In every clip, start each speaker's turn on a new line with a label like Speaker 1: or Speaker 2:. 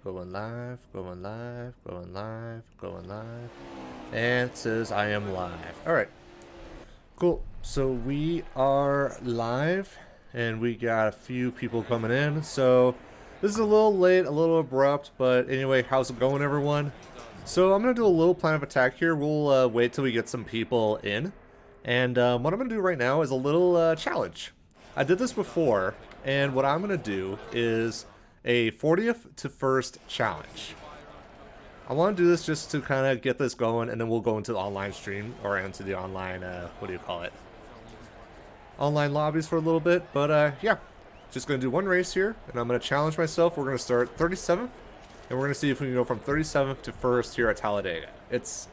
Speaker 1: going live, going live, going live, going live. And it says I am live. Alright. Cool. So we are live and we got a few people coming in. So this is a little late, a little abrupt, but anyway, how's it going, everyone? So I'm going to do a little plan of attack here. We'll wait till we get some people in. And what I'm going to do right now is a little challenge. I did this before, and what I'm going to do is a 40th to 1st challenge. I want to do this just to kind of get this going, and then we'll go into the online stream, or into the online, what do you call it? Online lobbies for a little bit, but yeah. Just going to do one race here, and I'm going to challenge myself. We're going to start 37th, and we're going to see if we can go from 37th to 1st here at Talladega. It's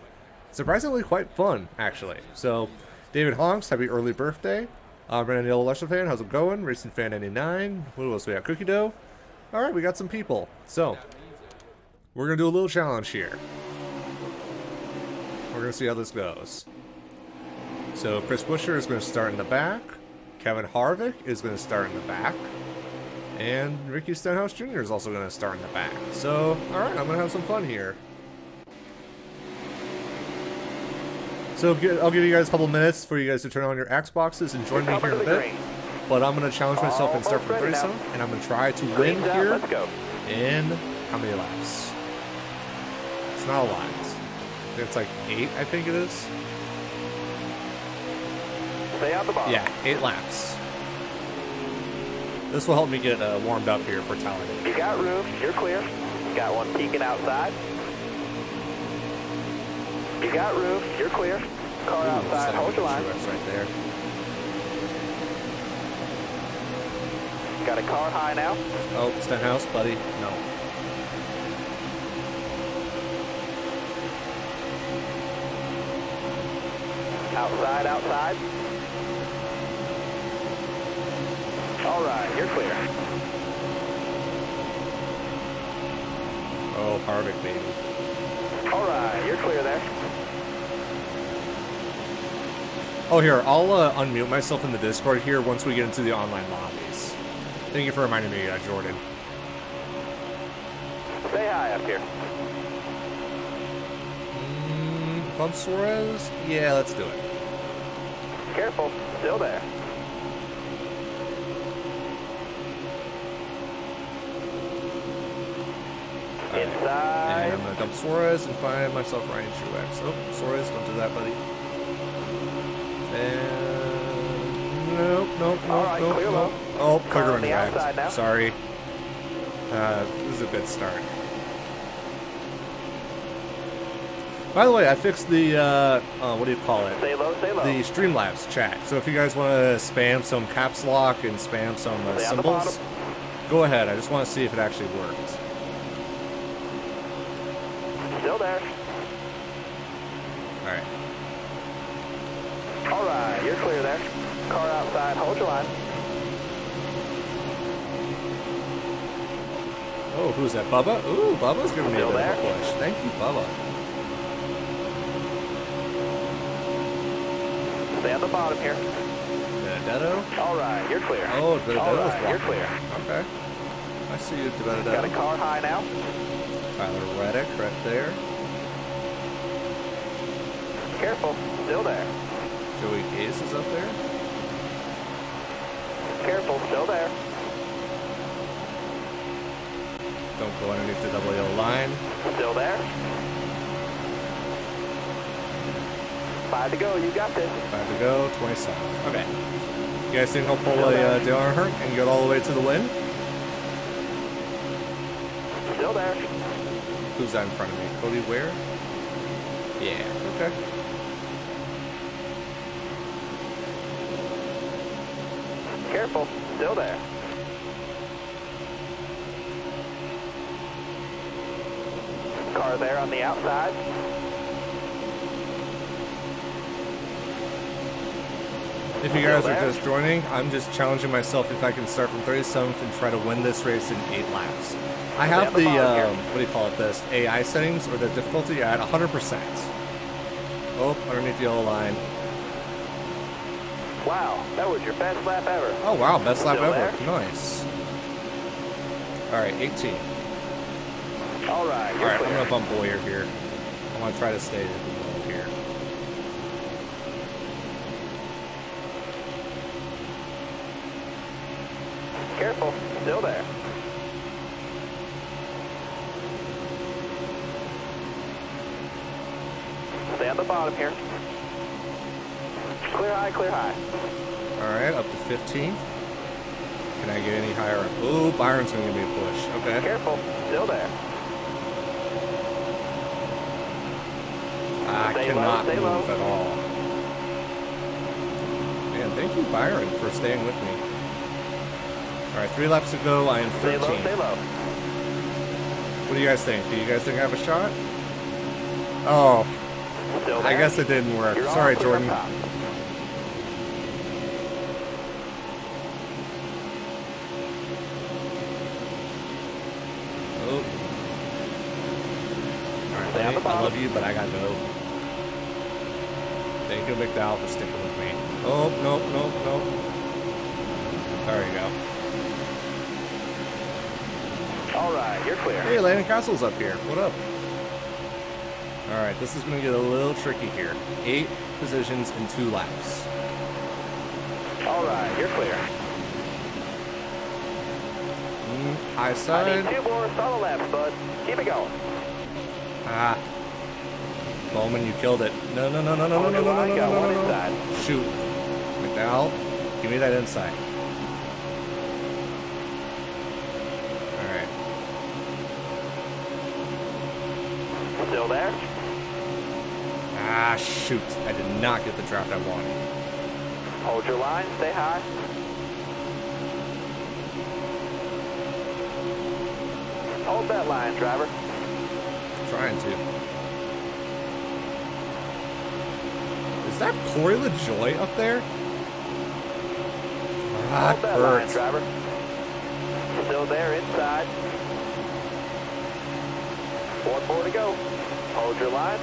Speaker 1: surprisingly quite fun, actually. So, David Honks, happy early birthday. Brandon Yellow Lusher fan, how's it going? Racing Fan 99. What else we got? Cookie Dough. Alright, we got some people. So, we're going to do a little challenge here. We're going to see how this goes. So, Chris Busher is going to start in the back. Kevin Harvick is going to start in the back. And Ricky Stenhouse Jr. is also going to start in the back. So, alright, I'm going to have some fun here. So, I'll give you guys a couple minutes for you guys to turn on your Xboxes and join me here in a bit. But I'm going to challenge myself and start from 37th, and I'm going to try to win here in how many laps? It's not a lot. I think it's like 8, I think it is.
Speaker 2: Stay on the bottom.
Speaker 1: Yeah, 8 laps. This will help me get warmed up here for Talladega.
Speaker 2: You got room, you're clear. Got one peeking outside. You got room, you're clear. Car outside, hold your line.
Speaker 1: Right there.
Speaker 2: Got a car high now.
Speaker 1: Oh, Stenhouse, buddy. No.
Speaker 2: Outside, outside. All right, you're clear.
Speaker 1: Oh, Harvick, baby.
Speaker 2: All right, you're clear there.
Speaker 1: Oh, here, I'll unmute myself in the Discord here once we get into the online lobbies. Thank you for reminding me, Jordan.
Speaker 2: Say hi up here.
Speaker 1: Bump Suarez? Yeah, let's do it.
Speaker 2: Careful, still there. Inside.
Speaker 1: And I'm going to dump Suarez and find myself Ryan Truex. Oh, Suarez, don't do that, buddy. And nope.
Speaker 2: Right,
Speaker 1: Nope. Oh, Clicker
Speaker 2: now.
Speaker 1: Sorry. This is a good start. By the way, I fixed the, what do you call it?
Speaker 2: Stay low, stay low.
Speaker 1: The Streamlabs chat. So if you guys want to spam some caps lock and spam some symbols, go ahead. I just want to see if it actually worked.
Speaker 2: Still there.
Speaker 1: Alright.
Speaker 2: All right, you're clear there. Car outside, hold your line.
Speaker 1: Oh, who's that? Bubba? Ooh, Bubba's giving me a
Speaker 2: Still
Speaker 1: bit
Speaker 2: there?
Speaker 1: of a push. Thank you, Bubba.
Speaker 2: Stay on the bottom here.
Speaker 1: Benedetto?
Speaker 2: All right, you're clear.
Speaker 1: Oh, Benedetto's
Speaker 2: All right,
Speaker 1: blocking.
Speaker 2: you're clear.
Speaker 1: Okay. I see you, Benedetto.
Speaker 2: Got a car high now.
Speaker 1: Tyler Reddick right there.
Speaker 2: Careful, still there.
Speaker 1: Joey Case is up there.
Speaker 2: Careful, still there.
Speaker 1: Don't go underneath the double yellow line.
Speaker 2: Still there. 5 to go, you got this.
Speaker 1: 5 to go, 27. Okay. You guys think he'll pull a Dale Earnhardt and get all the way to the win?
Speaker 2: Still there.
Speaker 1: Who's that in front of me? Cody Ware? Yeah, okay.
Speaker 2: Careful, still there. Car there on the outside.
Speaker 1: If you guys are just joining, I'm just challenging myself if I can start from 37th and try to win this race in 8 laps. I have the, what do you call it, this AI settings, or the difficulty at 100%. Oh, underneath the yellow line.
Speaker 2: Wow, that was your best lap ever.
Speaker 1: Oh wow, best lap
Speaker 2: Still
Speaker 1: ever.
Speaker 2: there?
Speaker 1: Nice. Alright, 18.
Speaker 2: All right, you're
Speaker 1: Alright, I'm
Speaker 2: clear.
Speaker 1: gonna bump Boyer here. I wanna try to stay low here.
Speaker 2: Careful, still there. Stay on the bottom here. Clear high, clear high.
Speaker 1: Alright, up to 15. Can I get any higher up? Ooh, Byron's gonna give me a push. Okay.
Speaker 2: Careful, still there.
Speaker 1: I
Speaker 2: Stay low,
Speaker 1: cannot
Speaker 2: stay
Speaker 1: move
Speaker 2: low.
Speaker 1: at all. Man, thank you, Byron, for staying with me. Alright, 3 laps to go. I am 13.
Speaker 2: Stay low, stay low.
Speaker 1: What do you guys think? Do you guys think I have a shot? Oh,
Speaker 2: Still there.
Speaker 1: I guess it didn't work.
Speaker 2: You're all
Speaker 1: Sorry,
Speaker 2: clear up
Speaker 1: Jordan.
Speaker 2: top.
Speaker 1: Oh. Alright,
Speaker 2: Stay on the
Speaker 1: I
Speaker 2: bottom.
Speaker 1: love you, but I got no. Thank you, McDowell, for sticking with me. Oh, nope, nope, nope. There you go.
Speaker 2: All right, you're clear.
Speaker 1: Hey, Landon Castle's up here. What up? Alright, this is going to get a little tricky here. 8 positions in 2 laps.
Speaker 2: All right, you're clear.
Speaker 1: High
Speaker 2: I
Speaker 1: side.
Speaker 2: need 2 more solid laps, bud. Keep it going.
Speaker 1: Ah. Bowman, you killed it. No, no, no, no, no, no, no, no, no, no,
Speaker 2: Got
Speaker 1: no,
Speaker 2: one
Speaker 1: no, no.
Speaker 2: inside.
Speaker 1: Shoot. McDowell, give me that inside. Alright.
Speaker 2: Still there?
Speaker 1: Ah, shoot. I did not get the draft I wanted.
Speaker 2: Hold your line, stay high. Hold that line, driver.
Speaker 1: Trying to. Is that Corey LaJoy up there? Ah,
Speaker 2: Hold that line,
Speaker 1: hurts.
Speaker 2: driver. Still there, inside. 4 more to go. Hold your line.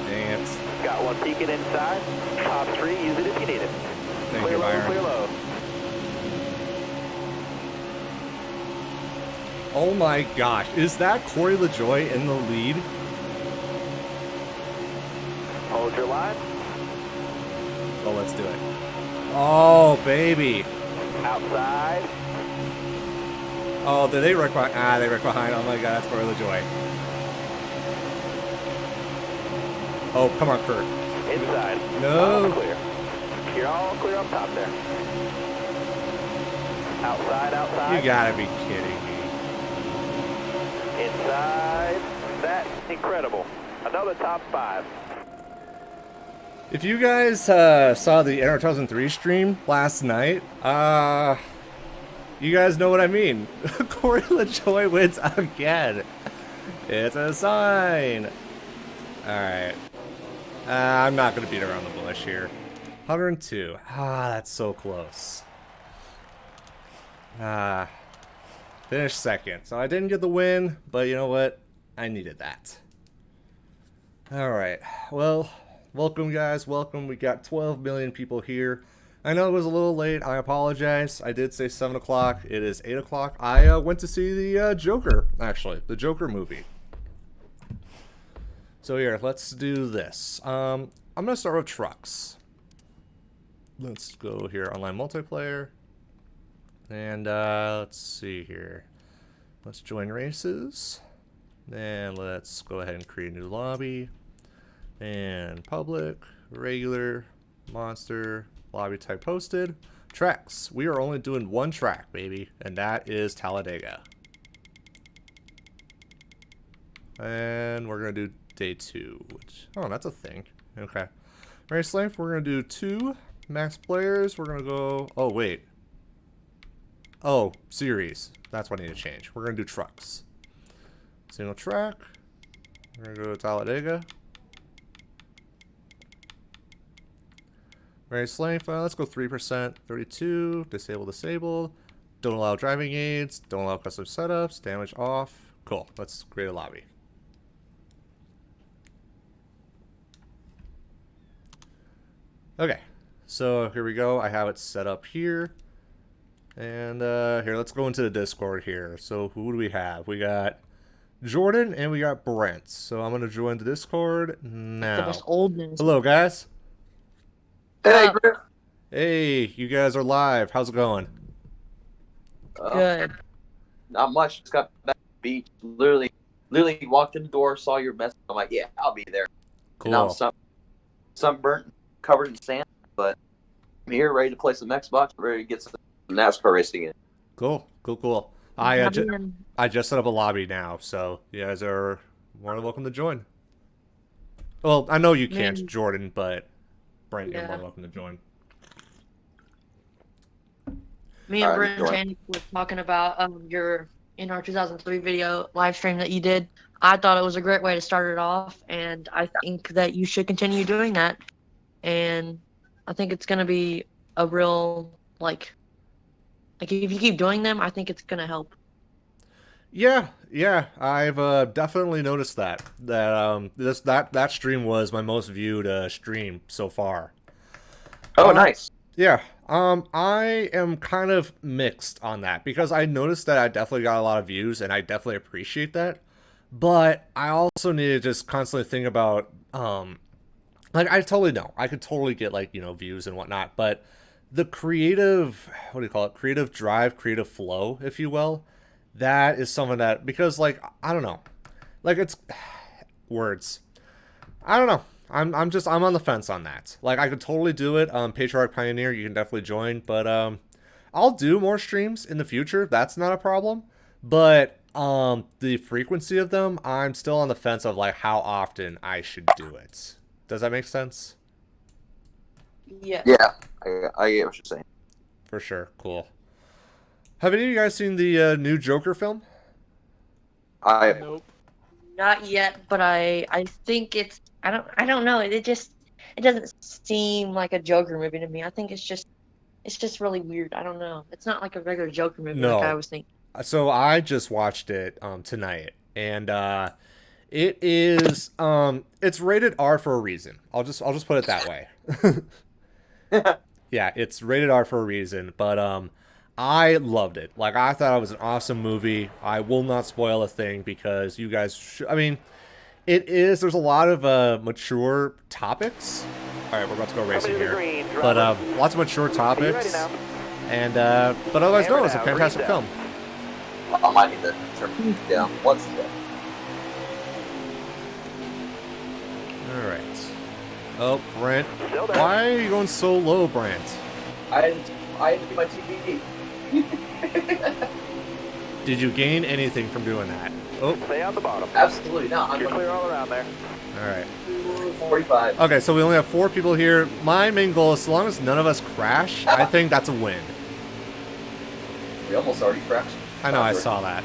Speaker 1: Dang it.
Speaker 2: Got one peeking inside. Top 3, use it if you need it.
Speaker 1: Thank
Speaker 2: Clear
Speaker 1: you,
Speaker 2: low,
Speaker 1: Byron.
Speaker 2: clear low.
Speaker 1: Oh my gosh. Is that Corey LaJoy in the lead?
Speaker 2: Hold your line.
Speaker 1: Oh, let's do it. Oh, baby.
Speaker 2: Outside.
Speaker 1: Oh, did they wreck behind? Ah, they wrecked behind. Oh my god, that's Corey LaJoy. Oh, come on, Kurt.
Speaker 2: Inside.
Speaker 1: No.
Speaker 2: All clear. You're all clear up top there. Outside, outside.
Speaker 1: You gotta be kidding me.
Speaker 2: Inside. That's incredible. Another top 5.
Speaker 1: If you guys saw the NR2003 stream last night, you guys know what I mean. Corey LaJoy wins again. It's a sign. Alright. I'm not going to beat around the bush here. 102. Ah, that's so close. Finished second. So I didn't get the win, but you know what? I needed that. Alright. Well, welcome guys. Welcome. We got 12 million people here. I know it was a little late. I apologize. I did say 7 o'clock. It is 8 o'clock. I went to see the Joker, actually. The Joker movie. So here, let's do this. I'm going to start with trucks. Let's go here, online multiplayer. And let's see here. Let's join races. And let's go ahead and create a new lobby. And public, regular, monster, lobby type posted. Tracks. We are only doing one track, baby. And that is Talladega. And we're going to do day 2. Which, oh, that's a thing. Okay. Race length, we're going to do 2. Max players, we're going to go... Oh, wait. Oh, series. That's what I need to change. We're going to do trucks. Single track. We're going to go to Talladega. Race length, let's go 3%. 32. Disable, disabled. Don't allow driving aids. Don't allow custom setups. Damage off. Cool. Let's create a lobby. Okay. So here we go. I have it set up here. And here, let's go into the Discord here. So who do we have? We got Jordan and we got Brent. So I'm gonna join the Discord now.
Speaker 3: This oldness.
Speaker 1: Hello, guys.
Speaker 4: Hey, Griff.
Speaker 1: Hey, you guys are live. How's it going?
Speaker 3: Good.
Speaker 4: Not much. Just got back to the beach. Literally walked in the door, saw your message. I'm like, yeah, I'll be there.
Speaker 1: Cool.
Speaker 4: And I'm sunburnt, covered in sand, but I'm here ready to play some Xbox, ready to get some NASCAR racing in.
Speaker 1: Cool. I just set up a lobby now, so you guys are more than welcome to join. Well, I know you can't, Jordan, but Brent, you're more than welcome to join.
Speaker 3: Me and Brent and Janik were talking about your NR 2003 video live stream that you did. I thought it was a great way to start it off, and I think that you should continue doing that. And I think it's going to be a real, like if you keep doing them, I think it's going to help.
Speaker 1: Yeah, I've definitely noticed that that stream was my most viewed stream so far.
Speaker 4: Oh, nice.
Speaker 1: Yeah, I am kind of mixed on that because I noticed that I definitely got a lot of views and I definitely appreciate that. But I also need to just constantly think about, like, I totally know. I could totally get, like, views and whatnot. But the creative, what do you call it? Creative drive, creative flow, if you will. That is something that, because, like, I don't know. Like, it's words. I don't know. I'm on the fence on that. Like, I could totally do it. Patriarch Pioneer, you can definitely join. But I'll do more streams in the future. That's not a problem. But the frequency of them, I'm still on the fence of, like, how often I should do it. Does that make sense?
Speaker 3: Yeah.
Speaker 4: Yeah, I get what you're saying.
Speaker 1: For sure. Cool. Have any of you guys seen the new Joker film?
Speaker 2: Nope.
Speaker 3: Not yet, but I think it's I don't know. It doesn't seem like a Joker movie to me. I think it's just really weird. I don't know. It's not like a regular Joker movie like I was thinking.
Speaker 1: So I just watched it tonight, and it is it's rated R for a reason. I'll just put it that way. Yeah, it's rated R for a reason, but I loved it. Like, I thought it was an awesome movie. I will not spoil a thing because you guys I mean, it is, there's a lot of mature topics. All right, we're about to go racing here. But lots of mature topics. And but otherwise, no, it's a fantastic film.
Speaker 4: I might need to turn down once again.
Speaker 1: All right. Oh, Brent. Why are you going so low, Brent?
Speaker 4: I had to do my TV.
Speaker 1: Did you gain anything from doing that? Oh.
Speaker 2: Stay on the bottom.
Speaker 4: Absolutely not.
Speaker 2: You're clear all around there.
Speaker 1: All right.
Speaker 4: 45.
Speaker 1: Okay, so we only have 4 people here. My main goal is, as long as none of us crash, I think that's a win.
Speaker 4: We almost already crashed.
Speaker 1: I know, I saw that.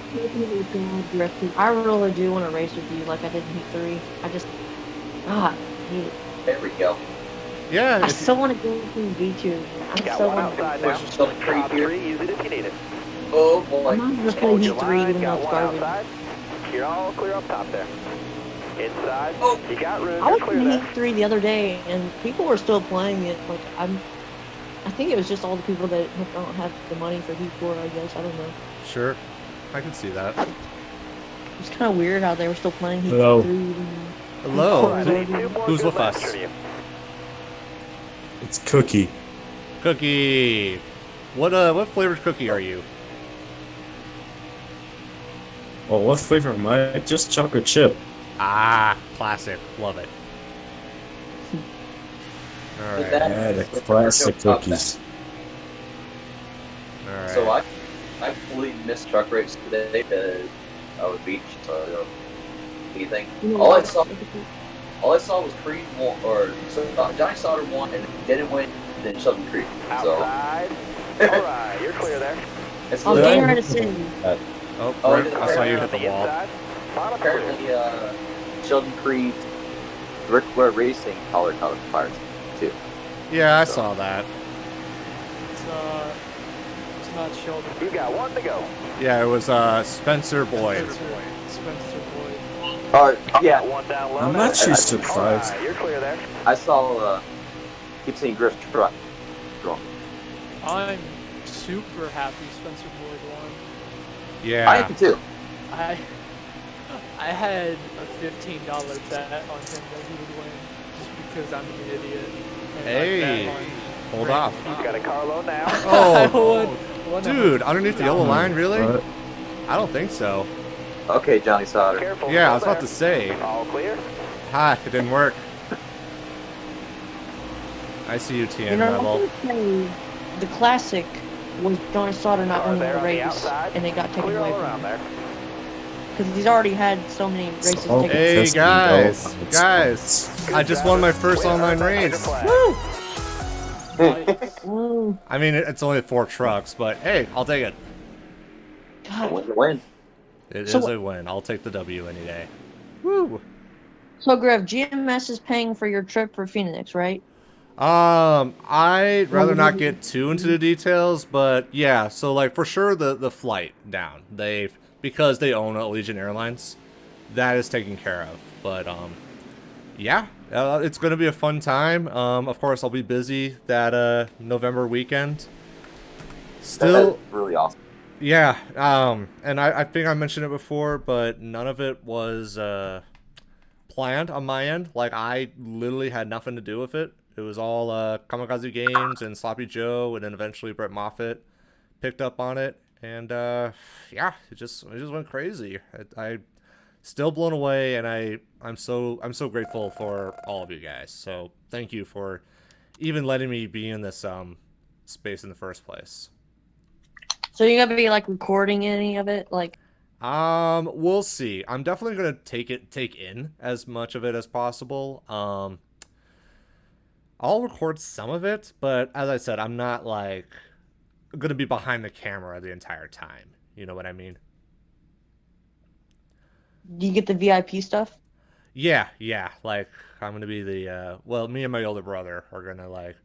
Speaker 3: I really do want to race with you like I did in Heat 3. I hate it.
Speaker 4: There we go.
Speaker 1: Yeah.
Speaker 3: I still want to go to V2.
Speaker 2: Got one outside now. Top 3, use it if you need it.
Speaker 4: Oh boy.
Speaker 3: I'm not just playing Heat 3 even though
Speaker 2: Got
Speaker 3: it's
Speaker 2: one
Speaker 3: garbage.
Speaker 2: outside. You're all clear up top there. Inside.
Speaker 4: Oh.
Speaker 2: You got room.
Speaker 3: I was
Speaker 2: You're clear
Speaker 3: playing
Speaker 2: there.
Speaker 3: Heat 3 the other day and people were still playing it. Like, I think it was just all the people that don't have the money for Heat 4, I guess. I don't know.
Speaker 1: Sure. I can see that.
Speaker 3: It's kind of weird how they were still playing Heat
Speaker 5: Hello.
Speaker 3: 3. Even
Speaker 1: Hello.
Speaker 3: though-
Speaker 1: Who's with us?
Speaker 5: It's Cookie.
Speaker 1: Cookie. What flavored cookie are you?
Speaker 5: Oh, what flavor am I? Just chocolate chip.
Speaker 1: Ah, classic. Love it. All right.
Speaker 5: Yeah, the classic cookies.
Speaker 1: All right.
Speaker 4: So I completely missed truck race today because I was beach, so I don't do anything. All I saw was Creed won, or Johnny Sauter won, and didn't win, then Sheldon Creed. So
Speaker 2: Outside. Alright, you're clear there.
Speaker 4: it's
Speaker 3: I'll
Speaker 4: literally-
Speaker 3: gain right to sin.
Speaker 1: Oh,
Speaker 4: Oh,
Speaker 1: Brent, I saw you hit the wall.
Speaker 2: Inside. Bottom clear.
Speaker 4: apparently Sheldon Creed's Rick Ware Racing color caught on fire too.
Speaker 1: Yeah, I saw that.
Speaker 6: It's not Sheldon.
Speaker 2: You got one to go.
Speaker 1: Yeah, it was Spencer Boyd.
Speaker 6: Spencer Boyd.
Speaker 4: Yeah,
Speaker 2: Got one down low.
Speaker 5: I'm
Speaker 2: now.
Speaker 5: actually surprised.
Speaker 2: Alright, you're clear there.
Speaker 4: I saw keep seeing Griff truck wrong.
Speaker 6: I'm super happy Spencer Boyd won.
Speaker 1: Yeah.
Speaker 4: I am too.
Speaker 6: I had a $15 bet on him that he would win just because I'm an idiot. And
Speaker 1: Hey,
Speaker 6: I bet on
Speaker 1: hold off.
Speaker 2: He's got a Carlo now.
Speaker 6: I
Speaker 1: Oh,
Speaker 6: won
Speaker 1: dude, underneath the yellow line, really?
Speaker 5: What?
Speaker 1: I don't think so.
Speaker 4: Okay, Johnny Sauter.
Speaker 2: Careful.
Speaker 1: Yeah, I was
Speaker 2: still
Speaker 1: about to say.
Speaker 2: there. All clear.
Speaker 1: Ha, it didn't work. I see you, TN
Speaker 3: You know,
Speaker 1: Rebel.
Speaker 3: I'm gonna say the classic was Johnny Sauter not
Speaker 2: Car
Speaker 3: winning
Speaker 2: there
Speaker 3: the
Speaker 2: on the
Speaker 3: race,
Speaker 2: outside.
Speaker 3: and it got taken
Speaker 2: Clear
Speaker 3: away
Speaker 2: all
Speaker 3: from
Speaker 2: around
Speaker 3: him.
Speaker 2: there.
Speaker 3: Because he's already had so many races
Speaker 5: Oh,
Speaker 3: taken.
Speaker 1: Hey,
Speaker 5: Just the
Speaker 1: guys,
Speaker 5: yellow
Speaker 1: guys, I just won my first
Speaker 2: Winner,
Speaker 1: online
Speaker 2: Ranger
Speaker 1: race.
Speaker 2: flag.
Speaker 1: Woo!
Speaker 3: Ooh,
Speaker 1: I mean, it's only 4 trucks, but hey, I'll take it.
Speaker 3: God.
Speaker 4: Win to win.
Speaker 1: It
Speaker 3: So
Speaker 1: is
Speaker 3: what-
Speaker 1: a win. I'll take the W any day. Woo!
Speaker 3: So, Griff, GMS is paying for your trip for Phoenix, right?
Speaker 1: I'd rather not get too into the details, but yeah, so like for sure the flight down. Because they own Allegiant Airlines, that is taken care of. But yeah, it's gonna be a fun time. Of course I'll be busy that November weekend. Still,
Speaker 4: That's really awesome.
Speaker 1: yeah, and I think I mentioned it before, but none of it was planned on my end. Like, I literally had nothing to do with it. It was all Kamikaze Games and Sloppy Joe, and then eventually Brett Moffitt picked up on it, and yeah, it just went crazy. I still blown away, and I'm so grateful for all of you guys. So thank you for even letting me be in this space in the first place.
Speaker 3: So you're gonna be like recording any of it, like?
Speaker 1: We'll see. I'm definitely gonna take in as much of it as possible. I'll record some of it, but as I said, I'm not like gonna be behind the camera the entire time. You know what I mean?
Speaker 3: Do you get the VIP stuff?
Speaker 1: Yeah. Like, I'm gonna be the well, me and my older brother are gonna like,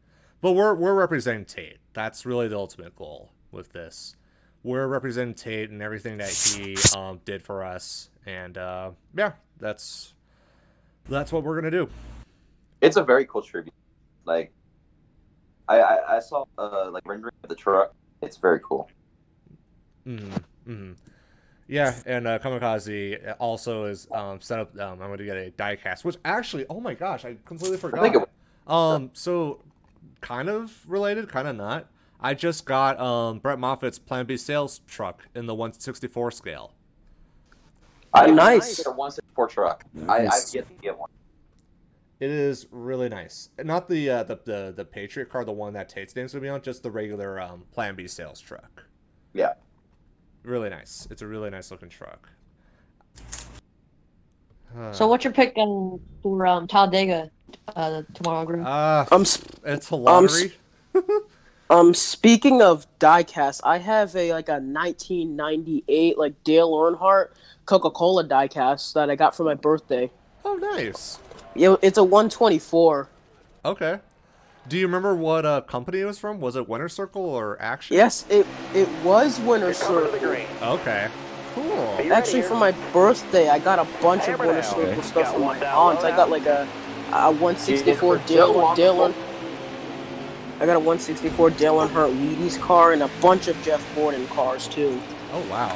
Speaker 1: but we're representing Tate. That's really the ultimate goal with this. We're representing Tate and everything that he did for us, and yeah, that's what we're gonna do.
Speaker 4: It's a very cool tribute. Like, I saw like rendering of the truck. It's very cool.
Speaker 1: Yeah, and Kamikaze also is set up. I'm going to get a diecast, which actually, oh my gosh, I completely forgot. So kind of related, kind of not. I just got Brett Moffitt's Plan B sales truck in the 164 scale.
Speaker 4: Nice. Get a 164 truck.
Speaker 5: Nice.
Speaker 4: I've yet to get one.
Speaker 1: It is really nice. Not the Patriot car, the one that Tate's name's gonna be on, just the regular Plan B sales truck.
Speaker 4: Yeah.
Speaker 1: Really nice. It's a really nice looking truck.
Speaker 3: So what you're picking for Talladega tomorrow, Griff?
Speaker 1: It's a lottery.
Speaker 7: Speaking of diecast, I have a 1998 like Dale Earnhardt Coca-Cola diecast that I got for my birthday.
Speaker 1: Oh, nice.
Speaker 7: It's a 124.
Speaker 1: Okay. Do you remember what company it was from? Was it Winter Circle or Action?
Speaker 7: Yes, it was Winter
Speaker 2: Cover to the
Speaker 7: Circle.
Speaker 2: green.
Speaker 1: Okay. Cool.
Speaker 2: Be ready
Speaker 7: Actually,
Speaker 2: here.
Speaker 7: for my birthday, I got a bunch of
Speaker 2: Hammer
Speaker 7: Winter
Speaker 2: down.
Speaker 7: Circle stuff
Speaker 2: Got
Speaker 7: from
Speaker 2: one
Speaker 7: my
Speaker 2: down
Speaker 7: aunt.
Speaker 2: low
Speaker 7: I got
Speaker 2: now.
Speaker 7: like a 164
Speaker 4: Yeah, for Joe
Speaker 7: Dale. I got a 164 Dale Earnhardt Wheaties car and a bunch of Jeff Gordon cars too.
Speaker 1: Oh, wow.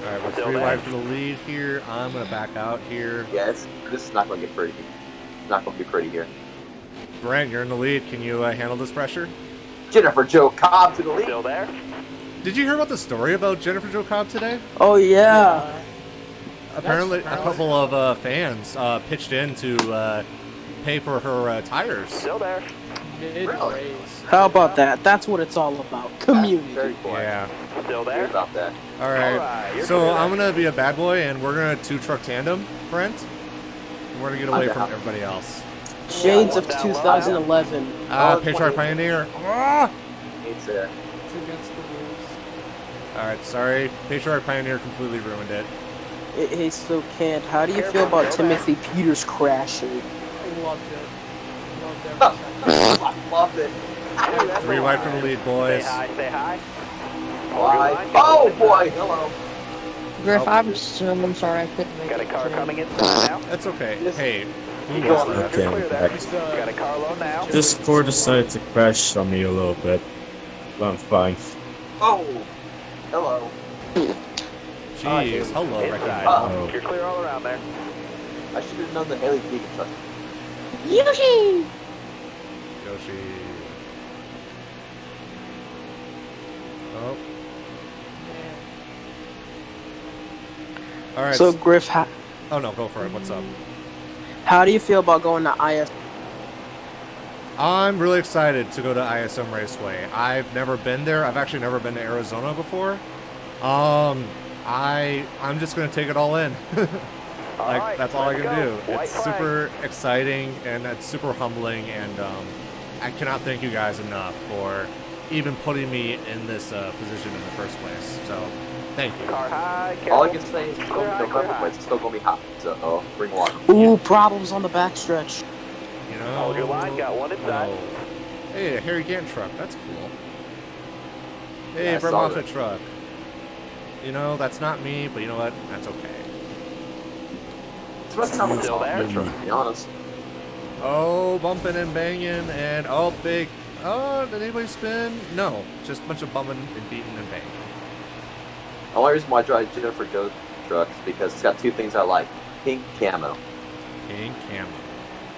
Speaker 1: All right, we're
Speaker 2: Still
Speaker 1: 3
Speaker 2: there.
Speaker 1: wide for the lead here. I'm going to back out here.
Speaker 4: Yeah, this is not going to get pretty. It's not going to be pretty here.
Speaker 1: Brent, you're in the lead. Can you handle this pressure?
Speaker 4: Jennifer Joe Cobb to the lead.
Speaker 2: Still there?
Speaker 1: Did you hear about the story about Jennifer Jo Cobb today?
Speaker 7: Oh yeah.
Speaker 1: Apparently, a couple of fans pitched in to pay for her tires.
Speaker 2: Still there.
Speaker 6: Mid-race.
Speaker 7: How about that? That's what it's all about. Community.
Speaker 4: Very cool.
Speaker 1: Yeah.
Speaker 2: Still
Speaker 4: Hear
Speaker 2: there?
Speaker 4: about that.
Speaker 1: All right.
Speaker 2: All right, you're
Speaker 1: So
Speaker 2: clear.
Speaker 1: I'm gonna be a bad boy, and we're gonna 2-truck tandem, Brent. And we're gonna get away
Speaker 4: Okay.
Speaker 1: from everybody else.
Speaker 7: Shades of
Speaker 2: Yeah, one down low.
Speaker 7: 2011.
Speaker 1: Patriot Pioneer. Ah!
Speaker 4: It's
Speaker 6: It's against the rules.
Speaker 1: All right, sorry. Patriot Pioneer completely ruined it.
Speaker 7: Hey, so Kent, how do you feel about Timothy Peters crashing?
Speaker 6: I loved it. Loved every second.
Speaker 4: I love it.
Speaker 1: 3 wide for the lead,
Speaker 2: Stay
Speaker 1: boys.
Speaker 2: high, stay high.
Speaker 4: Why? Oh boy, hello.
Speaker 3: Griff,
Speaker 1: Oh.
Speaker 3: I'm sorry I couldn't make
Speaker 2: Got a
Speaker 3: it
Speaker 2: car
Speaker 3: today.
Speaker 2: coming in now.
Speaker 1: That's okay.
Speaker 4: Yes.
Speaker 1: Hey, who
Speaker 4: Go
Speaker 1: was
Speaker 4: on.
Speaker 1: that?
Speaker 5: Okay, I'm back.
Speaker 6: It's
Speaker 2: Got a car low now.
Speaker 5: Discord decided to crash on me a little bit. I'm fine.
Speaker 4: Oh, hello.
Speaker 1: Jeez, hello, Wrecking
Speaker 2: Inside.
Speaker 1: Ball.
Speaker 2: You're clear all around there.
Speaker 4: I should have known the Haley Deegan truck.
Speaker 7: Yoshi!
Speaker 1: Yoshi. Oh. All right.
Speaker 7: So, Griff,
Speaker 1: Oh no, go for it. What's up?
Speaker 7: how do you feel about going to IS?
Speaker 1: I'm really excited to go to ISM Raceway. I've never been there. I've actually never been to Arizona before. I'm just gonna take it all in. Like
Speaker 2: right,
Speaker 1: that's all I
Speaker 2: let's
Speaker 1: can
Speaker 2: go.
Speaker 1: do.
Speaker 2: White
Speaker 1: It's
Speaker 2: flag.
Speaker 1: super exciting and it's super humbling, and I cannot thank you guys enough for even putting me in this position in the first place. So, thank you.
Speaker 2: Car high,
Speaker 4: All I
Speaker 2: careful.
Speaker 4: can say is it's
Speaker 2: Clear
Speaker 4: going
Speaker 2: high,
Speaker 4: to
Speaker 2: clear
Speaker 4: November,
Speaker 2: high.
Speaker 4: but it's still going to be hot. So, bring water.
Speaker 7: Ooh, problems on the backstretch.
Speaker 1: You know.
Speaker 2: Hold your line, got one inside.
Speaker 1: Whoa. Hey, a Harry Gant truck. That's cool. Hey,
Speaker 4: Yeah, I
Speaker 1: Brett
Speaker 4: saw
Speaker 1: Moffitt
Speaker 4: that.
Speaker 1: truck. You know, that's not me, but you know what? That's okay.
Speaker 4: It's must not
Speaker 2: Still there?
Speaker 4: to be honest.
Speaker 1: Oh, bumping and banging, and oh, big. Oh, did anybody spin? No, just a bunch of bumping and beating and banging.
Speaker 4: The only reason why I drive Jennifer Joe truck is because it's got two things I like: pink camo.
Speaker 1: Pink camo.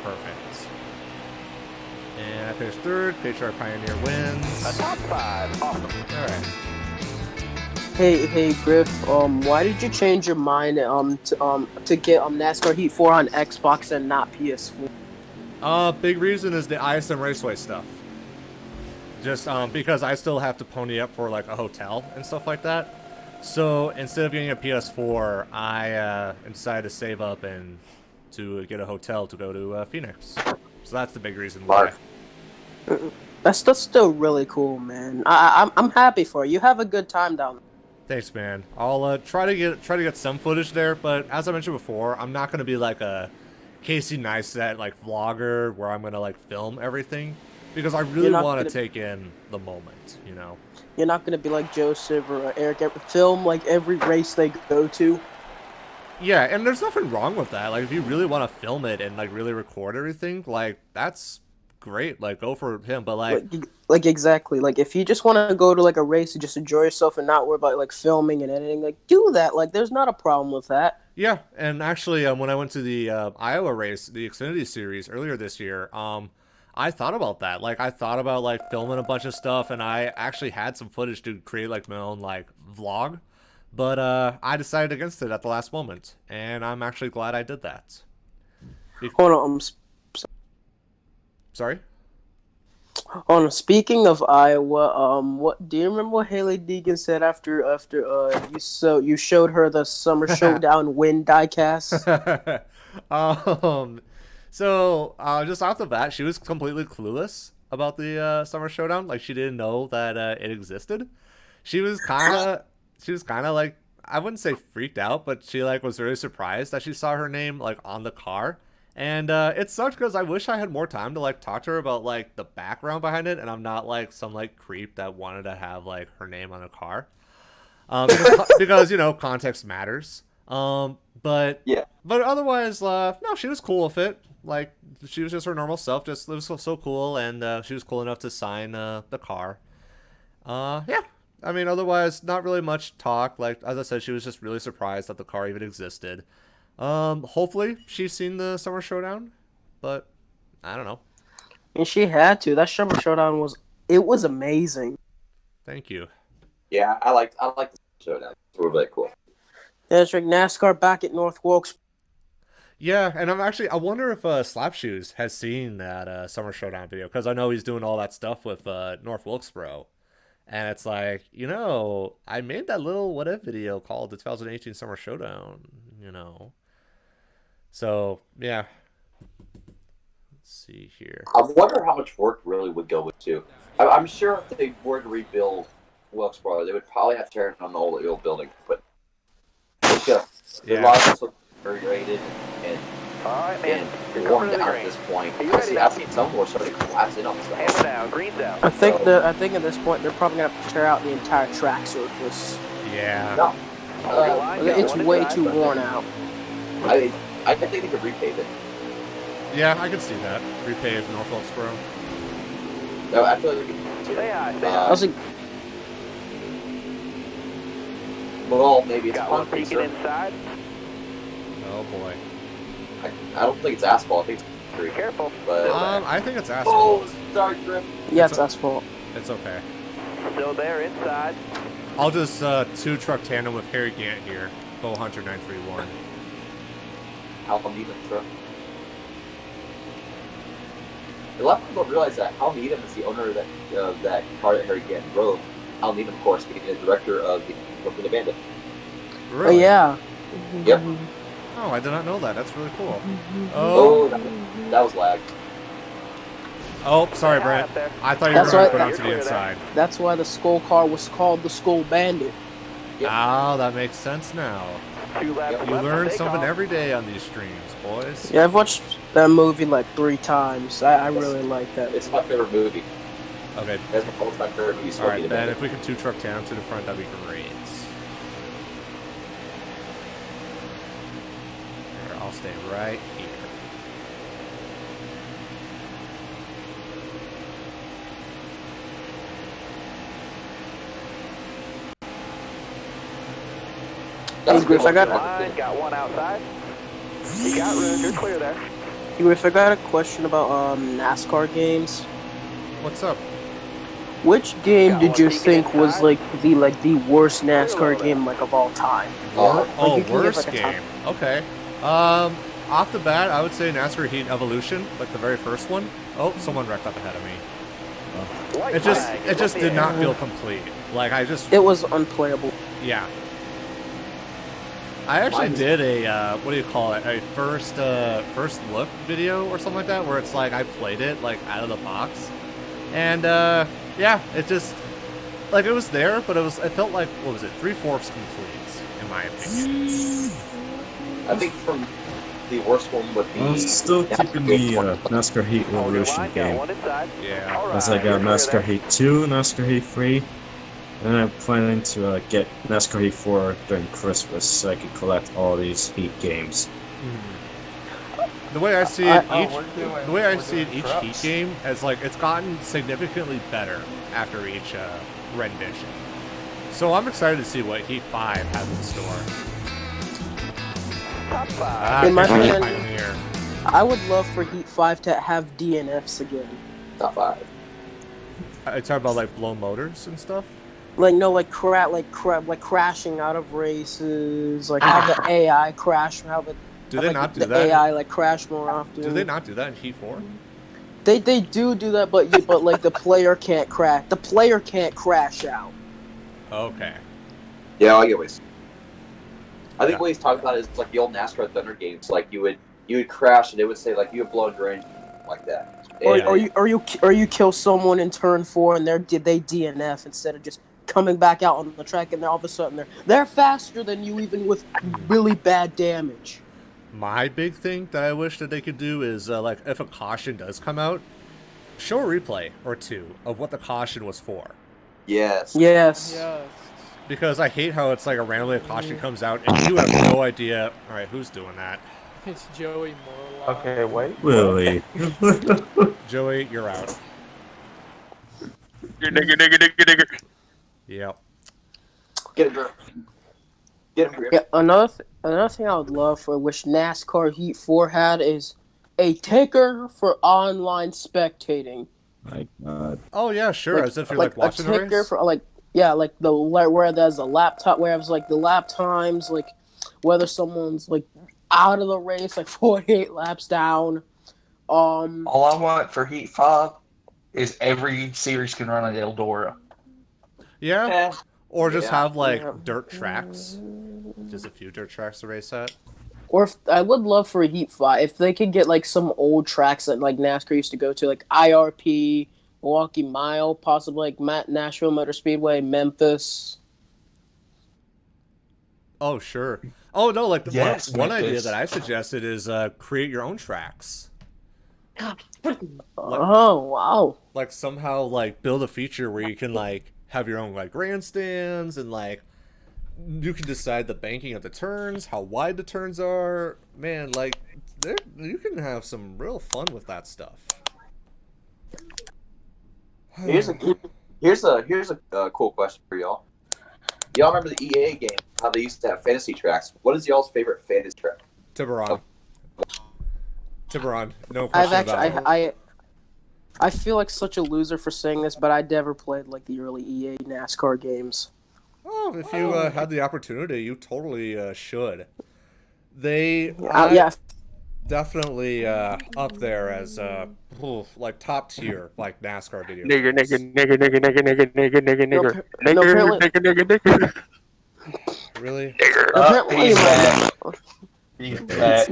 Speaker 1: Perfect. And I finished third. Patriarch Pioneer wins.
Speaker 2: A top 5. Awesome.
Speaker 1: Alright.
Speaker 7: Hey, Griff. Why did you change your mind to get NASCAR Heat 4 on Xbox and not PS4?
Speaker 1: Big reason is the ISM Raceway stuff. Just because I still have to pony up for like a hotel and stuff like that. So instead of getting a PS4, I decided to save up and to get a hotel to go to Phoenix. So that's the big reason why.
Speaker 7: That's still really cool, man. I'm happy for you. You have a good time down there.
Speaker 1: Thanks, man. I'll try to get some footage there, but as I mentioned before, I'm not gonna be like a Casey Neistat like vlogger where I'm gonna like film everything because I really want to take in the moment, you know.
Speaker 7: You're not gonna be like Joseph or Eric. Film like every race they go to.
Speaker 1: Yeah, and there's nothing wrong with that. Like if you really want to film it and like really record everything, like that's great. Like go for him, but
Speaker 7: like exactly. Like if you just want to go to like a race and just enjoy yourself and not worry about like filming and editing, like do that. Like there's not a problem with that.
Speaker 1: yeah. And actually, when I went to the Iowa race, the Xfinity Series earlier this year, I thought about that. Like I thought about like filming a bunch of stuff, and I actually had some footage to create like my own like vlog, but I decided against it at the last moment, and I'm actually glad I did that.
Speaker 7: Hold on.
Speaker 1: Sorry.
Speaker 7: Speaking of Iowa, what do you remember what Haley Deegan said after you showed her the Summer Showdown win diecast?
Speaker 1: So just off the bat, she was completely clueless about the Summer Showdown. Like she didn't know that it existed. She was kind of like, I wouldn't say freaked out, but she like was very surprised that she saw her name like on the car. And it sucked because I wish I had more time to like talk to her about like the background behind it, and I'm not like some like creep that wanted to have like her name on a car, because you know context matters. But
Speaker 4: Yeah.
Speaker 1: But otherwise, no, she was cool with it. Like she was just her normal self. Just it was so cool, and she was cool enough to sign the car. Yeah. I mean, otherwise, not really much talk. Like as I said, she was just really surprised that the car even existed. Hopefully she's seen the Summer Showdown, but I don't know.
Speaker 7: And she had to. That Summer Showdown was amazing.
Speaker 1: Thank you.
Speaker 4: Yeah, I like the showdown. It's really cool.
Speaker 7: There's like NASCAR back at North Wilkes.
Speaker 1: Yeah, and I wonder if Slapshoes has seen that Summer Showdown video, because I know he's doing all that stuff with North Wilkesboro. And it's like, you know, I made that little what if video called the 2018 Summer Showdown, you know. So, yeah. Let's see here.
Speaker 4: I wonder how much work really would go into. I'm sure if they were to rebuild Wilkesboro, they would probably have to tear down the old building. But a lot of this deteriorated and
Speaker 2: Alright, man. You're
Speaker 4: worn
Speaker 2: coming to
Speaker 4: down
Speaker 2: the
Speaker 4: at
Speaker 2: green.
Speaker 4: this point.
Speaker 2: Are you ready
Speaker 4: I've
Speaker 2: now?
Speaker 4: seen some more starting to collapse in on stuff.
Speaker 2: Hands down, green's out.
Speaker 7: I think at this point they're probably gonna have to tear out the entire track surface.
Speaker 1: Yeah.
Speaker 4: No.
Speaker 2: Hold your line, got
Speaker 7: It's
Speaker 2: one
Speaker 7: way
Speaker 2: inside.
Speaker 7: too worn out.
Speaker 4: I think they could repave it.
Speaker 1: Yeah, I could see that. Repave North Wilkesboro.
Speaker 4: No, I feel like they could
Speaker 2: Say hi, say
Speaker 7: I
Speaker 2: hi.
Speaker 7: was like,
Speaker 4: Well, maybe it's
Speaker 2: Got one
Speaker 4: concrete
Speaker 2: peeking
Speaker 4: surface.
Speaker 2: inside.
Speaker 1: Oh boy.
Speaker 4: I don't think it's asphalt. I think it's concrete.
Speaker 2: Careful.
Speaker 4: But
Speaker 1: I think it's
Speaker 4: oh,
Speaker 1: asphalt.
Speaker 4: sorry, Griff.
Speaker 7: yeah,
Speaker 1: It's
Speaker 7: it's
Speaker 1: a-
Speaker 7: asphalt.
Speaker 1: It's okay.
Speaker 2: Still there inside.
Speaker 1: I'll just two truck tandem with Harry Gant here. Bow Hunter 931.
Speaker 4: Hal Needham truck. A lot of people don't realize that Hal Needham is the owner of that car that Harry Gant drove. Hal Needham, of course, being the director of the Brooklyn the Bandit.
Speaker 7: Oh
Speaker 1: Really?
Speaker 7: yeah.
Speaker 4: Yep.
Speaker 1: Oh, I did not know that. That's really cool.
Speaker 4: Oh, that was lag.
Speaker 1: Oh, sorry,
Speaker 2: Say hi
Speaker 1: Brent.
Speaker 2: up there.
Speaker 1: I thought you were
Speaker 7: That's
Speaker 1: going
Speaker 7: why-
Speaker 1: to put
Speaker 2: You're
Speaker 1: onto the
Speaker 2: clear there.
Speaker 1: inside.
Speaker 7: That's why the skull car was called the Skull Bandit.
Speaker 4: Yep.
Speaker 1: Ah, that makes sense now.
Speaker 2: 2 laps
Speaker 4: Yep.
Speaker 1: You
Speaker 2: left.
Speaker 1: learn
Speaker 2: Take
Speaker 1: something
Speaker 2: off.
Speaker 1: every day on these streams, boys.
Speaker 7: Yeah, I've watched that movie like 3 times. I really like that.
Speaker 4: It's my favorite movie.
Speaker 1: Okay.
Speaker 4: That's my all-time favorite movie.
Speaker 1: All
Speaker 4: Smokey
Speaker 1: right,
Speaker 4: the
Speaker 1: Ben.
Speaker 4: Bandit.
Speaker 1: If we can two truck tandem to the front, that'd be great. Here, I'll stay right here.
Speaker 4: That's
Speaker 7: Hey, Griff, I got-
Speaker 2: Line, got one outside. You got room. You're clear there.
Speaker 7: If I got a question about NASCAR games,
Speaker 1: What's up?
Speaker 7: which game
Speaker 2: Got
Speaker 7: did
Speaker 2: one
Speaker 7: you
Speaker 2: peeking
Speaker 7: think was
Speaker 2: inside.
Speaker 7: the worst
Speaker 2: Clear
Speaker 7: NASCAR
Speaker 2: low
Speaker 7: game like of all time?
Speaker 4: Oh,
Speaker 1: Oh,
Speaker 7: you can give,
Speaker 1: worst
Speaker 7: like, a top-
Speaker 1: game. Okay. Off the bat, I would say NASCAR Heat Evolution, like the very first one. Oh, someone wrecked up ahead of me.
Speaker 2: White
Speaker 1: It just
Speaker 2: flag is
Speaker 1: it just
Speaker 2: in the
Speaker 1: did not
Speaker 2: air.
Speaker 1: feel complete. Like I just
Speaker 7: It was unplayable.
Speaker 1: yeah. I actually
Speaker 4: Mine is-
Speaker 1: did a what do you call it? A first look video or something like that, where it's like I played it like out of the box, and yeah, it just like it was there, but it felt like what was it, 3/4 complete in my opinion.
Speaker 4: I think from the worst one would be.
Speaker 5: I'm still keeping the NASCAR Heat
Speaker 2: Hold your
Speaker 5: Revolution
Speaker 2: line, got
Speaker 5: game.
Speaker 2: one inside.
Speaker 1: Yeah.
Speaker 2: All
Speaker 5: As I
Speaker 2: right,
Speaker 5: got
Speaker 2: you're clear
Speaker 5: NASCAR
Speaker 2: there.
Speaker 5: Heat 2, NASCAR Heat 3, and I'm planning to get NASCAR Heat 4 during Christmas so I can collect all these Heat games.
Speaker 1: The way I see it,
Speaker 8: we're doing
Speaker 1: each
Speaker 8: trucks.
Speaker 1: Heat game as like it's gotten significantly better after each rendition. So I'm excited to see what Heat 5 has in store.
Speaker 2: Top 5.
Speaker 1: Ah,
Speaker 7: In my
Speaker 1: Pioneer.
Speaker 7: opinion-
Speaker 1: Pioneer.
Speaker 7: I would love for Heat 5 to have DNFs again.
Speaker 4: Top 5.
Speaker 1: I talk about like blown motors and stuff.
Speaker 7: Like no, like crashing out of races. Like have the AI crash. Have it.
Speaker 1: Do
Speaker 7: have,
Speaker 1: they
Speaker 7: like,
Speaker 1: not do
Speaker 7: the
Speaker 1: that?
Speaker 7: AI like crash more often.
Speaker 1: Do they not do that in Heat 4?
Speaker 7: They do that, but like the player can't crash. The player can't crash out.
Speaker 1: Okay.
Speaker 4: Yeah, I get what he's. I think
Speaker 1: Yeah.
Speaker 4: what he's talking about is like the old NASCAR Thunder games. Like you would crash and it would say like you have blown your engine like that.
Speaker 7: Or,
Speaker 4: And-
Speaker 7: or you kill someone in turn 4 and they DNF instead of just coming back out on the track, and then all of a sudden they're faster than you even with really bad damage.
Speaker 1: My big thing that I wish that they could do is like if a caution does come out, show a replay or two of what the caution was for.
Speaker 4: Yes.
Speaker 7: Yes.
Speaker 6: Yes.
Speaker 1: Because I hate how it's like a randomly a caution comes out and you have no idea. All right, who's doing that?
Speaker 6: It's Joey Morlock.
Speaker 8: Okay, wait.
Speaker 5: Really?
Speaker 1: Joey, you're out. Yep.
Speaker 4: Get it, Griff. Get him, Griff.
Speaker 7: Yeah, another thing I would love for which NASCAR Heat 4 had is a ticker for online spectating.
Speaker 5: My God.
Speaker 1: Oh yeah, sure. As if you're like watching
Speaker 7: a
Speaker 1: the
Speaker 7: ticker
Speaker 1: race.
Speaker 7: for like where there's a laptop, where it's like the lap times, like whether someone's like out of the race, like 48 laps down.
Speaker 8: All I want for Heat 5 is every series can run at Eldora.
Speaker 1: Yeah.
Speaker 4: Eh,
Speaker 1: Or just
Speaker 4: Yeah.
Speaker 1: have like
Speaker 7: Yeah.
Speaker 1: dirt tracks. Just a few dirt tracks to race at.
Speaker 7: Or if, I would love for Heat 5 if they could get like some old tracks that like NASCAR used to go to, like IRP, Milwaukee Mile, possibly like Nashville Motor Speedway, Memphis.
Speaker 1: Oh sure. Oh no, like the
Speaker 8: Yes,
Speaker 1: one idea
Speaker 8: Memphis.
Speaker 1: that I suggested is create your own tracks.
Speaker 7: Oh wow!
Speaker 1: Like somehow like build a feature where you can like have your own like grandstands and like you can decide the banking of the turns, how wide the turns are. Man, like you can have some real fun with that stuff.
Speaker 4: Here's a Here's a cool question for y'all. Y'all remember the EA game? How they used to have fantasy tracks? What is y'all's favorite fantasy track?
Speaker 1: Tiburon. Tiburon. No
Speaker 7: I've
Speaker 1: question about
Speaker 7: actually
Speaker 1: it.
Speaker 7: I feel like such a loser for saying this, but I never played like the early EA NASCAR games.
Speaker 1: Oh, if you had the opportunity, you totally should. They,
Speaker 7: Yeah,
Speaker 1: definitely up there as like top tier like NASCAR video
Speaker 2: Nigger,
Speaker 1: games.
Speaker 2: nigger, nigger, nigger, nigger, nigger, nigger, nigger,
Speaker 7: no,
Speaker 2: nigger,
Speaker 7: no,
Speaker 2: nigger,
Speaker 7: apparently,
Speaker 2: nigger, nigger, nigger,
Speaker 1: Really?
Speaker 2: nigger.
Speaker 7: apparently,
Speaker 8: He's
Speaker 7: like,
Speaker 8: back. He's back.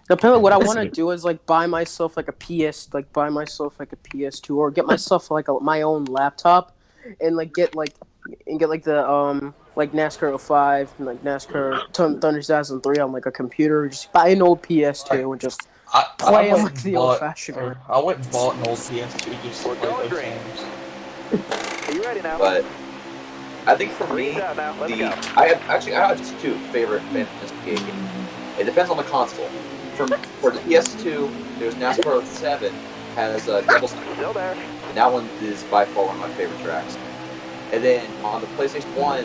Speaker 7: apparently, what I want to do is like buy myself like a PS2, or get myself like my own laptop, and get like the like NASCAR '05 and like NASCAR Thunder 2003 on like a computer. Just buy an old PS2 and just
Speaker 8: I
Speaker 7: play them
Speaker 8: went
Speaker 7: like
Speaker 8: and
Speaker 7: the
Speaker 8: bought,
Speaker 7: old-fashioned way.
Speaker 8: I went and bought an old PS2 just to
Speaker 2: We're
Speaker 8: play
Speaker 2: going
Speaker 8: those
Speaker 2: green.
Speaker 8: games.
Speaker 2: Are you ready now?
Speaker 4: But I think for me,
Speaker 2: Green's out now. Let's go.
Speaker 4: I have just two favorite fantasy games. It depends on the console. For the PS2, there's NASCAR 07 has Devil's
Speaker 2: Still there.
Speaker 4: and that one is by far one of my favorite tracks. And then on the PlayStation 1,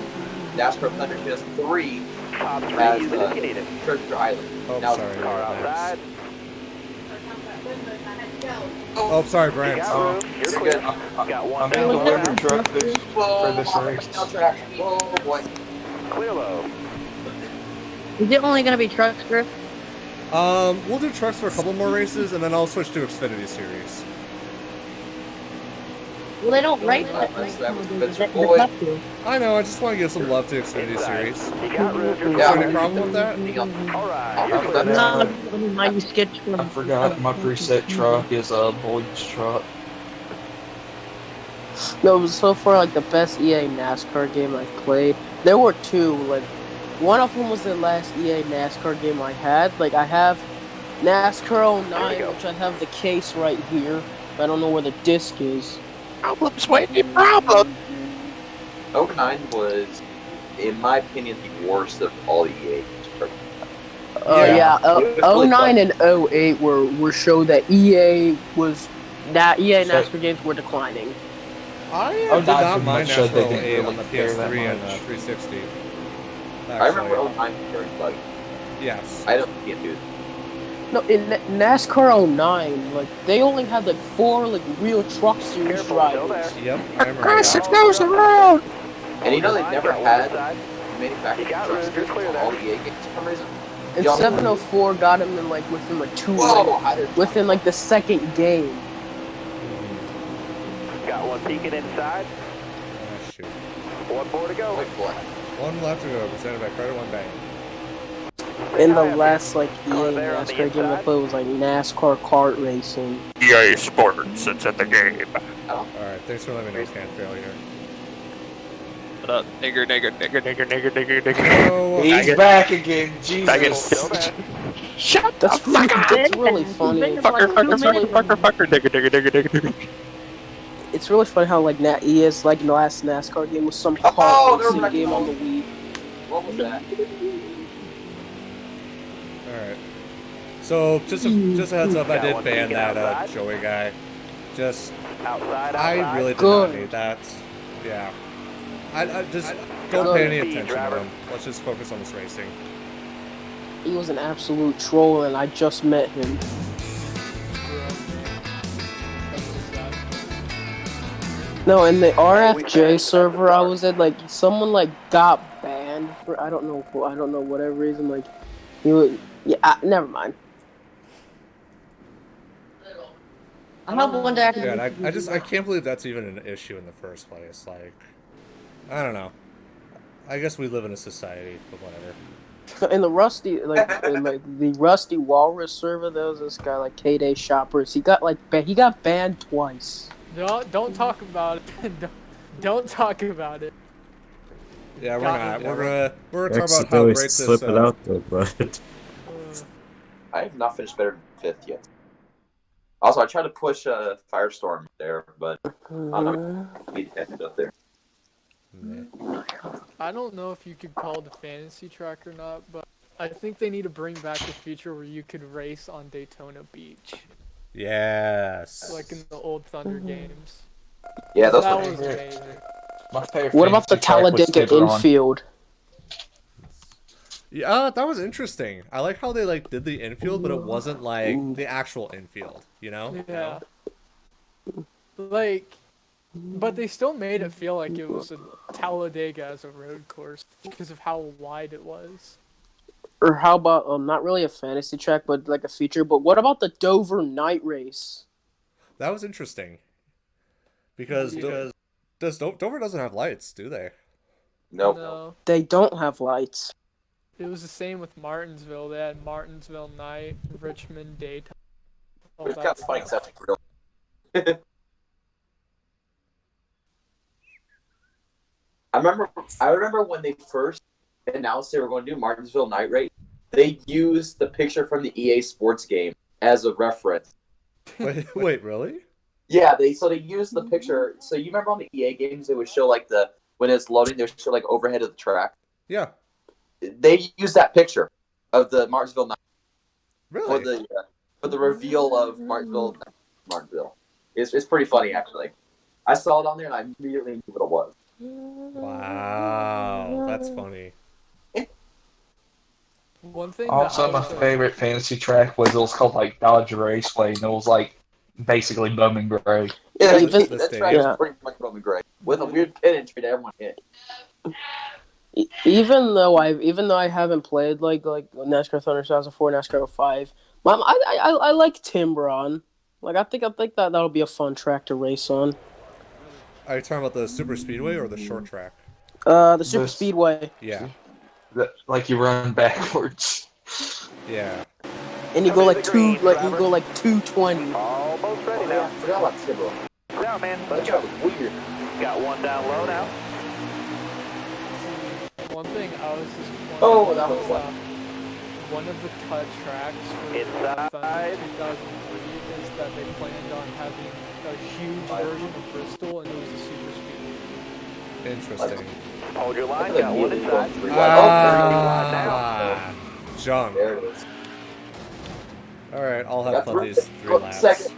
Speaker 4: NASCAR Thunder 2003
Speaker 2: Top 3,
Speaker 4: has
Speaker 2: use it if you need it.
Speaker 4: Treasure Island.
Speaker 1: Oh,
Speaker 4: Now,
Speaker 1: sorry.
Speaker 2: Car outside.
Speaker 1: Oh, sorry,
Speaker 2: You
Speaker 1: Brian.
Speaker 2: got room. You're
Speaker 4: You're
Speaker 2: clear.
Speaker 4: good.
Speaker 2: Got one
Speaker 8: I'm
Speaker 2: down
Speaker 8: in
Speaker 2: low
Speaker 8: the
Speaker 2: now.
Speaker 8: truck for this race.
Speaker 4: Now track. Whoa, boy.
Speaker 2: Clear low.
Speaker 3: Is it only gonna be trucks, Griff?
Speaker 1: We'll do trucks for a couple more races, and then I'll switch to Xfinity Series.
Speaker 3: Well, they don't race
Speaker 4: That
Speaker 3: that.
Speaker 4: was Spencer
Speaker 3: They're
Speaker 4: Boyd.
Speaker 3: tough to.
Speaker 1: I know. I just want to give some love to Xfinity
Speaker 2: Inside.
Speaker 1: Series.
Speaker 2: You got room. You're
Speaker 4: Yeah.
Speaker 1: Any
Speaker 2: clear.
Speaker 1: problem with that?
Speaker 2: Alright, you're clear
Speaker 8: That's
Speaker 2: now.
Speaker 3: No, I mean, my sketch from.
Speaker 8: I forgot my preset truck is Boyd's truck.
Speaker 7: No, so far like the best EA NASCAR game I've played. There were two. Like one of them was the last EA NASCAR game I had. Like I have NASCAR 09, which I have the case right here. I don't know where the disc is.
Speaker 2: Problems, Whitney, problem.
Speaker 4: 09 was, in my opinion, the worst of all the EA games.
Speaker 7: Yeah.
Speaker 4: It was really
Speaker 7: 09 and 08 were show that EA NASCAR games were declining.
Speaker 1: I
Speaker 8: Oh,
Speaker 1: did
Speaker 8: not
Speaker 1: not
Speaker 8: too
Speaker 1: mind
Speaker 8: much, they
Speaker 1: NASCAR
Speaker 8: didn't
Speaker 1: 08 on
Speaker 8: really
Speaker 1: the
Speaker 8: care that
Speaker 1: PS3 and
Speaker 8: much.
Speaker 1: 360.
Speaker 4: I remember
Speaker 1: Actually,
Speaker 4: 09 very buggy.
Speaker 1: yes.
Speaker 4: I don't see it, dude.
Speaker 7: No, in NASCAR 09, like they only had like 4 like real truck series
Speaker 2: Careful, still
Speaker 7: drivers.
Speaker 2: there.
Speaker 1: Yep, I remember that.
Speaker 2: goes around.
Speaker 4: And you know they never had manufactured
Speaker 2: You got
Speaker 4: trucks
Speaker 2: room, you're clear
Speaker 4: for
Speaker 2: there.
Speaker 4: all the EA games for some reason.
Speaker 7: And
Speaker 4: Y'all-
Speaker 7: 704 got him in like within like 2
Speaker 4: Whoa! How did
Speaker 7: within like the second game.
Speaker 2: Got one peeking inside.
Speaker 1: Oh, shoot.
Speaker 2: One more to go.
Speaker 4: Wait, what?
Speaker 1: One left to go, presented by Credit One Bank.
Speaker 7: And the last like EA
Speaker 2: Car there on the
Speaker 7: NASCAR game I
Speaker 2: inside.
Speaker 7: played was like NASCAR kart racing.
Speaker 2: EA Sports, it's in the game.
Speaker 1: Alright, thanks for letting me know, can failure.
Speaker 2: What up, nigger, nigger, nigger, nigger, nigger, nigger, nigger.
Speaker 1: Oh,
Speaker 8: He's back again, Jesus.
Speaker 2: Still there.
Speaker 3: Shut
Speaker 7: That's it's really funny.
Speaker 2: Fucker, nigger, nigger, nigger, nigger, nigger.
Speaker 7: It's really funny how like EA's like the last NASCAR game was some
Speaker 4: Oh,
Speaker 7: kart
Speaker 4: they're
Speaker 7: racing
Speaker 4: wrecking
Speaker 7: game on
Speaker 4: all-
Speaker 7: the Wii.
Speaker 4: What was that?
Speaker 1: Alright. So, just a heads up, I
Speaker 2: Got
Speaker 1: did
Speaker 2: one
Speaker 1: ban
Speaker 2: peeking
Speaker 1: that
Speaker 2: outside.
Speaker 1: Joey guy. Just,
Speaker 2: Outside,
Speaker 1: I
Speaker 2: outside.
Speaker 1: really did
Speaker 7: Good.
Speaker 1: not need that. Yeah. I just don't pay any
Speaker 2: Speed,
Speaker 1: attention to
Speaker 2: driver.
Speaker 1: him. Let's just focus on this racing.
Speaker 7: He was an absolute troll, and I just met him. No, in the RFJ server I was at, like someone like got banned for I don't know whatever reason. Like he was never mind.
Speaker 3: I hope one day I can.
Speaker 1: Yeah, and I can't believe that's even an issue in the first place. Like, I don't know. I guess we live in a society, but whatever.
Speaker 7: In the Rusty the Rusty Walrus server, there was this guy like K-Day Shoppers. He got banned twice.
Speaker 6: Don't talk about it. don't talk about it.
Speaker 1: Yeah, we're
Speaker 6: Got
Speaker 1: not.
Speaker 6: it.
Speaker 1: We're gonna talk about how
Speaker 5: Accidentally
Speaker 1: great
Speaker 5: slip
Speaker 1: this.
Speaker 5: it out though, but
Speaker 4: I have not finished better than 5th yet. Also, I tried to push Firestorm there, but I'm not need to end up there.
Speaker 6: I don't know if you could call it a fantasy track or not, but I think they need to bring back a feature where you could race on Daytona Beach,
Speaker 1: Yes.
Speaker 6: like in the old Thunder games.
Speaker 4: Yeah, those
Speaker 6: That
Speaker 4: were
Speaker 6: was amazing.
Speaker 8: My favorite.
Speaker 7: What about the
Speaker 8: fantasy track was
Speaker 7: Talladega
Speaker 8: Tiburon.
Speaker 7: infield?
Speaker 1: Yeah, that was interesting. I like how they like did the infield, but it wasn't like the actual infield. You know?
Speaker 6: Yeah. Like, but they still made it feel like it was a Talladega as a road course because of how wide it was.
Speaker 7: Or how about not really a fantasy track, but like a feature? But what about the Dover night race?
Speaker 1: That was interesting. Because Dover doesn't have lights, do they?
Speaker 4: Nope.
Speaker 6: No.
Speaker 7: They don't have lights.
Speaker 6: It was the same with Martinsville. They had Martinsville night, Richmond daytime. All
Speaker 4: It's
Speaker 6: that
Speaker 4: kind of funny,
Speaker 6: stuff.
Speaker 4: except real. I remember when they first announced they were going to do Martinsville Night Race. They used the picture from the EA Sports game as a reference.
Speaker 1: Wait, really?
Speaker 4: Yeah, they used the picture. So you remember on the EA games, they would show like when it's loading, they would show like overhead of the track.
Speaker 1: Yeah.
Speaker 4: They used that picture of the Martinsville Night
Speaker 1: Really?
Speaker 4: for the reveal of Martinsville. It's pretty funny actually. I saw it on there and I immediately knew what it was.
Speaker 1: Wow, that's funny.
Speaker 6: One thing
Speaker 8: Also,
Speaker 6: that I
Speaker 8: my
Speaker 6: was
Speaker 8: favorite fantasy track was it was called like Dodge Raceway, and it was like basically Bowman Gray.
Speaker 4: Yeah,
Speaker 7: Even-
Speaker 4: that track is pretty much Bowman Gray with a weird pin entry that everyone hit.
Speaker 7: Even though I haven't played like NASCAR Thunder 2004, NASCAR 05, I like Timbron. Like I think that'll be a fun track to race on.
Speaker 1: Are you talking about the super speedway or the short track?
Speaker 7: The Super
Speaker 8: This-
Speaker 7: Speedway.
Speaker 1: Yeah.
Speaker 8: Like you run backwards.
Speaker 1: Yeah.
Speaker 7: And you go like 220.
Speaker 9: Almost ready
Speaker 4: I
Speaker 9: now.
Speaker 4: forgot about Tiburon.
Speaker 9: Down, man.
Speaker 4: That
Speaker 9: Let's
Speaker 4: track
Speaker 9: go.
Speaker 4: was weird.
Speaker 9: Got one down low now.
Speaker 6: one thing I was disappointed
Speaker 4: Oh,
Speaker 6: with
Speaker 4: that was
Speaker 6: was,
Speaker 4: fun.
Speaker 6: one of the cut tracks for
Speaker 9: Inside.
Speaker 6: Thunder 2003 is that they planned on having a huge version of Bristol, and it was a super speed.
Speaker 1: Interesting.
Speaker 9: Hold your
Speaker 4: I
Speaker 9: line.
Speaker 4: could
Speaker 9: Got one
Speaker 4: immediately go
Speaker 9: inside.
Speaker 4: three wide.
Speaker 1: Ah, junk.
Speaker 4: There it is.
Speaker 1: Alright, I'll have
Speaker 4: Got
Speaker 1: fun
Speaker 4: three-
Speaker 1: these 3 laps.
Speaker 4: second.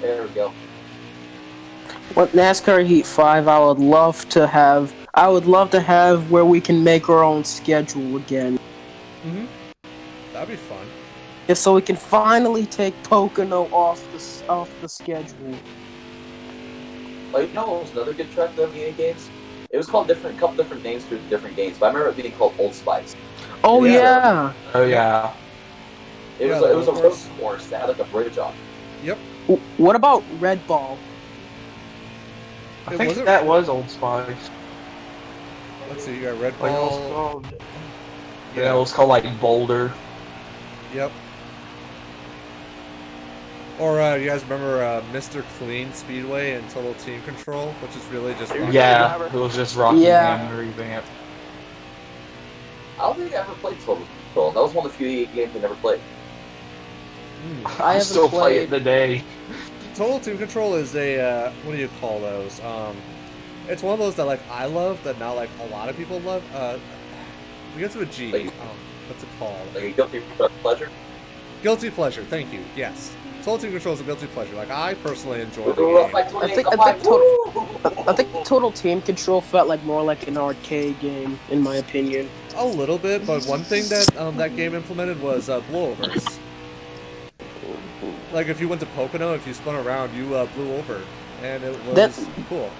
Speaker 4: There we go.
Speaker 7: What NASCAR Heat 5 I would love to have where we can make our own schedule again.
Speaker 1: Mm-hmm. That'd be fun.
Speaker 7: Just so we can finally take Pocono off the schedule.
Speaker 4: Oh, you know what was another good track though in the EA games? It was called couple different names for different games, but I remember it being called Old Spice.
Speaker 7: Oh
Speaker 1: Yeah.
Speaker 7: yeah.
Speaker 8: Oh yeah.
Speaker 4: It
Speaker 1: Yeah,
Speaker 4: was a
Speaker 1: of
Speaker 4: road
Speaker 1: course.
Speaker 4: course that had like a bridge on.
Speaker 1: Yep.
Speaker 7: What about Red Ball?
Speaker 8: I
Speaker 1: It
Speaker 8: think
Speaker 1: wasn't-
Speaker 8: that was Old Spice.
Speaker 1: Let's see, you got Red
Speaker 8: Like, it was
Speaker 1: Ball.
Speaker 8: called. Yeah, it was called like Boulder.
Speaker 1: Yep. Or you guys remember Mr. Clean Speedway and Total Team Control, which is really just rocket.
Speaker 8: Yeah, it was just Rocky
Speaker 7: Yeah.
Speaker 8: and revamp.
Speaker 4: I don't think I ever played Total Control. That was one of the few EA games I never played.
Speaker 7: I
Speaker 8: I
Speaker 7: haven't
Speaker 8: still play it
Speaker 7: played.
Speaker 8: today.
Speaker 1: Total Team Control is a what do you call those? It's one of those that like I love that not like a lot of people love. We get to a G.
Speaker 4: Like-
Speaker 1: What's it called?
Speaker 4: Like a guilty pleasure.
Speaker 1: Guilty pleasure. Thank you. Yes. Total Team Control is a guilty pleasure. Like I personally enjoy the
Speaker 4: We're up
Speaker 1: game.
Speaker 4: by
Speaker 7: I
Speaker 4: 28,
Speaker 7: think
Speaker 4: up by-
Speaker 7: I think Total Team Control felt like more like an arcade game, in my opinion.
Speaker 1: A little bit, but one thing that that game implemented was blowovers. Like if you went to Pocono, if you spun around, you blew over, and it was
Speaker 7: That-
Speaker 1: cool.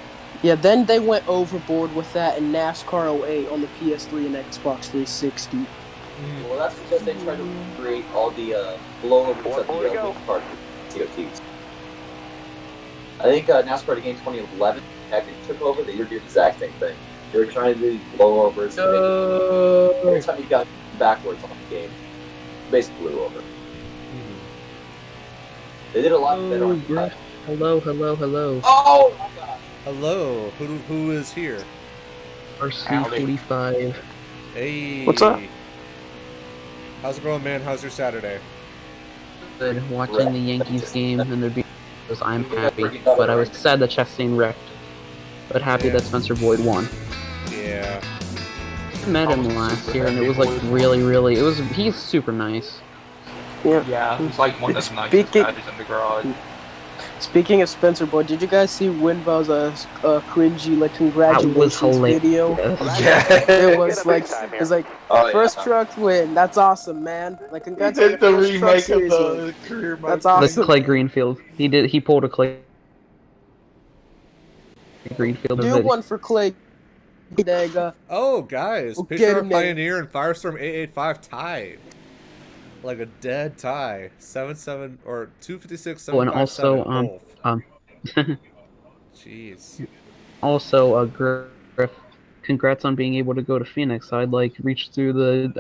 Speaker 7: Yeah, then they went overboard with that in NASCAR 08 on the PS3 and Xbox 360.
Speaker 4: Well, that's because they tried to recreate all the blowovers of
Speaker 9: More to
Speaker 4: the
Speaker 9: go.
Speaker 4: part COTs. I think NASCAR to game 2011 actually took over. They did the exact same thing. They were trying to do these blowovers. Every time you got backwards on the game, basically blew over. They did a lot better on
Speaker 10: yeah. Hello.
Speaker 4: Oh my god!
Speaker 1: Hello, who is here?
Speaker 10: RC45.
Speaker 1: Hey.
Speaker 7: What's up?
Speaker 1: How's it going, man? How's your Saturday?
Speaker 10: Good. Watching the Yankees game and their beat. I'm happy, but I was sad that Chastain wrecked. But happy
Speaker 1: Yeah.
Speaker 10: that Spencer Boyd won.
Speaker 1: Yeah.
Speaker 10: I met him last year, and it was like really. He's super nice.
Speaker 8: Yeah, he's like one of the nicest
Speaker 7: Speaking-
Speaker 8: guys in the garage.
Speaker 7: Speaking of Spencer Boy, did you guys see Winbow's cringy like congratulations
Speaker 10: hilarious.
Speaker 7: video?
Speaker 8: Yeah.
Speaker 7: It was like
Speaker 4: Oh,
Speaker 7: first
Speaker 4: yeah.
Speaker 7: truck win. That's awesome, man. Like
Speaker 8: He
Speaker 7: congrats on
Speaker 8: did
Speaker 7: your
Speaker 8: the
Speaker 7: first truck
Speaker 8: remake of
Speaker 7: series win.
Speaker 8: the career mode.
Speaker 7: That's
Speaker 10: The
Speaker 7: awesome.
Speaker 10: Clay Greenfield. He pulled a Clay Greenfield
Speaker 7: Do
Speaker 10: video.
Speaker 7: one for Clay. Talladega.
Speaker 1: Oh, guys,
Speaker 7: We'll
Speaker 1: picture
Speaker 7: get
Speaker 1: of
Speaker 7: him there.
Speaker 1: Pioneer and Firestorm 885 tied. Like a dead tie. 7-7 or 256,
Speaker 10: Oh, and
Speaker 1: 757
Speaker 10: also,
Speaker 1: both. Jeez.
Speaker 10: Also, Griff, congrats on being able to go to Phoenix. I'd reach through the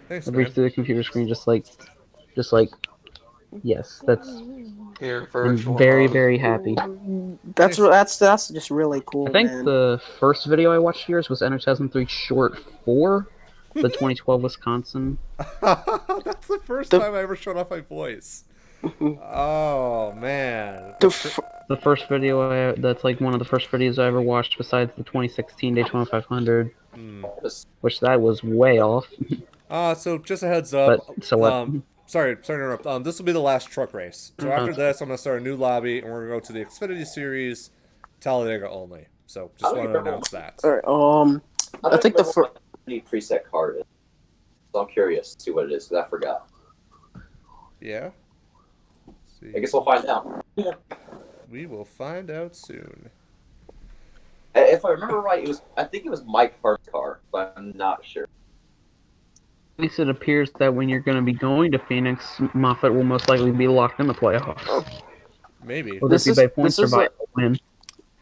Speaker 1: Thanks,
Speaker 10: I'd
Speaker 1: man.
Speaker 10: reach through the computer screen just like yes,
Speaker 8: Here,
Speaker 10: I'm
Speaker 8: virtual
Speaker 10: very
Speaker 8: mode.
Speaker 10: very happy.
Speaker 7: That's just really cool,
Speaker 10: I think
Speaker 7: man.
Speaker 10: the first video I watched yours was NH4 short 4, the 2012 Wisconsin.
Speaker 1: That's the first time I ever showed off my voice. Oh, man.
Speaker 10: The first video that's like one of the first videos I ever watched besides the 2016 Daytona 500, which that was way off.
Speaker 1: So just a heads up.
Speaker 10: But, so what?
Speaker 1: Sorry to interrupt. This will be the last truck race. So after this, I'm going to start a new lobby, and we're going to go to the Xfinity Series, Talladega only. So just want to announce that.
Speaker 7: All right, I think the first
Speaker 4: preset card is. So I'm curious to see what it is, because I forgot.
Speaker 1: Yeah?
Speaker 4: I guess we'll find out.
Speaker 1: We will find out soon.
Speaker 4: If I remember right, I think it was Mike Hart's car, but I'm not sure.
Speaker 10: At least it appears that when you're going to be going to Phoenix, Moffitt will most likely be locked in the playoffs.
Speaker 1: Maybe.
Speaker 10: Whether it be by points or by a win.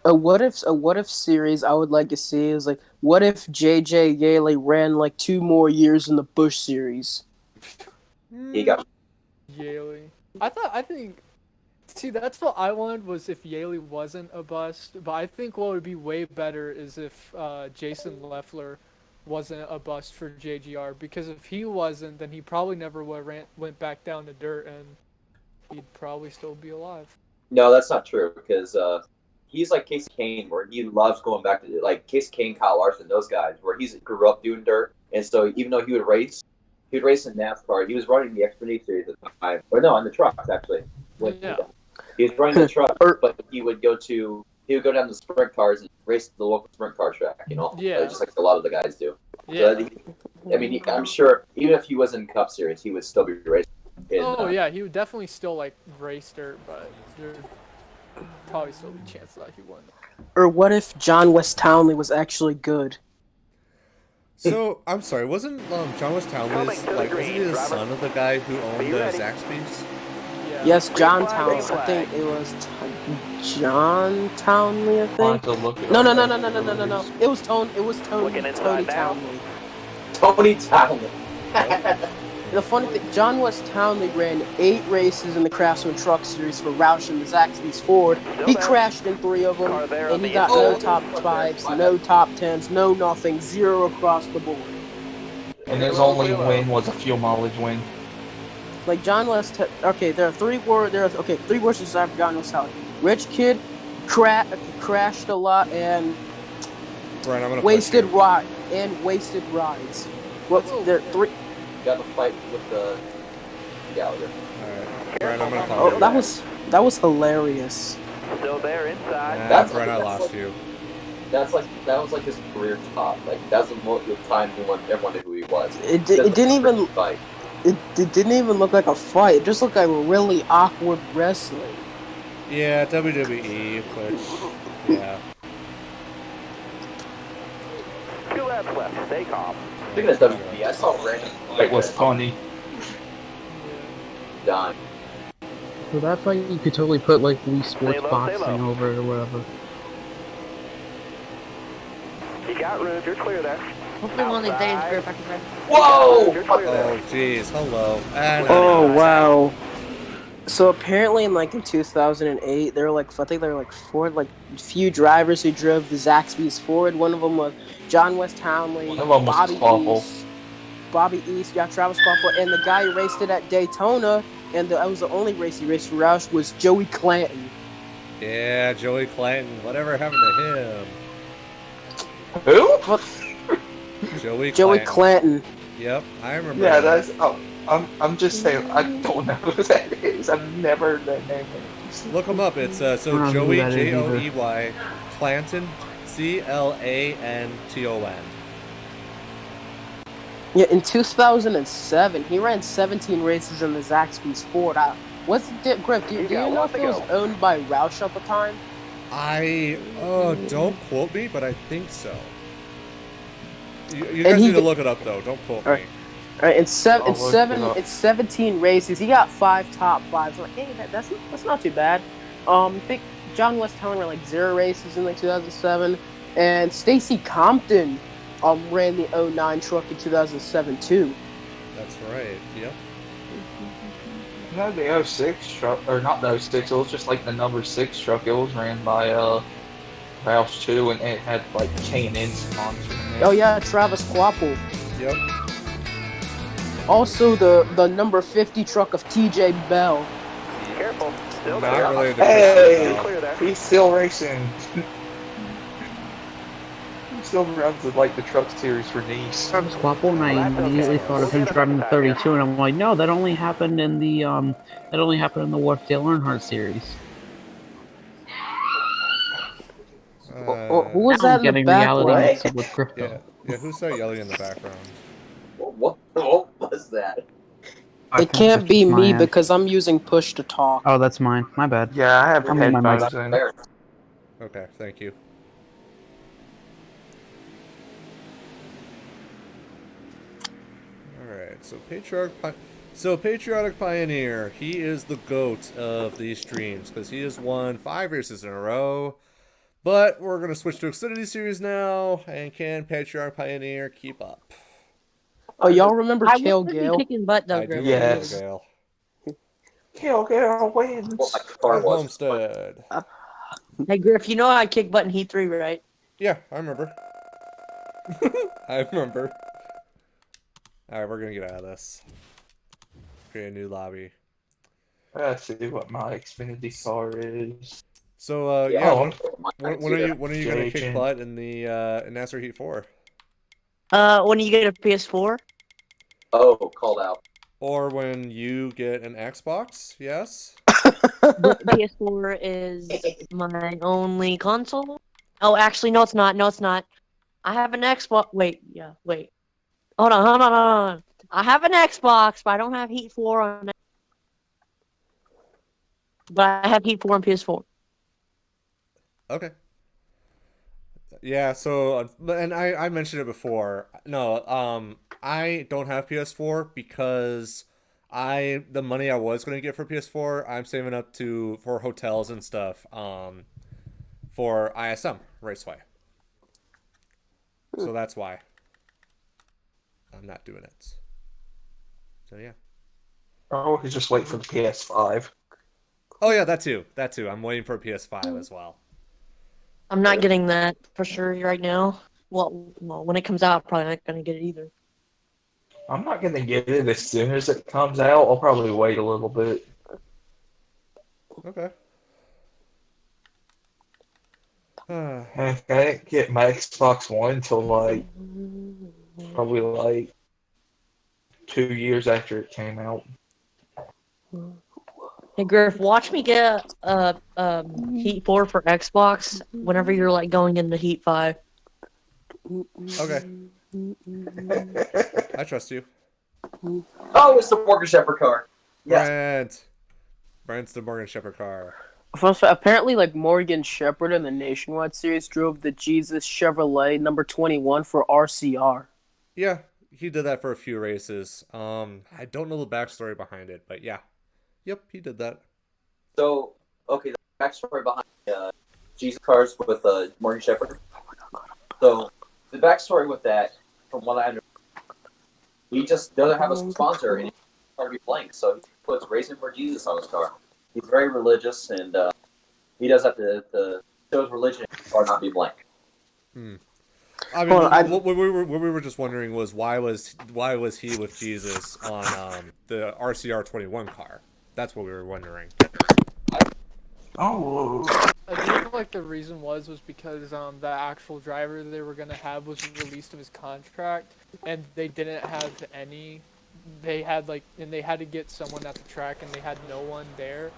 Speaker 7: A what if series I would like to see is like, what if JJ Yaley ran like 2 more years in the Busch series?
Speaker 4: He got
Speaker 6: Yaley. I think. See, that's what I wanted, was if Yaley wasn't a bust. But I think what would be way better is if Jason Leffler wasn't a bust for JGR. Because if he wasn't, then he probably never went back down to dirt, and he'd probably still be alive.
Speaker 4: No, that's not true, because he's like Casey Kane, where he loves going back to, like, Casey Kane, Kyle Larson, those guys, where he grew up doing dirt. And so even though he would race in NASCAR. He was running the Xfinity Series at the time. Or no, on the trucks, actually. He was running the truck, but he would go down the sprint cars and race the local sprint car track, just like a lot of the guys do.
Speaker 6: Yeah.
Speaker 4: So, I'm sure even if he was in Cup Series, he would still be racing.
Speaker 6: Yeah, he would definitely still race dirt, but there'd probably still be a chance that he wouldn't.
Speaker 7: Or what if John West Townley was actually good?
Speaker 1: So, I'm sorry, wasn't John West Townley's, wasn't he the son of the guy who owned the Zaxby's?
Speaker 6: Yeah.
Speaker 7: Yes, John Townley. I think it was John Townley, I think. No. It was Tony Townley.
Speaker 4: Tony Townley.
Speaker 7: The funny thing, John West Townley ran 8 races in the Craftsman Truck Series for Roush and the Zaxby's Ford. He crashed in 3 of them, and he got no top 5s, no top 10s, no nothing, 0 across the board.
Speaker 8: And his only win was a fuel mileage win.
Speaker 7: Like John West, there are 3 words described for John West Townley. Rich kid, crashed a lot, and wasted rides. There are 3.
Speaker 4: Got the fight with the Gallagher.
Speaker 1: Alright. Brian, I'm gonna call you.
Speaker 7: That was hilarious.
Speaker 9: Still there inside.
Speaker 1: Brian, I lost you.
Speaker 4: That was like his career top. Like that's the time everyone knew who he was.
Speaker 7: It didn't even fight. It didn't even look like a fight. It just looked like really awkward wrestling.
Speaker 1: Yeah, WWE, which yeah.
Speaker 9: 2 laps left. Stay calm.
Speaker 4: Speaking of WWE, I saw Randy.
Speaker 8: It was funny.
Speaker 4: Dying.
Speaker 10: So that fight you could totally put Wii Sports Boxing over it or whatever.
Speaker 9: You got room. You're clear there.
Speaker 3: Hopefully one of these days, Griff, I can ride.
Speaker 4: Whoa!
Speaker 1: Oh, jeez. Hello.
Speaker 7: Oh, wow. So apparently in 2008, there were I think there were 4 few drivers who drove the Zaxby's Ford. One of them was John West Townley,
Speaker 8: One of them was
Speaker 7: Bobby East, Travis Buffalo, and the guy who raced it at Daytona, and that was the only race he raced for Roush, was Joey Clanton.
Speaker 1: Yeah, Joey Clanton. Whatever happened to him?
Speaker 8: Who?
Speaker 1: Joey
Speaker 7: Joey
Speaker 1: Clanton.
Speaker 7: Clanton.
Speaker 1: Yep, I remember.
Speaker 8: Yeah,
Speaker 1: that.
Speaker 8: that's. Oh, I'm just saying. I don't know who that is. I've never heard that name.
Speaker 1: Look him up. It's
Speaker 10: I
Speaker 1: so
Speaker 10: don't know who
Speaker 1: Joey
Speaker 10: that is either.
Speaker 1: Joey Clanton, Clanton.
Speaker 7: Yeah, in 2007, he ran 17 races in the Zaxby's Ford. Griff, do you know if it was owned by Roush at the time?
Speaker 1: Don't quote me, but I think so. You guys need to look it up though. Don't quote me.
Speaker 7: All right, in 17 races, he got 5 top 5s. I'm like, hey, that's not too bad. I think John West Town ran like 0 races in like 2007, and Stacy Compton ran the 09 truck in 2007 too.
Speaker 1: That's right. Yep.
Speaker 8: No, the 06 truck, or not the 06, it was just like the number 6 truck. It was ran by Roush too, and it had like K&N sponsor.
Speaker 7: Oh yeah, Travis Quapple.
Speaker 1: Yep.
Speaker 7: Also the number 50 truck of TJ Bell.
Speaker 9: Careful. Still
Speaker 1: Not
Speaker 9: there.
Speaker 1: related to
Speaker 8: Hey,
Speaker 9: Clear there.
Speaker 8: he's still racing. He still runs like the truck series for Nice.
Speaker 10: Travis Quapple, and I immediately thought of him driving the 32, and I'm like, no, that only happened in the Wharfdale Earnhardt series.
Speaker 7: Who was that in the
Speaker 10: Getting
Speaker 7: background?
Speaker 10: reality mixed up with crypto.
Speaker 1: Yeah. Who's that yelling in the background?
Speaker 4: What was that?
Speaker 7: It can't be me because I'm using push to talk.
Speaker 10: Oh, that's mine. My bad.
Speaker 8: Yeah, I have
Speaker 10: I'll mute my
Speaker 8: headphones
Speaker 10: mic.
Speaker 8: in.
Speaker 1: Okay, thank you. Alright, so Patriotic Pioneer, he is the GOAT of these streams, because he has won 5 races in a row. But we're going to switch to Xfinity Series now, and can Patriotic Pioneer keep up?
Speaker 7: Oh, y'all remember
Speaker 3: I
Speaker 7: Cale
Speaker 3: would be
Speaker 7: Gale?
Speaker 3: kicking butt though,
Speaker 1: I do
Speaker 3: Griff.
Speaker 1: remember
Speaker 8: Yes.
Speaker 1: Gale.
Speaker 8: Gale wins.
Speaker 4: What my car
Speaker 1: At
Speaker 4: was.
Speaker 1: Homestead.
Speaker 3: Hey Griff, you know I kick butt in Heat 3, right?
Speaker 1: Yeah, I remember. I remember. Alright, we're going to get out of this. Create a new lobby.
Speaker 8: Let's see what my Xfinity car is.
Speaker 1: So when are you gonna kick butt in the in NASCAR Heat 4?
Speaker 3: When you get a PS4?
Speaker 4: Oh, called out.
Speaker 1: Or when you get an Xbox? Yes.
Speaker 3: The PS4 is my only console. Oh, actually, no, it's not. No, it's not. I have an Xbox. Wait. Hold on. I have an Xbox, but I don't have Heat 4 on it. But I have Heat 4 on PS4.
Speaker 1: Okay. Yeah. So, and I mentioned it before. No. I don't have PS4 because the money I was going to get for PS4, I'm saving up for hotels and stuff. For ISM Raceway. So that's why I'm not doing it. So yeah.
Speaker 8: Oh, he's just waiting for the PS5.
Speaker 1: Oh yeah, that too. I'm waiting for a PS5 as well.
Speaker 3: I'm not getting that for sure right now. Well, when it comes out, I'm probably not gonna get it either.
Speaker 8: I'm not gonna get it as soon as it comes out. I'll probably wait a little bit.
Speaker 1: Okay.
Speaker 8: I didn't get my Xbox One until probably 2 years after it came out.
Speaker 3: Hey Griff, watch me get a Heat 4 for Xbox whenever you're going into Heat 5.
Speaker 1: Okay. I trust you.
Speaker 4: Oh, it's the Morgan Shepherd car. Yes.
Speaker 1: Brent's the Morgan Shepherd car.
Speaker 7: Apparently, Morgan Shepherd in the Nationwide Series drove the Jesus Chevrolet number 21 for RCR.
Speaker 1: Yeah, he did that for a few races. I don't know the backstory behind it, but yeah. Yep, he did that.
Speaker 4: So, okay, the backstory behind Jesus cars with Morgan Shepherd. So, the backstory with that, from what I understand, he just doesn't have a sponsor and it's car to be blank, so he puts Racing for Jesus on his car. He's very religious, and he does have to show his religion or not be blank.
Speaker 1: I mean, what we were just wondering was why was he with Jesus on the RCR 21 car? That's what we were wondering.
Speaker 8: Oh.
Speaker 6: I do like the reason was because the actual driver they were gonna have was released of his contract, and they didn't have any. They had they had to get someone at the track, and they had no one there,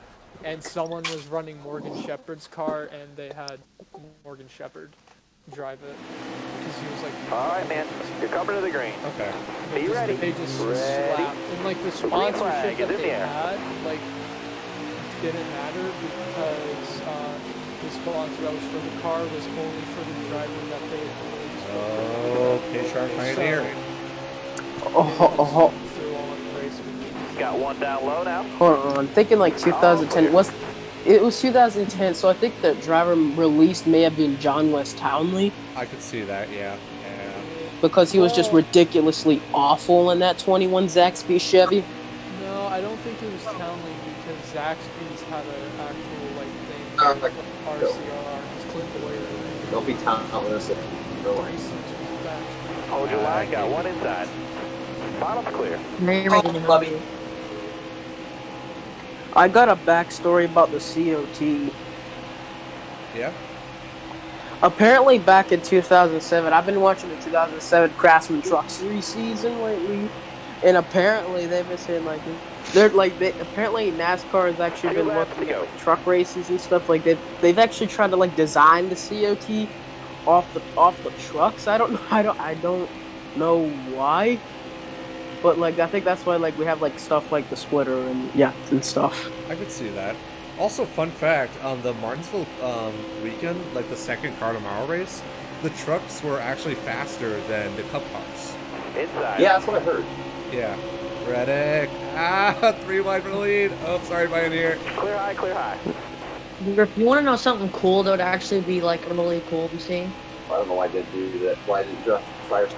Speaker 6: and someone was running Morgan Shepherd's car, and they had Morgan Shepherd drive it because he was like.
Speaker 9: All right, man. You're coming to the green.
Speaker 1: Okay.
Speaker 9: Be ready.
Speaker 6: They just
Speaker 9: Ready.
Speaker 6: slapped, and like the sponsorship
Speaker 9: flag is
Speaker 6: that
Speaker 9: in
Speaker 6: they
Speaker 9: the air.
Speaker 6: had, like didn't matter because the sponsor that was for the car was only for the driver that they had released.
Speaker 1: Oh, Patriarch Pioneer.
Speaker 7: Oh,
Speaker 6: Through all the race.
Speaker 9: Got one down low now.
Speaker 7: hold on. I'm thinking like 2010. It was 2010, so I think the driver released may have been John West Townley
Speaker 1: I could see that, yeah.
Speaker 7: because he was just ridiculously awful in that 21 Zaxby Chevy.
Speaker 6: No, I don't think it was Townley because Zaxby's had an actual thing with RCR. Just Clint Boyer.
Speaker 4: Don't be talentless.
Speaker 9: Hold your line. Got one inside. Bottom's clear.
Speaker 4: Clubby.
Speaker 7: I got a backstory about the COT.
Speaker 1: Yeah?
Speaker 7: Apparently, back in 2007, I've been watching the 2007 Craftsman Truck Series season lately, and apparently they've been saying apparently NASCAR has actually been working at truck races and stuff like that. They've actually tried to design the COT off the trucks. I don't know why, but I think that's why we have stuff like the splitter and stuff.
Speaker 1: I could see that. Also, fun fact, on the Martinsville weekend, the second car tomorrow race, the trucks were actually faster than the Cup cars.
Speaker 9: Inside.
Speaker 4: Yeah, that's what I heard.
Speaker 1: Yeah. Reddick. 3 wide for the lead. Oh, sorry, Pioneer.
Speaker 9: Clear high, clear high.
Speaker 3: If you want to know something cool that would actually be really cool to see.
Speaker 4: I don't know why they do that. Why did the fire?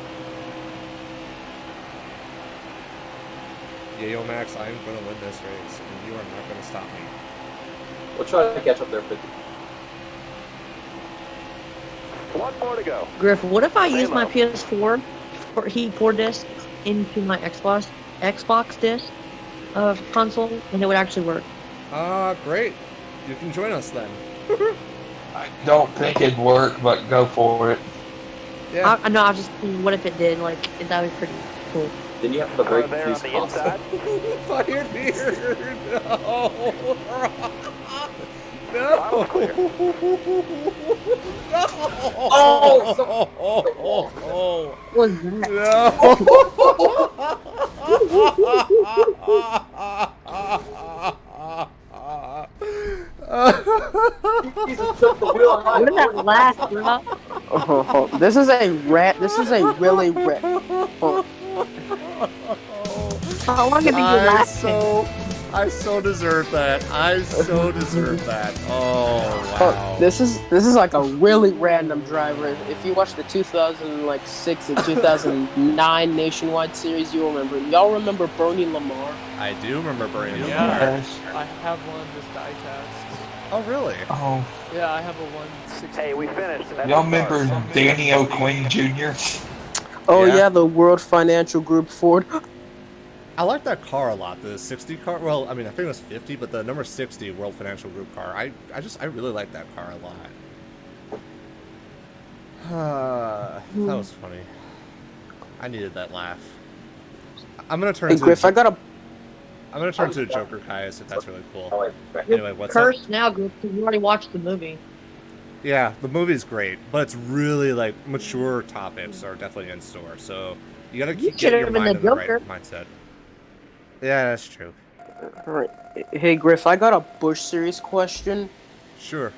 Speaker 1: Yeah, yo, Max, I am going to win this race, and you are not going to stop me.
Speaker 4: We'll try to catch up there, 50.
Speaker 9: One more to go.
Speaker 3: Griff, what if I use my PS4 for disc into my Xbox disc console, and it would actually work?
Speaker 1: Great. You can join us then.
Speaker 8: I don't think it'd work, but go for it.
Speaker 1: Yeah.
Speaker 3: I know. I was just thinking, what if it did? That would be pretty cool.
Speaker 4: Then you have to break
Speaker 9: There
Speaker 4: these
Speaker 9: on the inside.
Speaker 1: Pioneer! No! No!
Speaker 9: Bottom's clear.
Speaker 1: No!
Speaker 3: What was that? What did that last, bro?
Speaker 7: This is a really rat.
Speaker 3: How long have you been laughing?
Speaker 1: I so deserve that. I so deserve that. Oh wow.
Speaker 7: This is a really random driver. If you watch the 2006 and 2009 Nationwide Series, you'll remember. Y'all remember Bernie Lamar?
Speaker 1: I do remember Bernie Lamar.
Speaker 8: Yes.
Speaker 6: I have one of his die casts.
Speaker 1: Oh really?
Speaker 8: Oh,
Speaker 6: Yeah, I have a 160.
Speaker 9: Hey, we finished. That's
Speaker 8: y'all
Speaker 9: the
Speaker 8: remember
Speaker 9: start.
Speaker 8: Danny O'Quinn Jr.?
Speaker 7: Oh
Speaker 1: Yeah.
Speaker 7: yeah, the World Financial Group Ford.
Speaker 1: I like that car a lot. The 60 car. Well, I mean, I think it was 50, but the number 60 World Financial Group car. I really like that car a lot. That was funny. I needed that laugh. I'm gonna turn.
Speaker 7: Hey Griff, I'm gonna
Speaker 1: turn to the Joker Caius if that's really cool. Anyway, what's up?
Speaker 3: Curse now, Griff, because you already watched the movie.
Speaker 1: Yeah, the movie's great, but it's really mature topics are definitely in store. So you gotta
Speaker 3: You
Speaker 1: get
Speaker 3: should
Speaker 1: your
Speaker 3: have been
Speaker 1: mind
Speaker 3: the
Speaker 1: in the right
Speaker 3: Joker.
Speaker 1: mindset. Yeah, that's true.
Speaker 7: Alright. Hey Griff, I got a Bush Series question.
Speaker 1: Sure.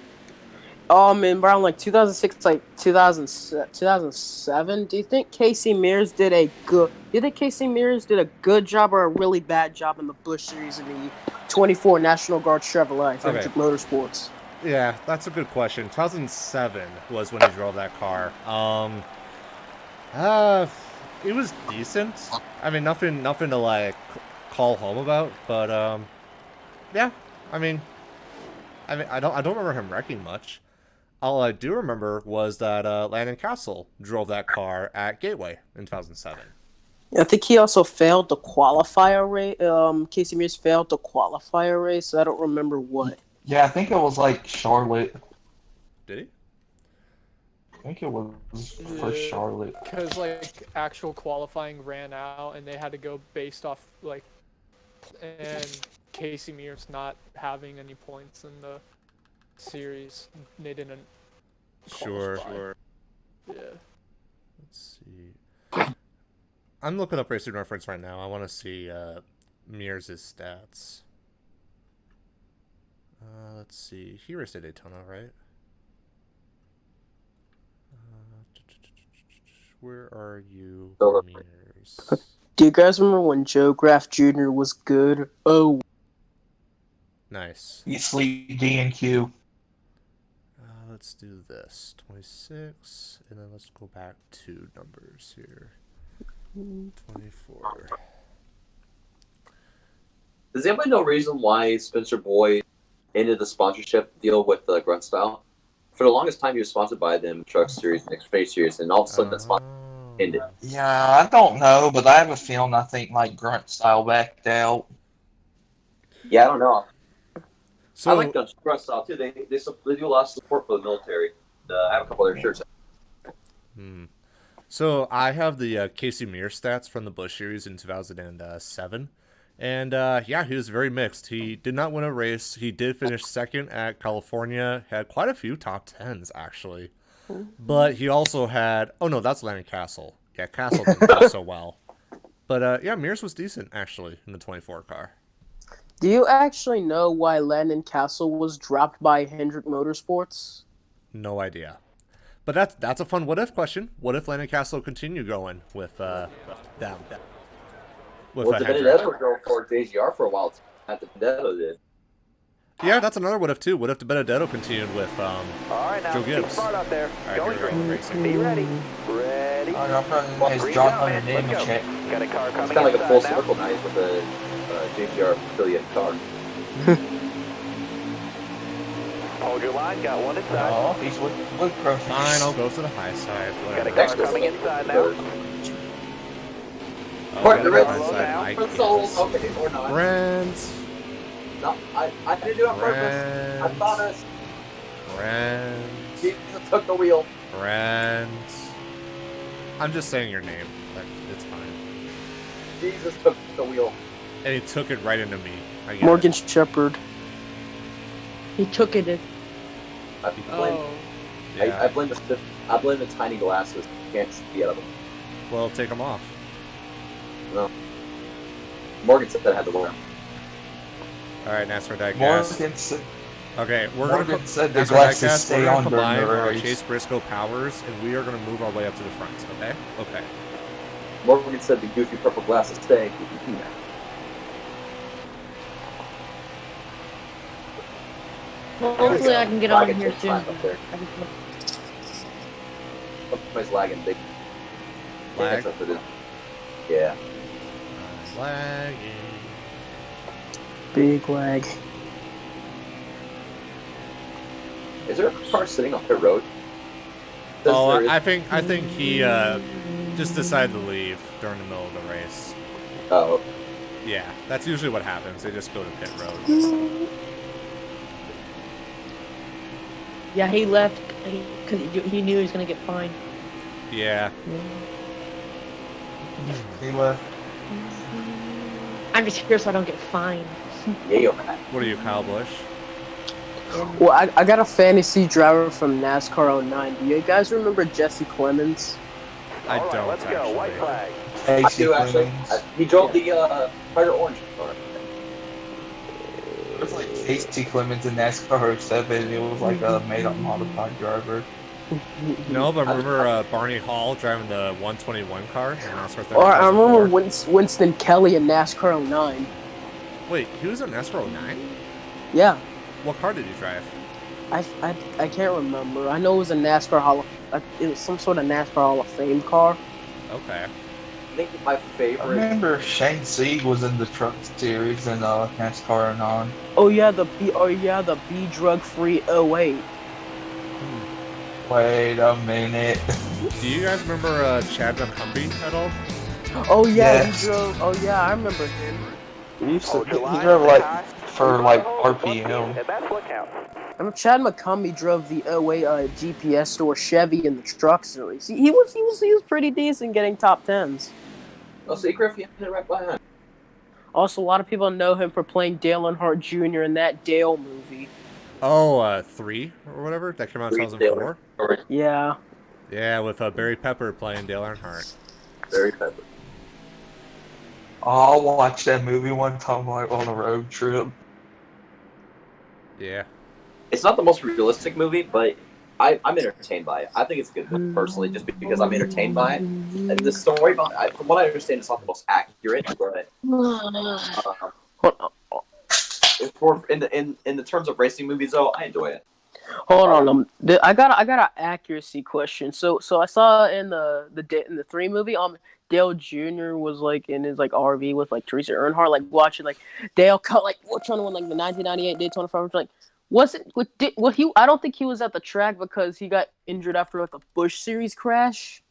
Speaker 7: In around 2006, 2007, do you think Casey Mears did a good job or a really bad job in the Bush Series in the 24 National Guard Chevrolet Frederick Motorsports?
Speaker 1: Yeah, that's a good question. 2007 was when he drove that car. It was decent. I mean, nothing to call home about, but yeah. I don't remember him wrecking much. All I do remember was that Landon Castle drove that car at Gateway in 2007.
Speaker 7: I think he also failed the qualifier race. Casey Mears failed the qualifier race. I don't remember what.
Speaker 8: Yeah, I think it was Charlotte.
Speaker 1: Did he?
Speaker 8: I think it was for Charlotte.
Speaker 6: Because like actual qualifying ran out, and they had to go based off like, and Casey Mears not having any points in the series, they didn't.
Speaker 1: Sure.
Speaker 6: Yeah.
Speaker 1: Let's see. I'm looking up Racing Reference right now. I want to see Mears' stats. Let's see. He raced at Daytona, right? Where are you, Mears?
Speaker 7: Do you guys remember when Joe Graff Jr. was good? Oh.
Speaker 1: Nice.
Speaker 8: You sleep D and Q.
Speaker 1: Let's do this. 26, and then let's go back 2 numbers here. 24.
Speaker 4: Does anybody know reason why Spencer Boyd ended the sponsorship deal with Grunt Style? For the longest time, he was sponsored by them Truck Series and Xfinity Series, and all of a sudden that sponsor ended.
Speaker 8: Yeah, I don't know, but I have a feeling I think like Grunt Style backed out.
Speaker 4: Yeah, I don't know.
Speaker 1: So,
Speaker 4: I like Grunt Style too. They do a lot of support for the military. I have a couple of their shirts.
Speaker 1: So I have the Casey Mears stats from the Busch Series in 2007. And yeah, he was very mixed. He did not win a race. He did finish second at California. Had quite a few top 10s, actually. But he also had... Oh, no, that's Landon Castle. Yeah, Castle didn't do so well. But yeah, Mears was decent, actually, in the 24 car.
Speaker 7: Do you actually know why Landon Castle was dropped by Hendrick Motorsports?
Speaker 1: No idea. But that's a fun what-if question. What if Landon Castle continued going with them?
Speaker 4: Well, the Benedetto would go for JGR for a while. At the Benedetto did.
Speaker 1: Yeah, that's another what if too. What if the Benedetto continued with
Speaker 9: All right, now,
Speaker 1: Joe Gibbs?
Speaker 9: Smart out there.
Speaker 1: All right, here we go. Racing.
Speaker 9: Be ready. Ready.
Speaker 8: It's John Hunter name and check.
Speaker 9: Got a car
Speaker 4: It's
Speaker 9: coming
Speaker 4: kind of like a full
Speaker 9: inside now.
Speaker 4: circle night with a JGR affiliate car.
Speaker 9: Hold your line. Got one inside.
Speaker 8: Oh, he's with Profi.
Speaker 1: Fine, I'll go to the high side.
Speaker 9: Got a
Speaker 1: Whatever.
Speaker 9: car coming inside now.
Speaker 4: Part the
Speaker 1: red
Speaker 4: red
Speaker 1: side.
Speaker 4: okay, or not.
Speaker 1: Brent.
Speaker 4: No, I didn't do it on purpose. I thought us.
Speaker 1: Brent.
Speaker 4: Jesus took the wheel.
Speaker 1: Brent. I'm just saying your name. But it's fine.
Speaker 4: Jesus took the wheel.
Speaker 1: And he took it right into me. I get
Speaker 7: Morgan
Speaker 1: it.
Speaker 7: Shepherd.
Speaker 3: He took it.
Speaker 4: I blame,
Speaker 1: Yeah.
Speaker 4: I blame the tiny glasses. Can't see out of them.
Speaker 1: Well, take them off.
Speaker 4: No. Morgan said that I had to wear them.
Speaker 1: All right, NASCAR Diecast.
Speaker 8: Morgan said,
Speaker 1: Okay, we're
Speaker 8: Morgan
Speaker 1: going to
Speaker 8: said the
Speaker 1: NASCAR
Speaker 8: glasses
Speaker 1: Diecast.
Speaker 8: stay
Speaker 1: We're
Speaker 8: on
Speaker 1: going to
Speaker 8: during
Speaker 1: combine
Speaker 8: the
Speaker 1: our
Speaker 8: race.
Speaker 1: Chase Briscoe powers, and we are going to move our way up to the front. Okay. Okay.
Speaker 4: Morgan said the goofy purple glasses stay.
Speaker 3: Well, hopefully I can get on here soon.
Speaker 4: Up there. Somebody's lagging big.
Speaker 1: Lag?
Speaker 4: Yeah.
Speaker 1: Lagging.
Speaker 7: Big lag.
Speaker 4: Is there a car sitting on the road?
Speaker 1: Oh, I think he just decided to leave during the middle of the race.
Speaker 4: Oh.
Speaker 1: Yeah, that's usually what happens. They just go to pit road.
Speaker 3: Yeah, he left because he knew he was gonna get fined.
Speaker 1: Yeah.
Speaker 8: he left.
Speaker 3: I'm just here so I don't get fined.
Speaker 4: Yeah,
Speaker 1: What are you, Kyle Busch?
Speaker 7: Well, I got a fantasy driver from NASCAR 09. Do you guys remember Jesse Clemens?
Speaker 1: I
Speaker 9: All right,
Speaker 1: don't
Speaker 9: let's go. White
Speaker 1: actually.
Speaker 9: flag.
Speaker 4: I do actually. He drove the Spider Orange car.
Speaker 8: It was like Casey Clemens in NASCAR 07. It was like a made-up modified driver.
Speaker 1: No, but remember Barney Hall driving the 121 car? In NASCAR
Speaker 7: Or I remember
Speaker 1: 2004?
Speaker 7: Winston Kelly in NASCAR 09.
Speaker 1: Wait, he was in NASCAR 09?
Speaker 7: Yeah.
Speaker 1: What car did he drive?
Speaker 7: I can't remember. I know it was a NASCAR it was some sort of NASCAR Hall of Fame car.
Speaker 1: Okay.
Speaker 4: I think my favorite.
Speaker 8: I remember Shane Sieg was in the Truck Series in NASCAR 09.
Speaker 7: Oh yeah, the B drug free 08.
Speaker 8: Wait a minute.
Speaker 1: Do you guys remember Chad McCumbee at all?
Speaker 7: Oh yeah,
Speaker 8: Yes.
Speaker 7: he drove. Oh yeah, I remember him.
Speaker 8: He used to,
Speaker 9: Hold your
Speaker 8: he
Speaker 9: line,
Speaker 8: drove
Speaker 9: stay
Speaker 8: like
Speaker 9: high.
Speaker 8: for like
Speaker 9: Hold,
Speaker 8: RPM.
Speaker 9: and that's what counts.
Speaker 7: remember Chad McCumbee drove the '08 GPS store Chevy in the truck series. He was pretty decent getting top tens.
Speaker 4: Oh, see, Griffey ended right behind.
Speaker 7: Also, a lot of people know him for playing Dale Earnhardt Jr. in that Dale movie.
Speaker 1: Oh, 3 or whatever that came out in 2004.
Speaker 7: Yeah.
Speaker 1: Yeah, with Barry Pepper playing Dale Earnhardt.
Speaker 4: Barry Pepper.
Speaker 8: I'll watch that movie one time, like on a road trip.
Speaker 1: Yeah.
Speaker 4: It's not the most realistic movie, but I'm entertained by it. I think it's a good movie, personally, just because I'm entertained by it. And the story, from what I understand, it's not the most accurate, but in the terms of racing movies, though, I enjoy it.
Speaker 7: Hold on, I got an accuracy question. So I saw in the 3 movie, Dale Jr. was like in his like RV with like Teresa Earnhardt, like watching like Dale cut like which one won like the 1998 Daytona 500. Like, I don't think he was at the track because he got injured after like a Busch Series crash.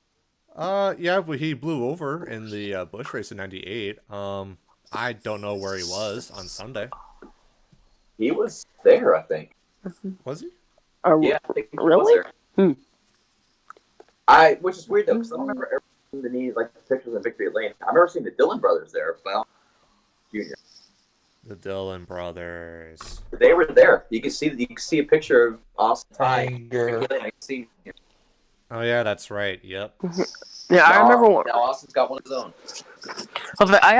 Speaker 1: Yeah, well, he blew over in the Busch race in '98. I don't know where he was on Sunday.
Speaker 4: He was there, I think.
Speaker 1: Was he?
Speaker 4: Yeah, I think he
Speaker 7: really?
Speaker 4: Was there. Which is weird though, because I don't remember ever seeing the knees like the pictures in Victory Lane. I've never seen the Dillon brothers there, but I don't Junior.
Speaker 1: The Dillon brothers.
Speaker 4: They were there. You can see a picture of Austin Ty.
Speaker 1: Oh yeah, that's right. Yep.
Speaker 7: Yeah, I remember one.
Speaker 4: Now Austin's got one of his own.
Speaker 7: I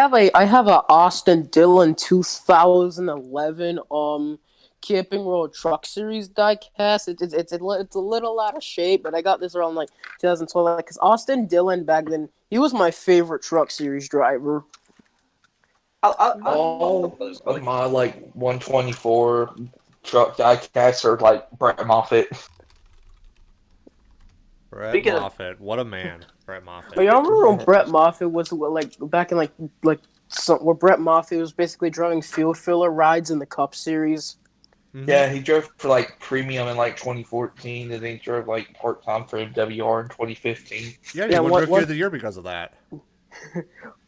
Speaker 7: have a Austin Dillon 2011 Camping World Truck Series diecast. It's a little out of shape, but I got this around like 2012. Because Austin Dillon back then, he was my favorite Truck Series driver.
Speaker 8: All of my like 124 truck diecasts are like Brett Moffitt.
Speaker 1: Brett Moffitt, what a man, Brett Moffitt.
Speaker 7: But y'all remember when Brett Moffitt was like back in where Brett Moffitt was basically driving field filler rides in the Cup Series?
Speaker 8: Mm-hmm. Yeah, he drove for like premium in like 2014, and then he drove like part time for WR in 2015.
Speaker 1: Yeah, he won Rookie of the Year because of that.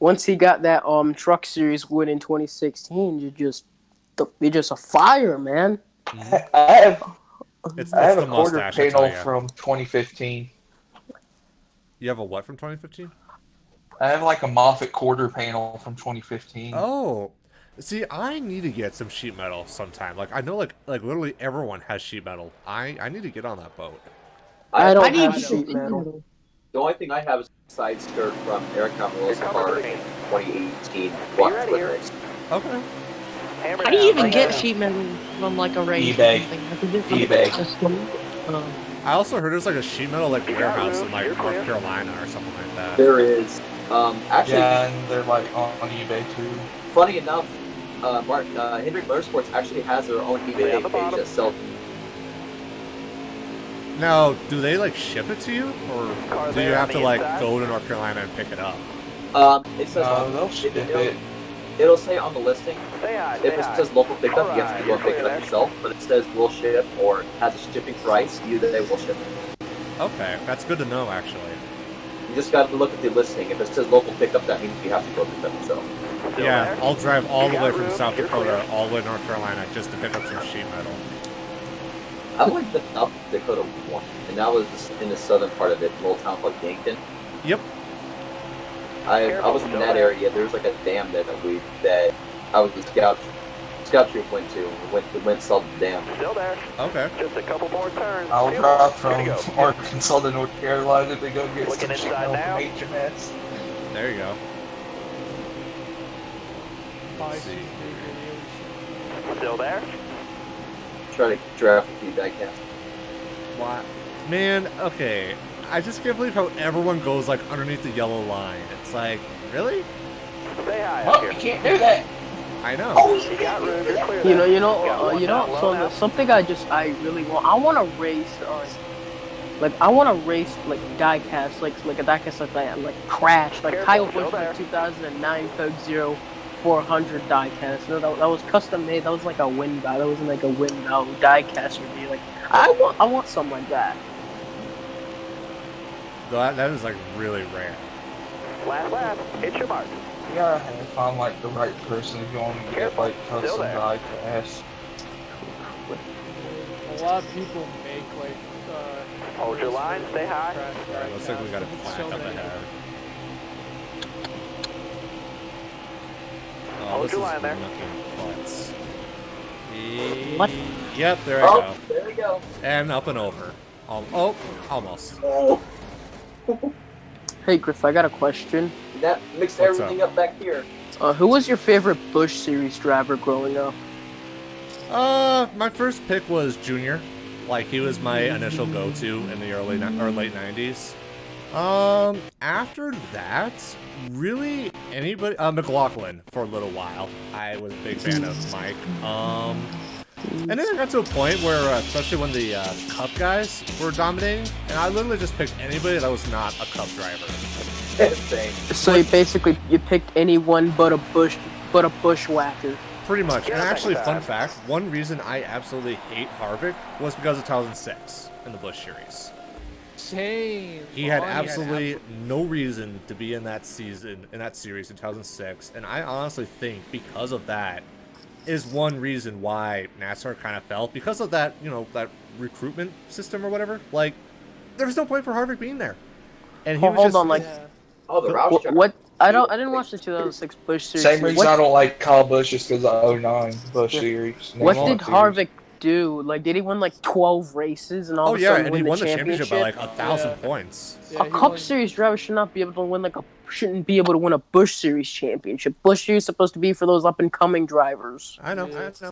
Speaker 7: Once he got that Truck Series win in 2016, you're just a fire, man.
Speaker 1: Mm-hmm.
Speaker 8: I have a quarter panel from 2015.
Speaker 1: You have a what from 2015?
Speaker 8: I have like a Moffitt quarter panel from 2015.
Speaker 1: Oh, see, I need to get some sheet metal sometime. Like I know, like literally everyone has sheet metal. I need to get on that boat.
Speaker 7: I don't have sheet metal.
Speaker 4: The only thing I have is a side skirt from Eric Cameron's car in 2018 Block Split race.
Speaker 1: Okay.
Speaker 3: How do you even get sheet metal from like a race?
Speaker 8: eBay.
Speaker 1: I also heard there's like a sheet metal like warehouse in like North Carolina or something like that.
Speaker 4: There is. Actually,
Speaker 8: yeah, and they're like on eBay too.
Speaker 4: Funny enough, Hendrick Motorsports actually has their own eBay page that sells.
Speaker 1: Now, do they like ship it to you, or do you have to like go to North Carolina and pick it up?
Speaker 4: It says
Speaker 8: they'll ship it.
Speaker 4: It'll say on the listing. If it says local pickup, you have to go pick it up yourself. But it says will ship or has a shipping price, they will ship it.
Speaker 1: Okay, that's good to know actually.
Speaker 4: You just got to look at the listing. If it says local pickup, that means you have to go pick it up yourself.
Speaker 1: Yeah, I'll drive all the way from South Dakota all the way to North Carolina just to pick up some sheet metal.
Speaker 4: I like the South Dakota one, and that was in the southern part of it, a little town called Yankton.
Speaker 1: Yep.
Speaker 4: I was in that area. There was like a dam there that I was the scout troop went to. We went saw the dam.
Speaker 9: Still there.
Speaker 1: Okay.
Speaker 9: Just a couple more turns.
Speaker 8: I'll drive from Arkansas to North Carolina to go get some sheet metal from HMS.
Speaker 1: There you go.
Speaker 9: Still there.
Speaker 4: Try to draft a few diecasts.
Speaker 1: What? Man, okay. I just can't believe how everyone goes like underneath the yellow line. It's like, really?
Speaker 9: Say hi up here.
Speaker 8: You can't do that.
Speaker 1: I know.
Speaker 9: You got room. You're clear there.
Speaker 7: So something I really want. I want to race like diecast, like a diecast like that, like Crash, like Kyle Busch, like 2009 Code Zero 400 diecast. No, that was custom made. That was like a window. That wasn't like a window diecast review. Like I want something like that.
Speaker 1: That is like really rare.
Speaker 9: Last lap. Hit your mark.
Speaker 8: You gotta find like the right person if you want to get like custom diecast.
Speaker 6: lot of people make like.
Speaker 9: Hold your line, stay high.
Speaker 1: Alright, looks like we got a plaque up ahead. Oh,
Speaker 9: Hold
Speaker 1: this
Speaker 9: your
Speaker 1: is
Speaker 9: line there.
Speaker 1: looking butts.
Speaker 3: What?
Speaker 1: Yep, there I
Speaker 4: Oh,
Speaker 1: go.
Speaker 4: there we go.
Speaker 1: And up and over. Oh, almost.
Speaker 4: Oh,
Speaker 7: Hey Griff, I got a question.
Speaker 4: that mixed
Speaker 1: What's
Speaker 4: everything up back here.
Speaker 7: Who was your favorite Busch Series driver growing up?
Speaker 1: My first pick was Junior. Like, he was my initial go-to in the early or late 90s. After that, really anybody, McLaughlin for a little while. I was a big fan of Mike. And then it got to a point where, especially when the Cup guys were dominating, and I literally just picked anybody that was not a Cup driver.
Speaker 4: Same.
Speaker 7: So you picked anyone but a bushwhacker.
Speaker 1: Pretty much.
Speaker 9: Yeah,
Speaker 1: And actually,
Speaker 9: that's
Speaker 1: fun
Speaker 9: bad.
Speaker 1: fact, one reason I absolutely hate Harvick was because of 2006 in the Busch Series.
Speaker 6: Same.
Speaker 1: He had
Speaker 6: Honestly.
Speaker 1: absolutely no reason to be in that season, in that series in 2006, and I honestly think because of that is one reason why NASCAR kind of fell, because of that, that recruitment system or whatever. Like, there was no point for Harvick being there. And he was
Speaker 7: Hold
Speaker 1: just,
Speaker 7: on, like,
Speaker 6: Yeah.
Speaker 4: Oh, the Roush truck.
Speaker 7: what? I didn't watch the 2006 Busch Series.
Speaker 8: Same reason I don't like Kyle Busch just because of 09 Busch
Speaker 7: Yeah.
Speaker 8: Series.
Speaker 7: What
Speaker 8: National
Speaker 7: did
Speaker 8: Series.
Speaker 7: Harvick do? Like, did he win like 12 races and all
Speaker 1: oh
Speaker 7: of a
Speaker 1: yeah,
Speaker 7: sudden
Speaker 1: and
Speaker 7: win
Speaker 1: he won the
Speaker 7: championship?
Speaker 1: championship by like 1,000
Speaker 6: Yeah.
Speaker 1: points.
Speaker 6: Yeah,
Speaker 7: A
Speaker 6: he
Speaker 7: Cup
Speaker 6: won-
Speaker 7: Series driver should not be able to win shouldn't be able to win a Busch Series championship. Busch Series is supposed to be for those up and coming drivers.
Speaker 1: I know,
Speaker 6: Yeah.
Speaker 1: I know.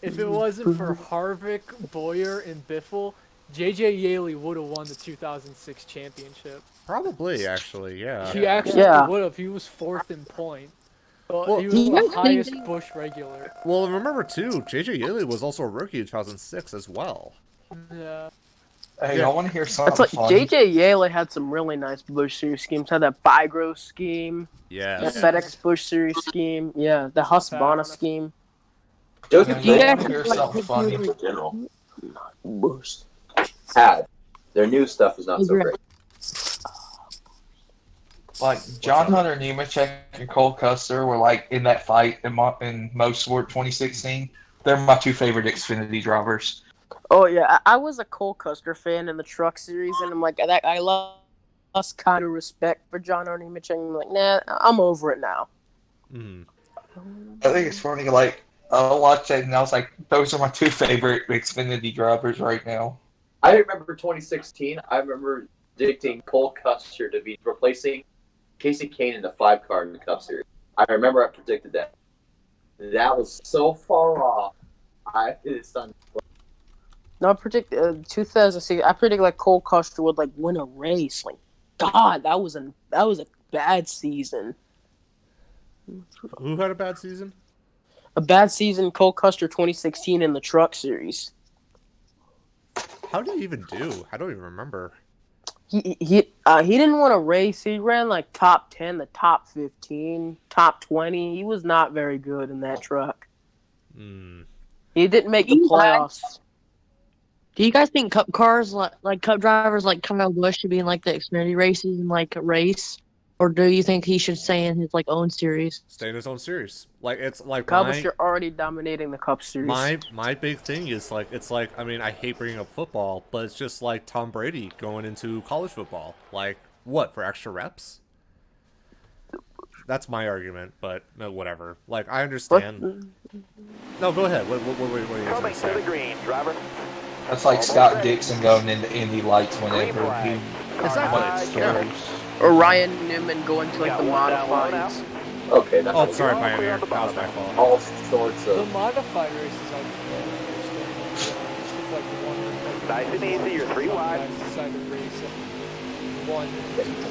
Speaker 6: If it wasn't for Harvick, Boyer, and Biffle, JJ Yaley would have won the 2006 championship.
Speaker 1: Probably, actually, yeah.
Speaker 6: He actually
Speaker 7: Yeah.
Speaker 6: would have. He was fourth in point.
Speaker 1: Well,
Speaker 6: He was
Speaker 3: do you
Speaker 6: the
Speaker 3: guys
Speaker 6: highest
Speaker 3: think-
Speaker 6: Busch regular.
Speaker 1: Well, remember too, JJ Yaley was also a rookie in 2006 as well.
Speaker 6: Yeah.
Speaker 8: Hey,
Speaker 1: Yeah.
Speaker 8: I want to hear something
Speaker 7: That's like
Speaker 8: funny.
Speaker 7: JJ Yaley had some really nice Busch Series schemes. Had that Bygro scheme, the
Speaker 1: Yes.
Speaker 7: FedEx Busch Series scheme, yeah, the Husqvarna scheme.
Speaker 4: Joseph
Speaker 8: Yeah, I
Speaker 3: Yeah.
Speaker 8: want to hear something funny.
Speaker 4: in general
Speaker 7: Busch.
Speaker 4: had. Their new stuff is not so
Speaker 3: Agree.
Speaker 4: great.
Speaker 8: Like, John Hunter Nemechek and Cole Custer were like in that fight in Motorsport 2016. They're my two favorite Xfinity drivers.
Speaker 7: Oh yeah, I was a Cole Custer fan in the Truck Series, and I'm like, I lost kind of respect for John Nemechek. I'm like, nah, I'm over it now.
Speaker 1: Mm.
Speaker 8: I think it's funny, like, I watched it and I was like, those are my two favorite Xfinity drivers right now.
Speaker 4: I remember 2016. I remember predicting Cole Custer to be replacing Casey Kane in the 5-car in the Cup Series. I remember I predicted that. That was so far off. It's done.
Speaker 7: No, I predict 2006. I predict like Cole Custer would like win a race. Like, God, that was a bad season.
Speaker 1: Who had a bad season?
Speaker 7: A bad season, Cole Custer 2016 in the Truck Series.
Speaker 1: How did he even do? I don't even remember.
Speaker 7: He didn't want to race. He ran like top 10, the top 15, top 20. He was not very good in that truck.
Speaker 1: Mm.
Speaker 7: He didn't make the
Speaker 3: You
Speaker 7: playoffs.
Speaker 3: Do you guys think Cup cars, like Cup drivers, like Kyle Busch should be in like the Xfinity races and like race, or do you think he should stay in his like own series?
Speaker 1: Stay in his own series. Like, it's like
Speaker 7: Kyle Busch, you're already dominating the Cup Series.
Speaker 1: my big thing is like, it's like, I mean, I hate bringing up football, but it's just like Tom Brady going into college football. Like, what, for extra reps? That's my argument, but no, whatever. Like, I understand. No, go ahead. What are you going
Speaker 9: Coming
Speaker 1: to
Speaker 9: to the
Speaker 1: say?
Speaker 9: green, driver.
Speaker 8: That's like Scott Dixon going into Indy Lights whenever he
Speaker 1: Exactly. Yeah.
Speaker 7: Or Ryan Newman going to like the
Speaker 9: Got one down, one out.
Speaker 7: modifieds.
Speaker 4: Okay, that's
Speaker 1: Oh, sorry,
Speaker 9: You're all clear
Speaker 1: Pioneer.
Speaker 9: on the
Speaker 1: That was my
Speaker 9: bottom.
Speaker 1: fault.
Speaker 4: all sorts
Speaker 6: The
Speaker 4: of.
Speaker 6: modified races are just like one.
Speaker 9: Nice and easy, you're 3 wide.
Speaker 6: Decided race and one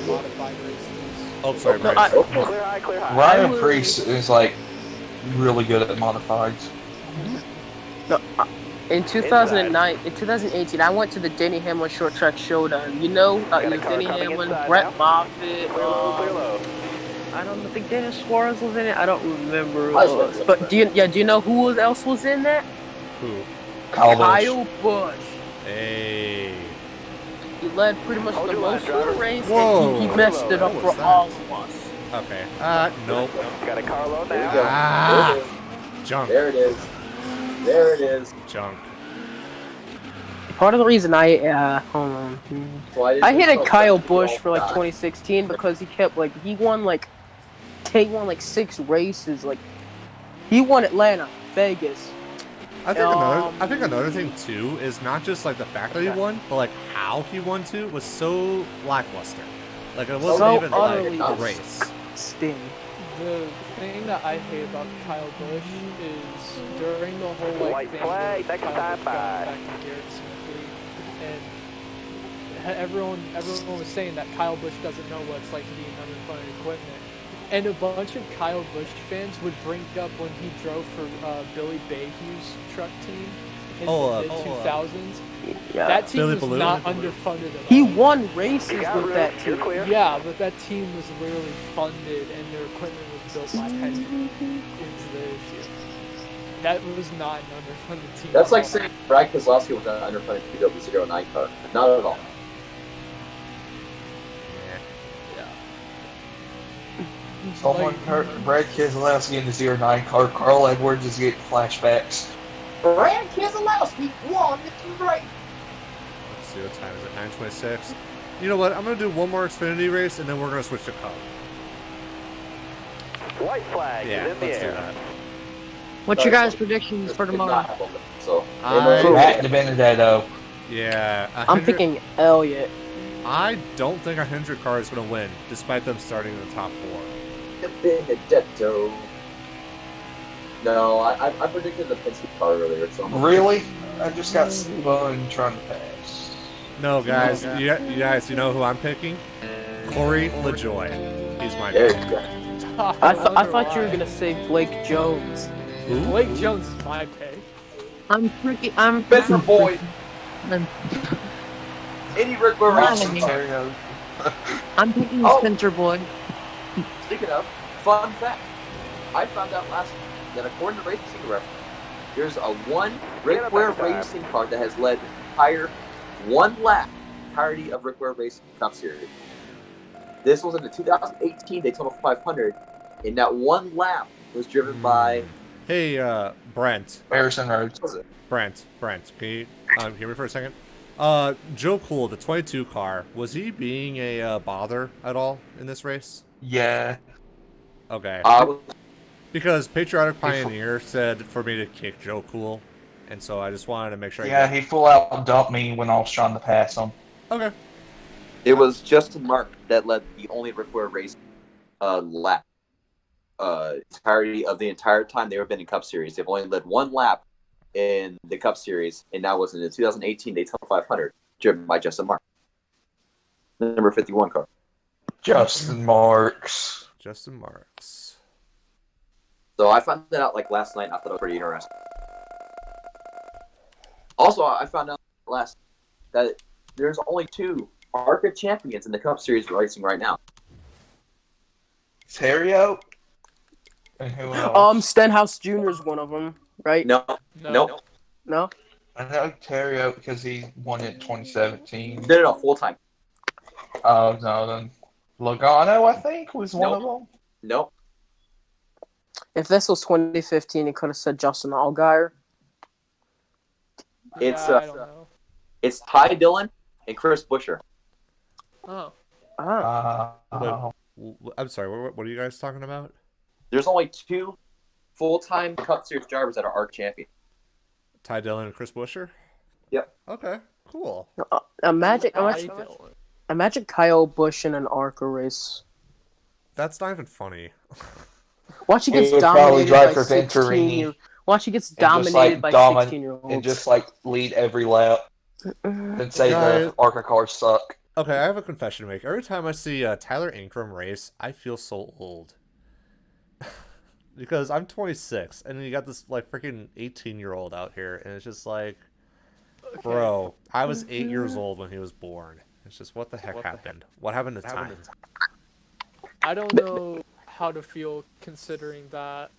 Speaker 6: modified races.
Speaker 1: Oh, sorry,
Speaker 7: No,
Speaker 1: Bryce.
Speaker 9: Clear high, clear high.
Speaker 8: Ryan
Speaker 7: would-
Speaker 8: Preece is like really good at modifieds.
Speaker 7: In 2009, in 2018, I went to the Denny Hamlin Short Track Showdown. You know,
Speaker 9: Got a
Speaker 7: it was
Speaker 9: car
Speaker 7: Denny
Speaker 9: coming
Speaker 7: Hamlin,
Speaker 9: inside
Speaker 7: Brett
Speaker 9: now.
Speaker 7: Moffitt.
Speaker 9: Clear low, clear low.
Speaker 7: I don't think Dennis Suarez was in it. I don't remember.
Speaker 4: I was with
Speaker 7: But do you know who else was in that?
Speaker 1: Who?
Speaker 8: Kyle Busch.
Speaker 7: Kyle Busch.
Speaker 1: Hey.
Speaker 7: He led pretty much
Speaker 9: Hold
Speaker 7: the
Speaker 9: your line,
Speaker 7: most of the
Speaker 9: driver.
Speaker 7: race,
Speaker 1: Whoa.
Speaker 7: and he messed it up
Speaker 1: What
Speaker 7: for
Speaker 1: was that?
Speaker 7: all of us.
Speaker 1: Okay. Nope.
Speaker 9: Got a car low
Speaker 4: There we
Speaker 9: now.
Speaker 4: go.
Speaker 1: Ah.
Speaker 4: There it is.
Speaker 1: Junk.
Speaker 4: There it is. There it is.
Speaker 1: Junk.
Speaker 7: Part of the reason hold on. I hated Kyle Busch for like 2016 because he won like 6 races. Like he won Atlanta, Vegas.
Speaker 1: I think another thing too is not just like the fact that he won, but like how he won too was so lackluster. Like it wasn't even like a race.
Speaker 7: Sting.
Speaker 6: The thing that I hate about Kyle Busch is during the whole like thing where Kyle Busch got back to Garrett Smith, and everyone was saying that Kyle Busch doesn't know what it's like to be in underfunded equipment. And a bunch of Kyle Busch fans would bring up when he drove for Billy Bayhew's truck team in the mid-2000s.
Speaker 7: Yeah.
Speaker 6: That team was not underfunded at all.
Speaker 7: He won races with that team.
Speaker 6: Yeah, but that team was literally funded and their equipment was built by Hendrick. Is the issue. That was not an underfunded team.
Speaker 4: That's like saying Brad Keselowski was an underfunded PW09 car. Not at all.
Speaker 8: Someone hurt Brad Keselowski in the 09 car. Carl Edwards is getting flashbacks.
Speaker 4: Brad Keselowski won the race.
Speaker 1: Let's see what time is it. 9:26. You know what? I'm gonna do one more Xfinity race and then we're gonna switch to Cup.
Speaker 9: White flag is in the
Speaker 1: let's do
Speaker 9: air.
Speaker 1: that.
Speaker 3: What's your guys' predictions for tomorrow?
Speaker 4: So
Speaker 8: Matt DiBenedetto.
Speaker 1: Yeah.
Speaker 7: I'm picking Elliott.
Speaker 1: I don't think a Hendrick car is gonna win, despite them starting in the top 4.
Speaker 4: Benedetto. No, I predicted the Penske car earlier. So
Speaker 8: Really? I just got spun trying to pass.
Speaker 1: No, guys, you guys, you know who I'm picking? Corey LaJoie. He's my
Speaker 4: there
Speaker 1: pick.
Speaker 4: you go.
Speaker 7: I thought you were gonna say Blake Jones.
Speaker 6: Blake Jones is my pick.
Speaker 3: I'm
Speaker 4: Spencer Boyd. Any Rick Racing.
Speaker 3: I'm picking Spencer Boyd.
Speaker 4: Speaking of, fun fact. I found out last week that according to Racing Reference, there's a Rick Ware Racing car that has led one lap entirety of Rick Ware Racing Cup Series. This was in the 2018 Daytona 500, and that one lap was driven by...
Speaker 1: Hey, Brent.
Speaker 8: Harrison Rhodes.
Speaker 1: Brent, can you hear me for a second? Joe Cool, the 22 car, was he being a bother at all in this race?
Speaker 8: Yeah.
Speaker 1: Okay. Because Patriotic Pioneer said for me to kick Joe Cool, and so I just wanted to make sure.
Speaker 8: Yeah, he full out dumped me when I was trying to pass him.
Speaker 1: Okay.
Speaker 4: It was Justin Mark that led the only Rick Ware race lap entirety of the entire time they've been in Cup Series. They've only led one lap in the Cup Series, and that was in the 2018 Daytona 500, driven by Justin Mark, the number 51 car.
Speaker 8: Justin Marks.
Speaker 4: So I found that out like last night, and I thought it was pretty interesting. Also, I found out that there's only 2 ARCA champions in the Cup Series racing right now.
Speaker 8: Terrio? And who else?
Speaker 7: Stenhouse Jr. is one of them, right?
Speaker 4: No.
Speaker 7: No?
Speaker 8: I know Terrio because he won it in 2017.
Speaker 4: No, full time.
Speaker 8: Oh, no, then Logano, I think, was one of them.
Speaker 4: Nope.
Speaker 7: If this was 2015, it could have said Justin Allgaier.
Speaker 4: It's
Speaker 6: I don't know.
Speaker 4: It's Ty Dillon and Chris Buescher.
Speaker 6: Oh.
Speaker 1: I'm sorry, what are you guys talking about?
Speaker 4: There's only 2 full-time Cup Series drivers that are ARC champions.
Speaker 1: Ty Dillon and Chris Buescher?
Speaker 4: Yep.
Speaker 1: Okay, cool.
Speaker 7: Imagine Kyle Busch in an ARCA race.
Speaker 1: That's not even funny.
Speaker 7: Watch he gets
Speaker 8: would probably
Speaker 7: dominated
Speaker 8: drive
Speaker 7: by
Speaker 8: for Venturini.
Speaker 7: Watch he gets dominated by 16-year-olds.
Speaker 8: And just lead every lap. And say the ARCA cars suck.
Speaker 1: Okay, I have a confession to make. Every time I see Tyler Ankrum race, I feel so old. Because I'm 26, and you got this freaking 18-year-old out here, and it's just like, bro, I was 8 years old when he was born. It's just, what the heck happened? What happened to time?
Speaker 6: I don't know how to feel considering that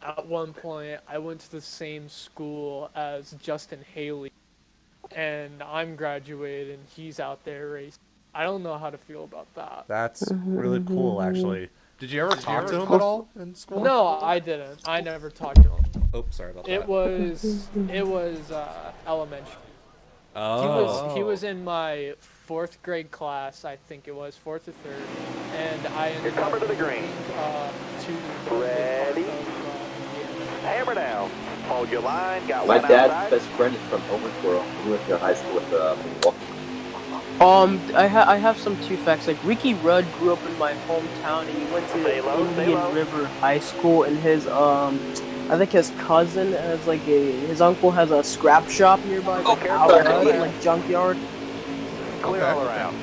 Speaker 6: at one point I went to the same school as Justin Haley, and I'm graduated and he's out there racing. I don't know how to feel about that.
Speaker 1: That's really cool, actually. Did you ever talk to him at all in school?
Speaker 6: No, I didn't. I never talked to him.
Speaker 1: Oh, sorry about that.
Speaker 6: It was elementary.
Speaker 1: Oh.
Speaker 6: He was in my 4th grade class, I think it was 4th or 3rd, and I ended up
Speaker 9: to the green.
Speaker 6: to the
Speaker 9: Ready?
Speaker 6: mid part of Indiana.
Speaker 9: Hammer down. Hold your line. Got
Speaker 4: My
Speaker 9: one
Speaker 4: dad's
Speaker 9: outside.
Speaker 4: best friend is from Owensboro. He went to high school with
Speaker 7: I have some 2 facts. Like Ricky Rudd grew up in my hometown, and he went to
Speaker 9: Stay low, stay
Speaker 7: Indian
Speaker 9: low.
Speaker 7: River High School. And his I think his cousin has like his uncle has a scrap shop nearby, like
Speaker 9: careful,
Speaker 7: outside,
Speaker 9: yeah.
Speaker 7: like junkyard.
Speaker 9: Clear
Speaker 1: Okay.
Speaker 9: all around.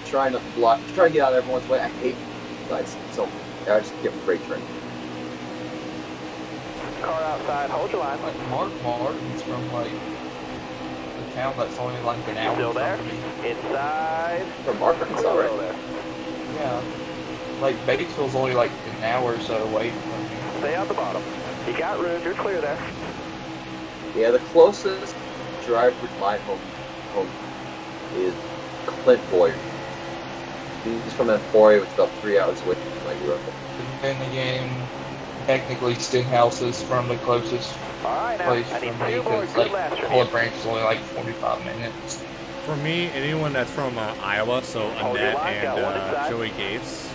Speaker 4: trying to block, trying to get out of everyone's way. I hate lights, so I just give a freight train.
Speaker 9: Car outside. Hold your line.
Speaker 8: Like Mark Martin's from like a town that's only like an hour
Speaker 9: Still there?
Speaker 8: from me.
Speaker 9: Inside.
Speaker 4: From Arkansas,
Speaker 9: Still
Speaker 4: right?
Speaker 9: there.
Speaker 8: Yeah. Like Batesville's only like an hour or so away from me.
Speaker 9: Stay out the bottom. You got room. You're clear there.
Speaker 4: Yeah, the closest driver to my home is Clint Boyer. He's from Emporia, which is about 3 hours away from my growth.
Speaker 8: And again, technically Stenhouse is from the closest
Speaker 9: All right, now.
Speaker 8: place
Speaker 9: I need
Speaker 8: from me
Speaker 9: 2 more
Speaker 8: because
Speaker 9: good
Speaker 8: like
Speaker 9: laps from
Speaker 8: Olive
Speaker 9: you.
Speaker 8: Branch is only like 45 minutes.
Speaker 1: For me, anyone that's from Iowa, so
Speaker 9: Hold your
Speaker 1: Annette
Speaker 9: line, got one
Speaker 1: and
Speaker 9: inside.
Speaker 1: Joey Gates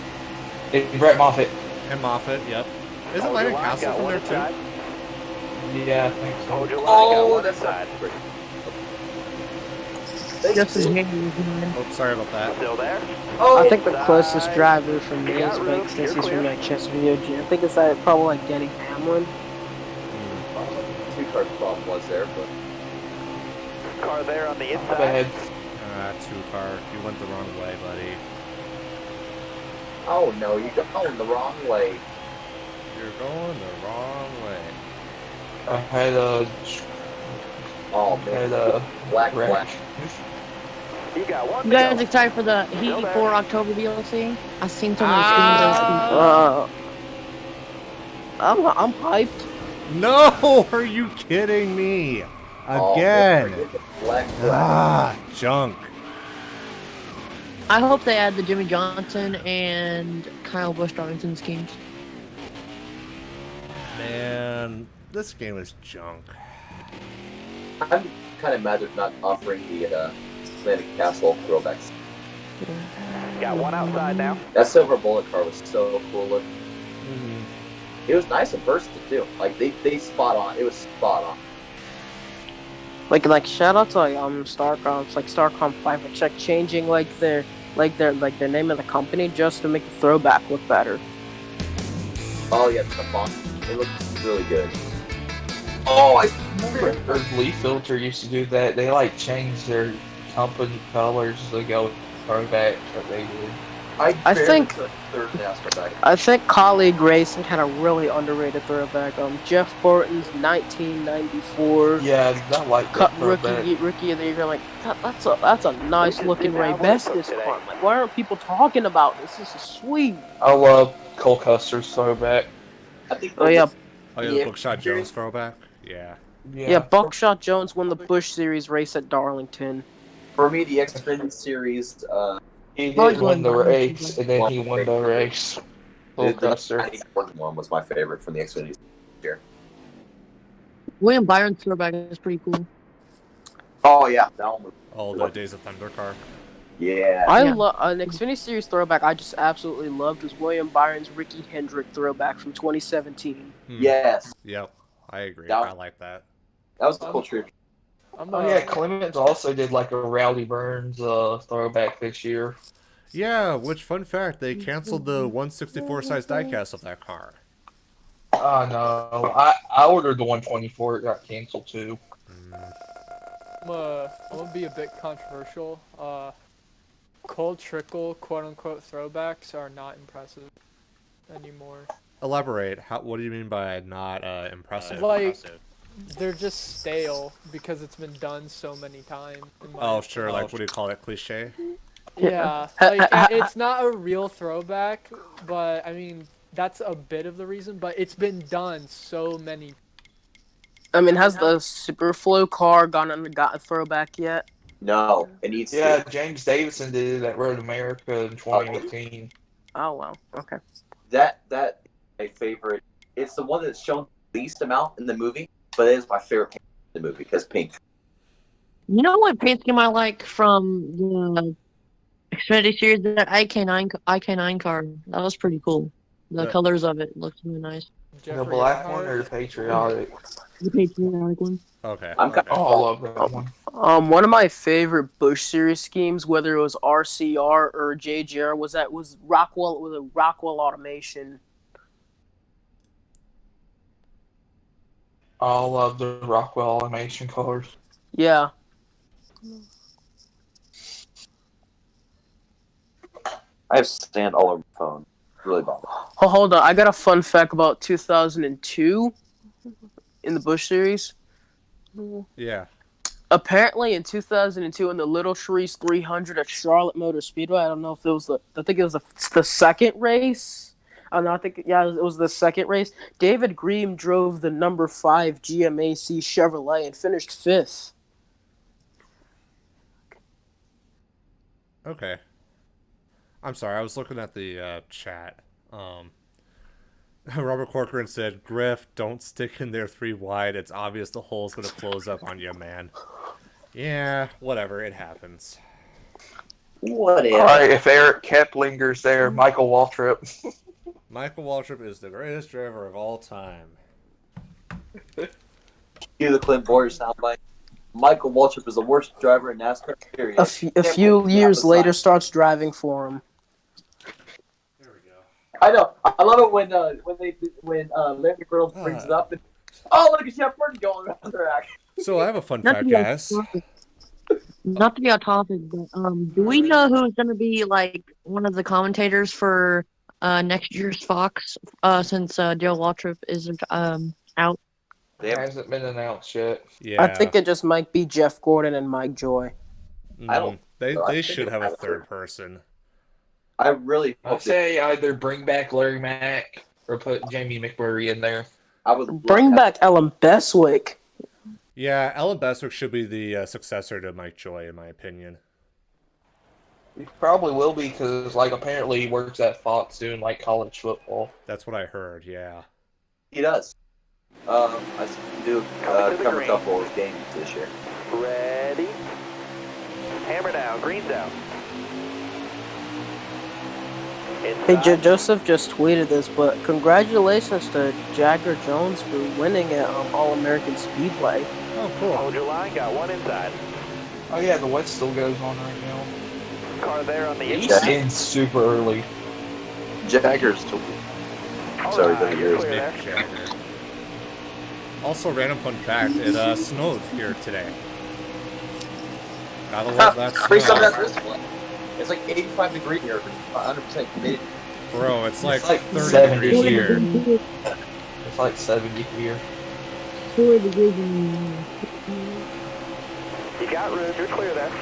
Speaker 8: And Brett Moffitt.
Speaker 1: and Moffat, yep. Isn't
Speaker 9: Hold
Speaker 1: Landon
Speaker 9: your line,
Speaker 1: Castle
Speaker 9: got
Speaker 1: from
Speaker 9: one
Speaker 1: there too?
Speaker 9: inside.
Speaker 8: Yeah, I think so.
Speaker 9: Hold your line, got
Speaker 4: Oh,
Speaker 9: one
Speaker 4: that's
Speaker 9: inside.
Speaker 4: not great.
Speaker 7: Just as James.
Speaker 1: Oh, sorry about that.
Speaker 9: Still there?
Speaker 4: Oh,
Speaker 7: I think the closest driver from me
Speaker 9: You got
Speaker 7: is
Speaker 9: room,
Speaker 7: like since
Speaker 9: you're
Speaker 7: he's from
Speaker 9: clear.
Speaker 7: like Chesterfield, Virginia. I think it's probably like Denny Hamlin.
Speaker 4: two-car problem was there, but
Speaker 9: Car there on the
Speaker 8: My
Speaker 9: inside.
Speaker 8: bad.
Speaker 1: 2-car. You went the wrong way, buddy.
Speaker 4: oh no, you're going the wrong way.
Speaker 1: You're going the wrong way.
Speaker 8: I had a
Speaker 4: Oh
Speaker 8: had
Speaker 4: man,
Speaker 8: a
Speaker 4: black
Speaker 8: wreck.
Speaker 4: black.
Speaker 9: You got one
Speaker 3: You
Speaker 9: to
Speaker 3: guys
Speaker 9: go.
Speaker 3: excited for the Heat
Speaker 9: Still there.
Speaker 3: 4 October DLC? I seen so many streams.
Speaker 7: I'm hyped.
Speaker 1: No! Are you kidding me?
Speaker 4: Oh,
Speaker 1: Again!
Speaker 4: man, black black.
Speaker 1: Ah, junk.
Speaker 3: I hope they add the Jimmy Johnson and Kyle Busch Darlington schemes.
Speaker 1: Man, this game is junk.
Speaker 4: I'm kind of mad they're not offering the Atlantic Castle throwbacks.
Speaker 9: Got one outside now.
Speaker 4: That silver bullet car was so cool looking.
Speaker 1: Mm-hmm.
Speaker 4: It was nice and versatile too. Like they spot on. It was spot on.
Speaker 7: Like shout out to Starcom. It's like Starcom 5 check changing their name of the company just to make the throwback look better.
Speaker 4: Oh yeah, the font. It looks really good. Oh, I
Speaker 8: Remember Leaf Filter used to do that. They like changed their company colors to go throwback that they did.
Speaker 7: I think
Speaker 4: third NASCAR back.
Speaker 7: I think Colleague Racing had a really underrated throwback. Jeff Burton's 1994
Speaker 8: Yeah, I like that throwback.
Speaker 7: rookie of the year. Like that's a nice looking Ray Bestis car. Like why aren't people talking about this? This is sweet.
Speaker 8: I love Cole Custer's throwback.
Speaker 4: I think.
Speaker 7: Oh yeah,
Speaker 1: Oh, yeah, the Bookshot Jones throwback? Yeah.
Speaker 7: yeah. Buckshot Jones won the Busch Series race at Darlington.
Speaker 4: For me, the Xfinity Series.
Speaker 8: He
Speaker 3: Well,
Speaker 8: did
Speaker 3: he's
Speaker 8: win the
Speaker 3: won
Speaker 8: race, and then he won the race. Cole
Speaker 4: The
Speaker 8: Custer.
Speaker 4: 94 one was my favorite from the Xfinity year.
Speaker 3: William Byron's throwback is pretty cool.
Speaker 4: Oh yeah, that one was.
Speaker 1: Oh, the Days of Thunder car.
Speaker 4: Yeah.
Speaker 7: I
Speaker 3: Yeah.
Speaker 7: love an Xfinity Series throwback. I just absolutely loved was William Byron's Ricky Hendrick throwback from 2017.
Speaker 4: Yes,
Speaker 1: Yep, I agree.
Speaker 4: That-
Speaker 1: I like that.
Speaker 4: that was a cool trip.
Speaker 8: Oh yeah, Clemens also did like a Rowdy Burns throwback this year.
Speaker 1: Yeah, which, fun fact, they canceled the 164 size diecast of that car.
Speaker 8: Oh no, I ordered the 124. It got canceled too.
Speaker 6: I'm gonna be a bit controversial. Cold Trickle, quote unquote throwbacks are not impressive anymore.
Speaker 1: Elaborate. What do you mean by not impressive?
Speaker 6: Like, they're just stale because it's been done so many times.
Speaker 1: Oh, sure. Like, what do you call it? Cliche?
Speaker 6: Yeah, like it's not a real throwback, but I mean that's a bit of the reason. But it's been done so many.
Speaker 7: I mean, has the Superflow car gotten a throwback yet?
Speaker 4: No, it needs
Speaker 8: Yeah,
Speaker 4: to.
Speaker 8: James Davison did it at Road America in 2018.
Speaker 7: Oh wow, okay.
Speaker 4: That my favorite. It's the one that's shown the least amount in the movie, but it is my favorite. the movie because pink.
Speaker 3: You know what paint scheme I like from the Xfinity series? That IK9 car. That was pretty cool. The colors of it looked really nice.
Speaker 8: The
Speaker 6: Jeffrey
Speaker 8: black one
Speaker 6: Earnhardt.
Speaker 8: or the patriotic?
Speaker 3: The patriotic one.
Speaker 1: Okay.
Speaker 4: I'm
Speaker 1: okay.
Speaker 8: All of that one.
Speaker 7: One of my favorite Bush series schemes, whether it was RCR or JGR, was Rockwell with a Rockwell automation.
Speaker 8: All of the Rockwell animation colors.
Speaker 7: Yeah.
Speaker 4: I have sand all over my phone. Really bothered.
Speaker 7: Oh, hold on, I got a fun fact about 2002 in the Bush series.
Speaker 1: Yeah.
Speaker 7: Apparently, in 2002, in the Little Trees 300 at Charlotte Motor Speedway, I don't know if it was I think it was the second race. I don't know, it was the second race. David Green drove the number 5 GMAC Chevrolet and finished 5th.
Speaker 1: Okay. I'm sorry, I was looking at the chat. Robert Corcoran said, Griff, don't stick in there 3 wide. It's obvious the hole's going to close up on you, man. Yeah, whatever. It happens.
Speaker 4: Whatever.
Speaker 8: Alright, if Eric Keplinger's there, Michael Waltrip.
Speaker 1: Michael Waltrip is the greatest driver of all time.
Speaker 4: Cue the Clint Boyer soundbite. Michael Waltrip is the worst driver in NASCAR, period.
Speaker 7: A few years later, starts driving for him.
Speaker 4: I know. I love it when Larry Girls brings it up and look at Jeff Burton going around the track.
Speaker 1: So I have a fun fact, guys.
Speaker 3: Not to be off topic, but do we know who's going to be like one of the commentators for next year's Fox? Since Dale Waltrip is out.
Speaker 8: It hasn't been announced yet.
Speaker 1: Yeah.
Speaker 7: I think it just might be Jeff Gordon and Mike Joy.
Speaker 4: I don't.
Speaker 1: They should have a third person.
Speaker 4: I really.
Speaker 8: I'd say either bring back Larry Mack or put Jamie McMurray in there.
Speaker 4: I would
Speaker 7: bring back Ellen Beswick.
Speaker 1: Yeah, Ellen Beswick should be the successor to Mike Joy, in my opinion.
Speaker 8: He probably will be because, apparently he works at Fox doing college football.
Speaker 1: That's what I heard. Yeah.
Speaker 4: He does. I do cover a couple of games this year.
Speaker 9: Ready? Hammer down. Green's out.
Speaker 7: Hey, Joseph just tweeted this, but congratulations to Jagger Jones for winning at All-American Speedway.
Speaker 1: Oh, cool.
Speaker 9: Hold your line, got one inside.
Speaker 8: Oh yeah, the wet still goes on right now.
Speaker 9: Car there on the
Speaker 8: He's
Speaker 9: inside.
Speaker 8: in super early.
Speaker 4: Jagger's to sorry, but he is.
Speaker 1: Mick Jagger. Also, random fun fact, it snowed here today. Gotta love that snow.
Speaker 4: It's like 85 degrees here, 100% humidity.
Speaker 1: Bro, it's like 30
Speaker 8: 70
Speaker 1: degrees here.
Speaker 8: It's like 70 here.
Speaker 3: 4 degrees.
Speaker 9: You got room, you're clear there.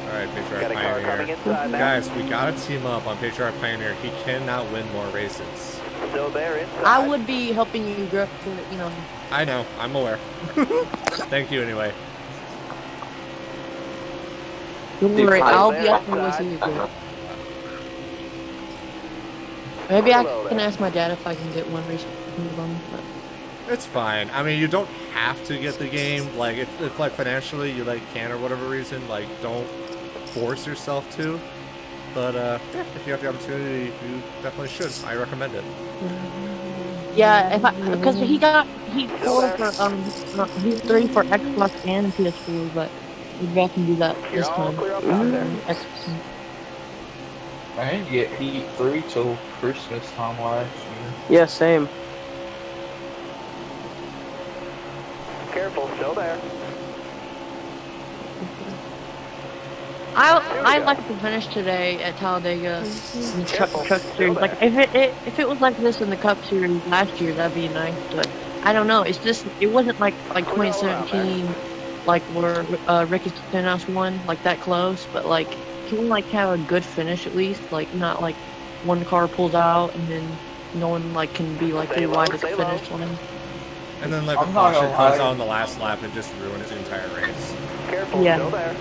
Speaker 1: Alright, Patriarch
Speaker 9: Got a car coming
Speaker 1: Pioneer.
Speaker 9: inside now.
Speaker 1: Guys, we gotta team up on Patriarch Pioneer. He cannot win more races.
Speaker 9: Still there inside.
Speaker 3: I would be helping you, Griff, to.
Speaker 1: I know, I'm aware. Thank you anyway.
Speaker 3: Don't worry, I'll be up and with you, Griff. Maybe I can ask my dad if I can get one race with him.
Speaker 1: It's fine. I mean, you don't have to get the game. Like, if financially you can or whatever reason, don't force yourself to. But yeah, if you have the opportunity, you definitely should. I recommend it.
Speaker 3: Yeah, because he's 4 for he's 3 for Xbox and PS4, but maybe I can do that this time. Xbox.
Speaker 8: I didn't get Heat 3 till Christmas time last year.
Speaker 7: Yeah, same.
Speaker 9: Careful, still there.
Speaker 3: I like to finish today at Talladega in the truck series. Like if it was like this in the Cup series last year, that'd be nice. But I don't know. It's just it wasn't like 2017, like where Ricky Stenhouse won that close. But can we have a good finish at least? Not one car pulls out and then no one can be 3 wide at the finish line.
Speaker 1: And then a caution comes out on the last lap and just ruins the entire race.
Speaker 9: Careful, still there.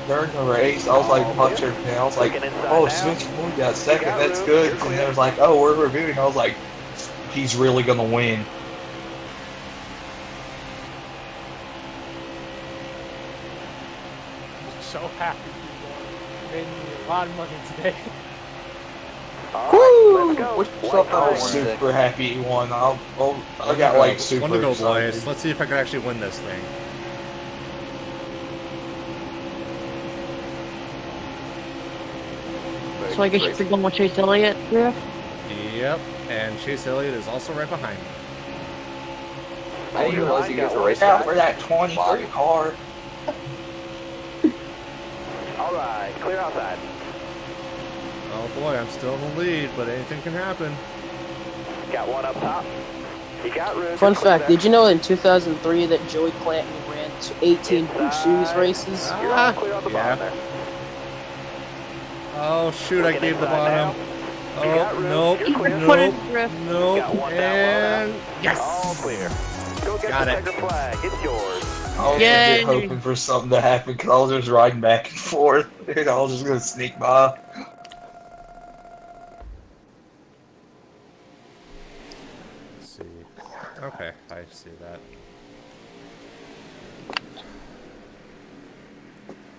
Speaker 8: During the race, I was watching it, I was like, oh, Switch 4 got second, that's good. And they was like, oh, we're reviewing. I was like, he's really gonna win.
Speaker 6: So happy you won. Made me a lot of money today.
Speaker 9: Woo! Let's go.
Speaker 8: I'm super happy he won. I got like super
Speaker 1: One to go,
Speaker 8: excited.
Speaker 1: boys. Let's see if I can actually win this thing.
Speaker 3: So I guess you're going with Chase Elliott, Griff?
Speaker 1: Yep, and Chase Elliott is also right behind me.
Speaker 4: I didn't realize you guys were racing.
Speaker 8: Out for that 23 car.
Speaker 9: All right, clear outside.
Speaker 1: Oh boy, I'm still in the lead, but anything can happen.
Speaker 9: Got one up top. You got room.
Speaker 7: Fun fact, did you know in 2003 that Joey Clanton ran 18 Bush Series races?
Speaker 9: You're all clear on the bottom there.
Speaker 1: Oh shoot, I gave the bottom. Oh, nope, nope, and yes!
Speaker 9: All clear. Go get
Speaker 1: Got
Speaker 9: the
Speaker 1: it.
Speaker 9: checkered flag. It's yours.
Speaker 8: I was
Speaker 3: Yay.
Speaker 8: just hoping for something to happen because I was just riding back and forth. And I was just gonna sneak by.
Speaker 1: Let's see. Okay, I see that.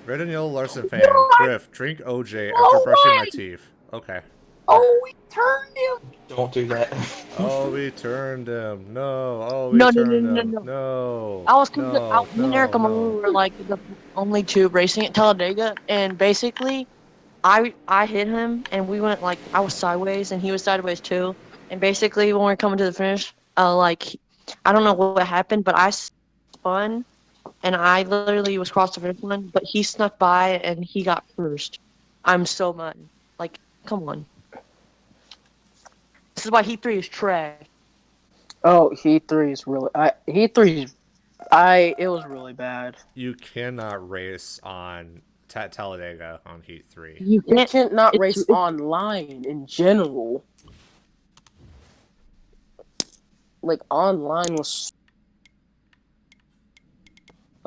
Speaker 1: Red and Yellow Larson fan, Griff, drink OJ after brushing my teeth. Okay.
Speaker 7: Oh, we turned him!
Speaker 8: Don't do that.
Speaker 1: Oh, we turned him. No. Oh, we
Speaker 3: No,
Speaker 1: turned
Speaker 3: no.
Speaker 1: him. No.
Speaker 3: I was
Speaker 1: No,
Speaker 3: me and Eric were like the only two racing at Talladega, and basically, I hit him, and we went like I was sideways, and he was sideways too, and basically when we were coming to the finish, I don't know what happened, but I spun, and I literally was crossed the finish line, but he snuck by and he got first. I'm so mad. Like, come on. This is why Heat 3 is trash.
Speaker 7: Oh, Heat 3 is really... it was really bad.
Speaker 1: You cannot race on Talladega on Heat 3.
Speaker 7: You can't not race online in general. Like, online was...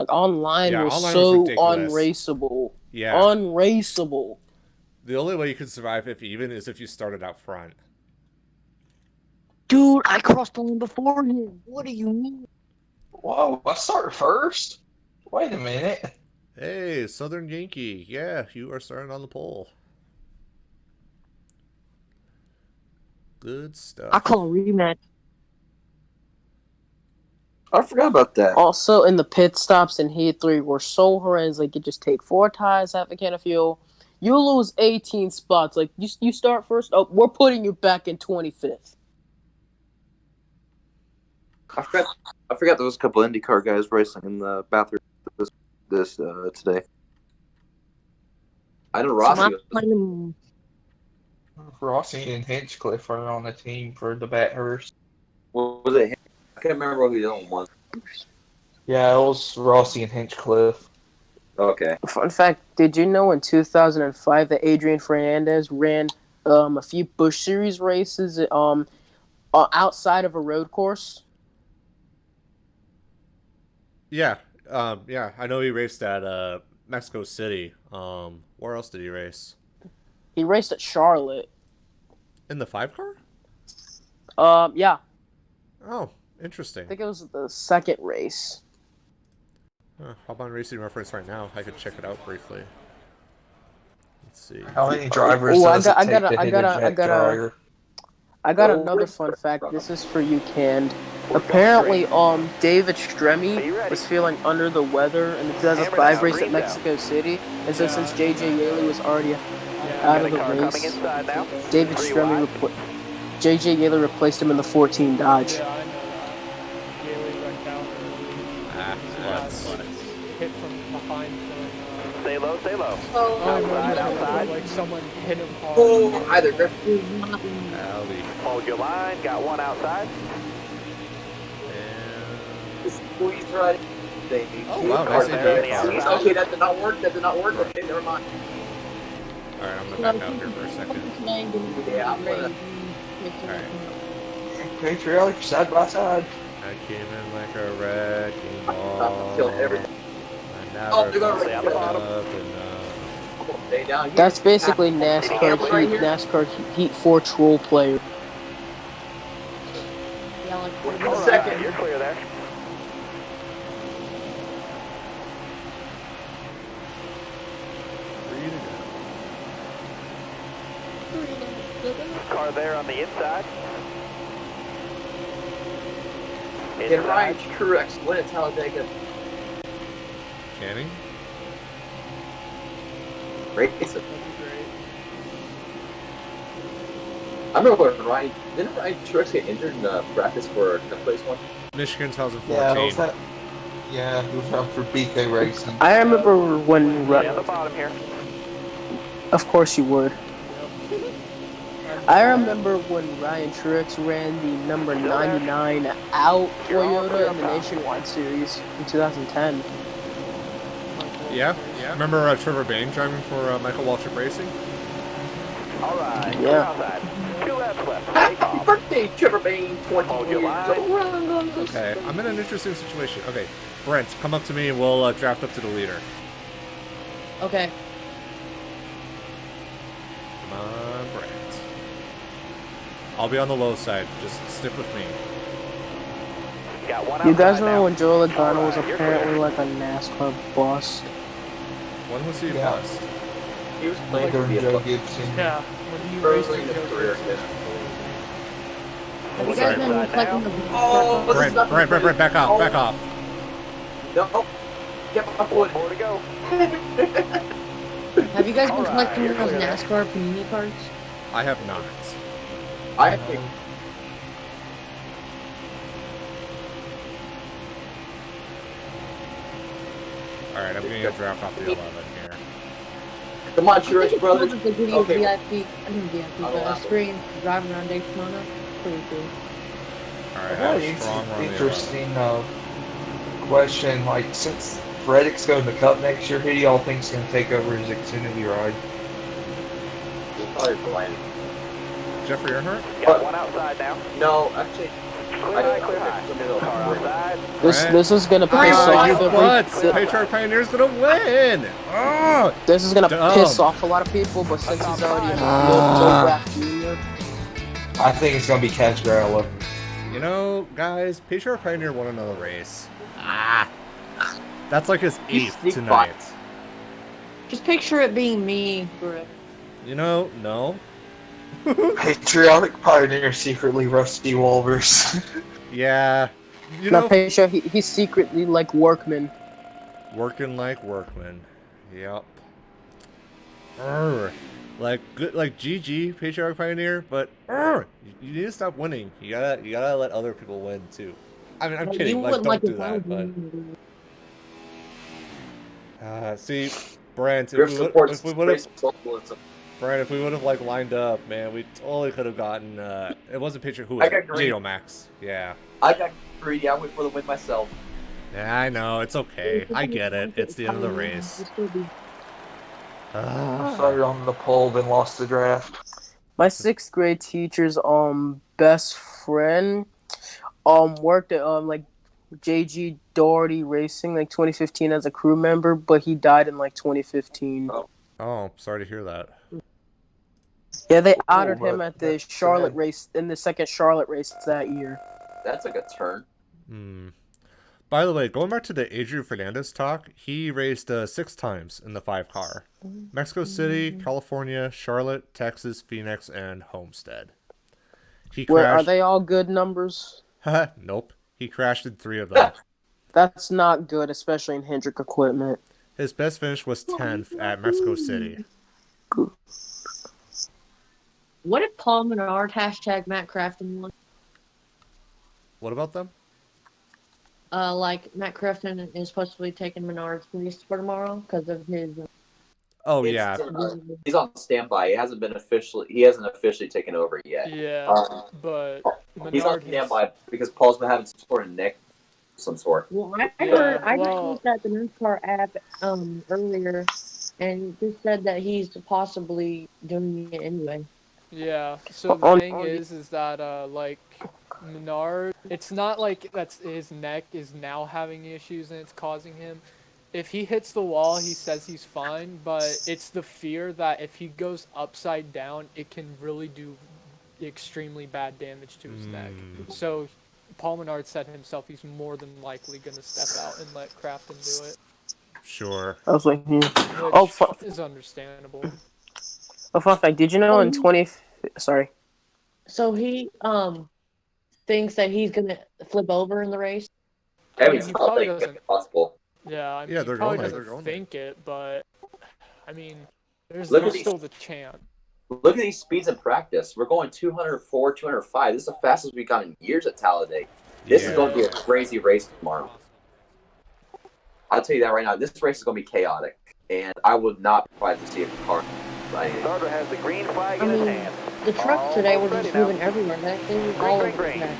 Speaker 7: online was so unraceable.
Speaker 1: Yeah.
Speaker 7: Unraceable.
Speaker 1: The only way you could survive if you started out front.
Speaker 3: Dude, I crossed the line before him. What do you mean?
Speaker 8: Whoa, I started first? Wait a minute.
Speaker 1: Hey, Southern Yankee. Yeah, you are starting on the pole. Good stuff.
Speaker 3: I call a rematch.
Speaker 4: I forgot about that.
Speaker 7: Also, in the pit stops in Heat 3 were so horrendous. Like, you just take 4 tires, half a can of fuel. You lose 18 spots. Like, you start first. Oh, we're putting you back in 25th.
Speaker 4: I forgot there was a couple IndyCar guys racing in the bathroom this today. I know Rossi was...
Speaker 8: Rossi and Hinchcliffe are on the team for the Bathurst.
Speaker 4: What was it? I can't remember who the other one was.
Speaker 8: Yeah, it was Rossi and Hinchcliffe.
Speaker 4: Okay.
Speaker 7: Fun fact, did you know in 2005 that Adrian Fernandez ran a few Busch Series races outside of a road course?
Speaker 1: Yeah. Yeah, I know he raced at Mexico City. Where else did he race?
Speaker 7: He raced at Charlotte.
Speaker 1: In the 5 car?
Speaker 7: Yeah.
Speaker 1: Oh, interesting.
Speaker 7: I think it was the second race.
Speaker 1: Hop on Racing Reference right now. I could check it out briefly. Let's see.
Speaker 8: How many drivers does it take to hit a jet dryer?
Speaker 7: I got another fun fact. This is for you, Canned. Apparently, David Stremme was feeling under the weather in the 2005 race at Mexico City, and so since J.J. Yaley was already out of the race, David Stremme J.J. Yaley replaced him in the 14 Dodge.
Speaker 6: Yeah, I know that. Yaley went down hit from behind from...
Speaker 9: Stay low, stay low.
Speaker 6: Outside. Like someone hit him hard.
Speaker 4: Oh, hi there, Griff.
Speaker 1: Howdy.
Speaker 9: Hold your line. Got one outside.
Speaker 4: Squeeze right.
Speaker 1: Oh, wow, nice idea.
Speaker 4: Okay, that did not work. Okay, never mind.
Speaker 1: Alright, I'm gonna back out here for a second.
Speaker 4: Yeah, I'm gonna...
Speaker 1: Alright.
Speaker 8: Patriotic, side by side.
Speaker 1: I came in like a wrecking ball.
Speaker 4: Killed everything.
Speaker 1: I
Speaker 4: they're gonna
Speaker 1: never
Speaker 4: Stay down here.
Speaker 7: That's basically NASCAR Heat 4 troll player.
Speaker 3: Yeah, like
Speaker 4: Second.
Speaker 9: You're clear there. Car there on the inside.
Speaker 4: Can Ryan Truex win at Talladega?
Speaker 1: Can he?
Speaker 4: Race it.
Speaker 6: That'd be great.
Speaker 4: I remember when didn't Ryan Truex get injured in practice for the place one?
Speaker 1: Michigan
Speaker 8: Yeah,
Speaker 1: 2014.
Speaker 8: he was out for BK Racing.
Speaker 7: I remember when.
Speaker 9: Down the bottom here.
Speaker 7: Of course you would. I remember when Ryan Truex ran the number 99 out Toyota in the Nationwide Series in 2010.
Speaker 1: Yeah. Remember Trevor Bain driving for Michael Waltrip Racing?
Speaker 9: All right.
Speaker 7: Yeah.
Speaker 9: Outside. 2 laps left.
Speaker 4: Happy
Speaker 9: Take off.
Speaker 4: birthday, Trevor Bain, 20
Speaker 9: Hold
Speaker 4: years
Speaker 9: your
Speaker 4: old.
Speaker 1: Okay, I'm in an interesting situation. Okay, Brent, come up to me and we'll draft up to the leader.
Speaker 3: Okay.
Speaker 1: Come on, Brent. I'll be on the low side. Just stick with me.
Speaker 9: Got one
Speaker 7: You guys
Speaker 9: outside
Speaker 7: remember
Speaker 9: now.
Speaker 7: when Joe Logano was
Speaker 9: Alright, you're
Speaker 7: apparently like a NASCAR bust?
Speaker 1: When was he
Speaker 8: Yeah.
Speaker 1: bust?
Speaker 4: He was playing
Speaker 8: During
Speaker 4: for
Speaker 8: Joe
Speaker 4: the
Speaker 8: Gibson.
Speaker 6: Yeah, when he
Speaker 4: Early
Speaker 6: raced
Speaker 4: in
Speaker 6: with
Speaker 4: his
Speaker 6: Joe
Speaker 4: career,
Speaker 6: Gibson.
Speaker 4: yeah.
Speaker 3: Have you
Speaker 1: Sorry.
Speaker 3: guys been reflecting the
Speaker 4: Oh, this is not
Speaker 1: Brent, back off, back off.
Speaker 4: No. Get my foot.
Speaker 9: More to go.
Speaker 3: Have you guys been
Speaker 9: Alright,
Speaker 3: collecting
Speaker 9: you're
Speaker 3: those
Speaker 9: clear there.
Speaker 3: NASCAR Panini cards?
Speaker 1: I have not.
Speaker 4: I think
Speaker 1: Alright, I'm gonna draft off the 11 here.
Speaker 4: come on,
Speaker 3: I think
Speaker 4: Truex
Speaker 3: it's
Speaker 4: brothers.
Speaker 3: cool that they give you
Speaker 4: Okay.
Speaker 3: VIP, I mean VIP,
Speaker 4: I don't
Speaker 3: but a
Speaker 4: have it.
Speaker 3: screen driving around Daytona. Pretty cool.
Speaker 1: Alright, I
Speaker 8: Well,
Speaker 1: have strong run the 11.
Speaker 8: interesting question. Like, since Reddick's going to the Cup next year, who do y'all think's going to take over his Xfinity ride?
Speaker 4: Probably Brian.
Speaker 1: Jeffrey Earnhardt?
Speaker 9: Got one outside now.
Speaker 4: No, actually,
Speaker 9: Clear high, clear high. Car outside.
Speaker 7: This is gonna piss
Speaker 1: Ah, you
Speaker 7: off
Speaker 1: butts!
Speaker 7: every.
Speaker 1: Patriarch Pioneer's gonna win! Oh!
Speaker 7: This is gonna
Speaker 1: Dumb.
Speaker 7: piss off a lot of people, but since he's already in the
Speaker 1: Ah.
Speaker 7: field, Joe Graf Jr.
Speaker 8: I think it's going to be Casgrella.
Speaker 1: You know, guys, Patriarch Pioneer won another race. Ah! That's like his
Speaker 4: You
Speaker 1: 8th
Speaker 4: sneak
Speaker 1: tonight.
Speaker 3: Just picture it being me forever.
Speaker 1: You know, no.
Speaker 8: Patriotic Pioneer secretly Rusty Walvers.
Speaker 1: Yeah. You
Speaker 7: Not
Speaker 1: know,
Speaker 7: pretty sure he's secretly like Workman.
Speaker 1: working like workman. Yep. Urgh. Like good, like GG Patriarch Pioneer, but you need to stop winning. You gotta let other people win too. I mean, I'm
Speaker 3: Like,
Speaker 1: kidding.
Speaker 3: you
Speaker 1: Like,
Speaker 3: wouldn't
Speaker 1: don't
Speaker 3: like
Speaker 1: do
Speaker 3: if I
Speaker 1: that.
Speaker 3: was
Speaker 1: But see, Brent,
Speaker 4: Griff supports
Speaker 1: if we would have,
Speaker 4: race socialism.
Speaker 1: Brent, if we would have like lined up, man, we totally could have gotten. It wasn't Patriarch. Who was
Speaker 4: I got
Speaker 1: it?
Speaker 4: green.
Speaker 1: Geomax. Yeah.
Speaker 4: I got greedy. I went for the win myself.
Speaker 1: Yeah, I know. It's okay. I get it. It's the end of the race. Ah.
Speaker 8: Started on the pole, then lost the draft.
Speaker 7: My 6th grade teacher's best friend worked at like JG Doherty Racing like 2015 as a crew member, but he died in like 2015.
Speaker 1: Oh, sorry to hear that.
Speaker 7: Yeah, they honored
Speaker 8: but
Speaker 7: him at the
Speaker 8: that's
Speaker 7: Charlotte
Speaker 8: sad.
Speaker 7: race in the second Charlotte race that year.
Speaker 4: That took a turn.
Speaker 1: Hmm. By the way, going back to the Adrian Fernandez talk, he raced 6 times in the 5-car. Mexico City, California, Charlotte, Texas, Phoenix, and Homestead. He
Speaker 7: Wait, are
Speaker 1: crashed.
Speaker 7: they all good numbers?
Speaker 1: Nope. He crashed in 3 of them.
Speaker 7: That's not good, especially in Hendrick equipment.
Speaker 1: His best finish was 10th at Mexico City.
Speaker 3: What if Paul Menard hashtag Matt Crafton won?
Speaker 1: What about them?
Speaker 3: Like Matt Crafton is supposed to be taking Menard's place for tomorrow because of his.
Speaker 1: Oh,
Speaker 4: It's,
Speaker 1: yeah.
Speaker 4: he's on standby. He hasn't officially taken over yet.
Speaker 6: Yeah, but
Speaker 4: He's on
Speaker 6: Menard
Speaker 4: standby because Paul's been having some sort of neck, some sort.
Speaker 3: Well, I
Speaker 6: Yeah,
Speaker 3: heard I just
Speaker 6: well-
Speaker 3: looked at the NASCAR app earlier, and it just said that he's possibly doing it anyway.
Speaker 6: Yeah. So the thing is that like Menard, it's not like that's his neck is now having issues and it's causing him. If he hits the wall, he says he's fine, but it's the fear that if he goes upside down, it can really do extremely bad damage to his neck. So Paul Menard said himself he's more than likely going to step out and let Crafton do it.
Speaker 1: Sure.
Speaker 7: I was like,
Speaker 6: Which is understandable.
Speaker 7: Oh, fun fact, did you know in 20... Sorry.
Speaker 3: So he thinks that he's gonna flip over in the race.
Speaker 4: I mean,
Speaker 6: He
Speaker 4: it's not
Speaker 6: probably
Speaker 4: like
Speaker 6: doesn't.
Speaker 4: possible.
Speaker 6: Yeah, I mean,
Speaker 1: Yeah,
Speaker 6: he
Speaker 1: they're
Speaker 6: probably
Speaker 1: going
Speaker 6: doesn't
Speaker 1: there.
Speaker 6: think it, but I mean, there's
Speaker 4: Look at
Speaker 6: still the chance.
Speaker 4: Look at these speeds in practice. We're going 204, 205. This is the fastest we've gone in years at Talladega. This is going to be a crazy race tomorrow. I'll tell you that right now. This race is going to be chaotic, and I would not be surprised to see a car.
Speaker 9: Starter has the green flag
Speaker 3: I
Speaker 9: in his
Speaker 3: mean,
Speaker 9: hand.
Speaker 3: the truck today was
Speaker 9: Almost
Speaker 3: just
Speaker 9: ready now.
Speaker 3: moving everywhere. That thing was all over the
Speaker 9: green.
Speaker 3: track.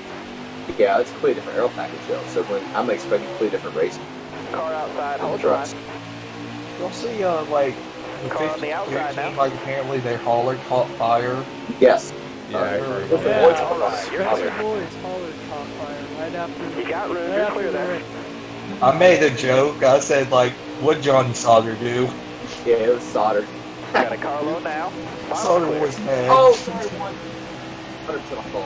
Speaker 4: Yeah, it's a completely different aero package, though. So I'm expecting a completely different race.
Speaker 9: Car outside
Speaker 4: on
Speaker 9: on
Speaker 4: the trucks.
Speaker 8: You'll see, like, the
Speaker 9: Car on the outside
Speaker 8: 15,
Speaker 9: now.
Speaker 8: like, apparently their hauler caught fire.
Speaker 4: Yes.
Speaker 1: Yeah, I heard
Speaker 4: Spencer
Speaker 1: about
Speaker 6: Yeah,
Speaker 4: Boyd's
Speaker 1: that.
Speaker 4: caught fire. You're
Speaker 6: Spencer
Speaker 4: out
Speaker 6: Boyd's hauler caught fire right after.
Speaker 9: You got room.
Speaker 6: Right
Speaker 9: You're
Speaker 6: after
Speaker 9: clear
Speaker 6: the
Speaker 9: there.
Speaker 6: race.
Speaker 8: I made a joke. I said, like, what'd Johnny Sauter do?
Speaker 4: Yeah, it was soldered.
Speaker 9: Got a car low now.
Speaker 8: Sauter was mad.
Speaker 4: Oh, sorry, 100% off goal.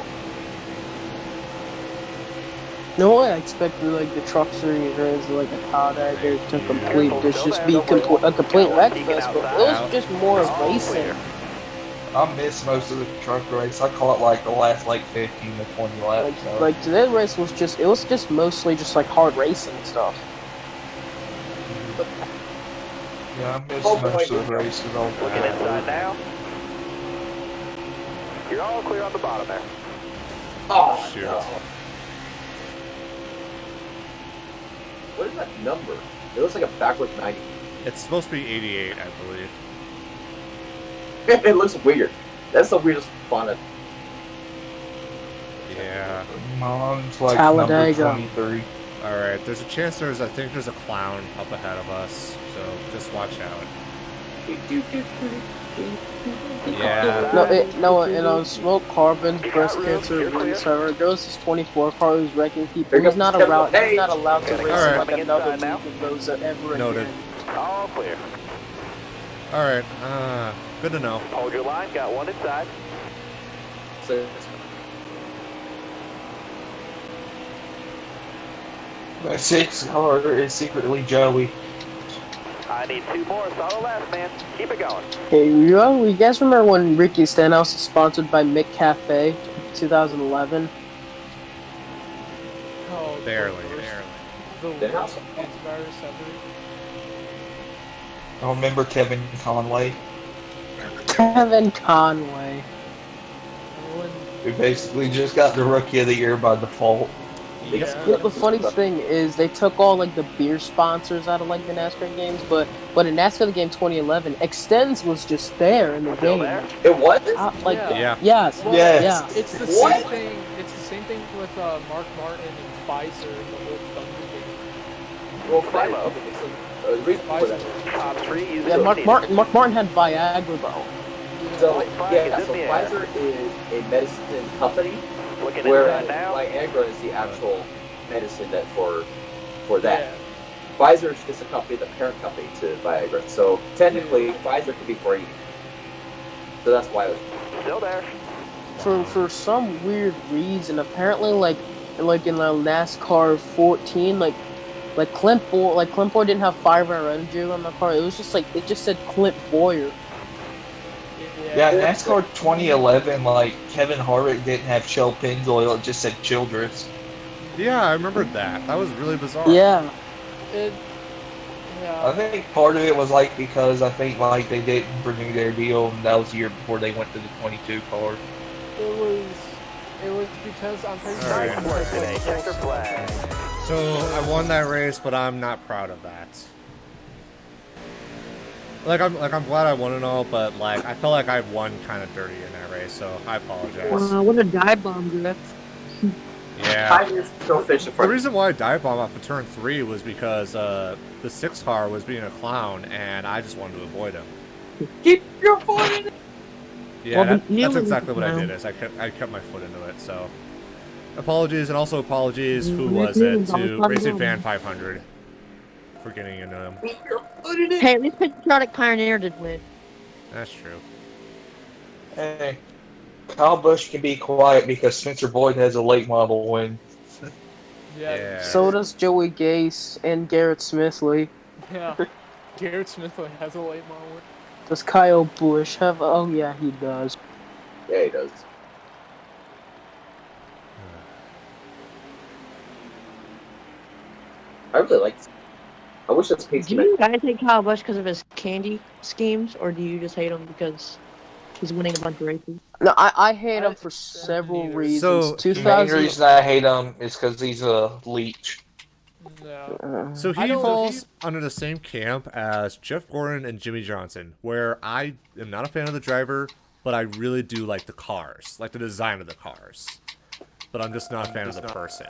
Speaker 7: No way I expected like the truck series race like a Talladega to complete this just be a complete wreck fest, but it was just more racing.
Speaker 8: I missed most of the truck race. I caught like the last like 15 to 20 laps.
Speaker 7: Like today's race was just mostly just like hard racing stuff.
Speaker 8: Yeah, I missed most of the races on
Speaker 9: Looking inside now. You're all clear on the bottom there.
Speaker 4: Oh,
Speaker 1: Shoot.
Speaker 4: no. What is that number? It looks like a backwards 90.
Speaker 1: It's supposed to be 88, I believe.
Speaker 4: It looks weird. That's the weirdest font.
Speaker 1: Yeah.
Speaker 8: Mine's like
Speaker 7: Talladega.
Speaker 8: number 23.
Speaker 1: Alright, there's a chance I think there's a clown up ahead of us, so just watch out. Yeah.
Speaker 7: Smoke Carbon's breast cancer researcher. There was this 24 car who's wrecking people. He's not allowed to race
Speaker 1: Alright.
Speaker 7: like another week of those ever
Speaker 1: Noted.
Speaker 7: again.
Speaker 9: All clear.
Speaker 1: Alright, good to know.
Speaker 9: Hold your line. Got one inside.
Speaker 4: So,
Speaker 8: That 6 car is secretly Joey.
Speaker 9: I need 2 more. It's all the last, man. Keep it going.
Speaker 7: Hey, you guys remember when Ricky Stenhouse was sponsored by McCafe 2011?
Speaker 6: Oh,
Speaker 1: Barely.
Speaker 6: The worst virus ever.
Speaker 8: I remember Kevin Conway,
Speaker 7: Kevin Conway.
Speaker 8: who basically just got the Rookie of the Year by default.
Speaker 6: Yeah.
Speaker 7: The funny thing is they took all like the beer sponsors out of like the NASCAR games, but in NASCAR the game 2011, Extends was just there in the
Speaker 9: Still
Speaker 7: game.
Speaker 9: there?
Speaker 4: it was?
Speaker 1: Yeah.
Speaker 7: Yes.
Speaker 6: Well,
Speaker 8: Yes.
Speaker 6: It's the
Speaker 4: What?
Speaker 6: same thing. It's the same thing with Mark Martin and Pfizer in the whole Thunder game.
Speaker 4: Well,
Speaker 9: Philo.
Speaker 4: the reason for that.
Speaker 9: Top 3. Using
Speaker 7: Yeah, Mark Martin had Viagra though.
Speaker 4: So,
Speaker 9: White flag
Speaker 4: yeah,
Speaker 9: is
Speaker 4: so
Speaker 9: in the air.
Speaker 4: Pfizer is a medicine company,
Speaker 9: Looking
Speaker 4: whereas
Speaker 9: inside now.
Speaker 4: Viagra is the actual medicine that for that.
Speaker 6: Yeah.
Speaker 4: Pfizer is just a company, the parent company to Viagra. So technically, Pfizer could be free. So that's why it was.
Speaker 9: Still there.
Speaker 7: For some weird reason, apparently like in the NASCAR 14, like Clint Boyer didn't have Fireball energy on the car. It was just like it just said Clint Boyer.
Speaker 8: Yeah, NASCAR 2011, like Kevin Harvick didn't have Shell Pennzoil, it just said Childress.
Speaker 1: Yeah, I remembered that. That was really bizarre.
Speaker 7: Yeah.
Speaker 8: I think part of it was like because I think like they didn't renew their deal, and that was the year before they went to the 22 car.
Speaker 6: It was because I'm pretty
Speaker 1: All right.
Speaker 6: sure.
Speaker 9: Nice work today. Checker flag.
Speaker 1: So I won that race, but I'm not proud of that. I'm glad I won and all, but like I felt like I won kind of dirty in that race, so I apologize.
Speaker 3: What a dive bomb drift.
Speaker 1: Yeah.
Speaker 4: The
Speaker 1: reason why I dive bomb off of turn 3 was because the 6 car was being a clown, and I just wanted to avoid him.
Speaker 4: Keep your foot in it.
Speaker 1: Yeah,
Speaker 3: Well,
Speaker 1: that's exactly what I did. Is I kept my foot into it. So apologies, and also apologies. Who was it to Racing Fan 500 for getting into him?
Speaker 3: Hey, at least Patriotic Pioneer did win.
Speaker 1: That's true.
Speaker 8: Hey, Kyle Busch can be quiet because Spencer Boyd has a late model win.
Speaker 1: Yeah.
Speaker 7: So does Joey Gase and Garrett Smithley.
Speaker 6: Yeah. Garrett Smithley has a late model win.
Speaker 7: Does Kyle Busch have? Oh yeah, he does.
Speaker 4: Yeah, he does. I really like this. I wish this pace.
Speaker 3: Do you guys hate Kyle Busch because of his candy schemes, or do you just hate him because he's winning a bunch of races?
Speaker 7: No, I hate him for several reasons.
Speaker 1: So,
Speaker 8: The main reason I hate him is because he's a leech.
Speaker 6: No.
Speaker 1: So he falls under the same camp as Jeff Gordon and Jimmy Johnson, where I am not a fan of the driver, but I really do like the cars, like the design of the cars. But I'm just not a fan of the person.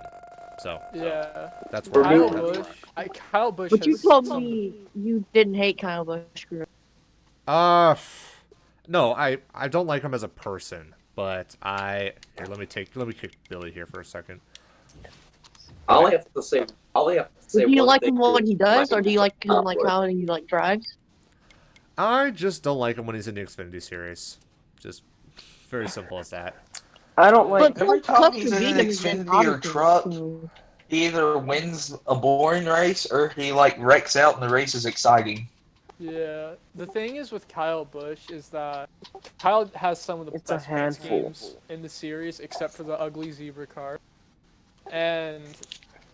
Speaker 1: So
Speaker 6: yeah,
Speaker 1: that's where
Speaker 6: Kyle Busch. Kyle Busch.
Speaker 3: But you told me you didn't hate Kyle Busch.
Speaker 1: No, I don't like him as a person, but let me kick Billy here for a second.
Speaker 4: I only have to say.
Speaker 3: Do you like him what he does, or do you like him like how he like drives?
Speaker 1: I just don't like him when he's in the Xfinity series. Just very simple as that.
Speaker 7: I don't like.
Speaker 8: Every time he's in an Xfinity or truck, he either wins a boring race or he like wrecks out and the race is exciting.
Speaker 6: Yeah, the thing is with Kyle Busch is that Kyle has some of the best paint schemes in the series, except for the ugly zebra car. And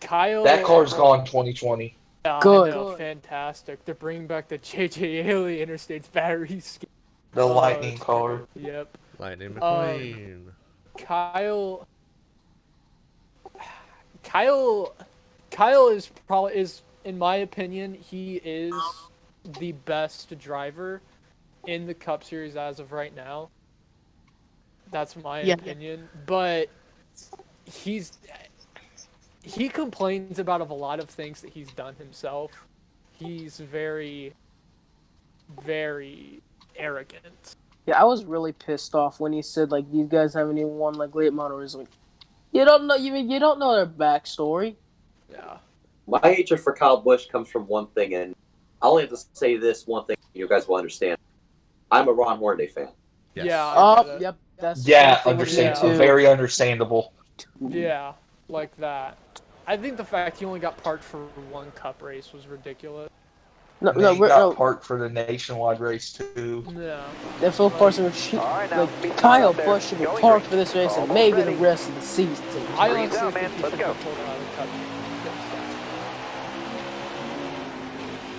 Speaker 6: Kyle.
Speaker 8: That car's gone 2020.
Speaker 6: Yeah,
Speaker 7: Good.
Speaker 6: I know, fantastic. They're bringing back the JJ Haley Interstate's battery scheme.
Speaker 8: The Lightning car.
Speaker 6: Yep.
Speaker 1: Lightning McQueen.
Speaker 6: Kyle is in my opinion, he is the best driver in the Cup Series as of right now. That's my opinion. But he complains about a lot of things that he's done himself. He's very, very arrogant.
Speaker 7: Yeah, I was really pissed off when he said like these guys haven't even won like late model races. Like, you don't know their backstory.
Speaker 6: Yeah.
Speaker 4: My hatred for Kyle Busch comes from one thing, and I only have to say this one thing. You guys will understand. I'm a Ron Hornaday fan.
Speaker 1: Yes.
Speaker 6: Yeah.
Speaker 7: Yep. That's
Speaker 8: understandable. Very understandable.
Speaker 6: Yeah, like that. I think the fact he only got parked for one Cup race was ridiculous.
Speaker 8: He got parked for the nationwide race too.
Speaker 6: Yeah.
Speaker 7: That Phil Parsons, Kyle Busch should be parked for this race and maybe the rest of the season.
Speaker 6: I honestly think he
Speaker 9: Let's go.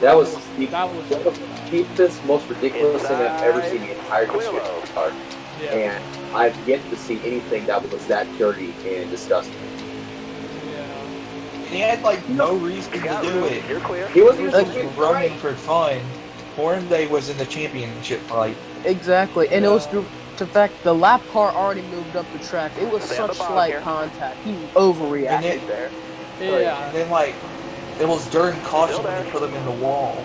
Speaker 4: That was the cheapest, most ridiculous thing I've ever seen in the entire history of the car.
Speaker 6: Yeah.
Speaker 4: And I've yet to see anything that was that dirty and disgusting.
Speaker 8: He had like no reason to do it.
Speaker 9: You're clear.
Speaker 4: He wasn't
Speaker 8: Like running for fun. Hornaday was in the championship fight.
Speaker 7: Exactly, and it was the fact the lap car already moved up the track. It was such slight contact. He overreacted there.
Speaker 6: Yeah.
Speaker 8: And then like it was during caution when they put him in the wall.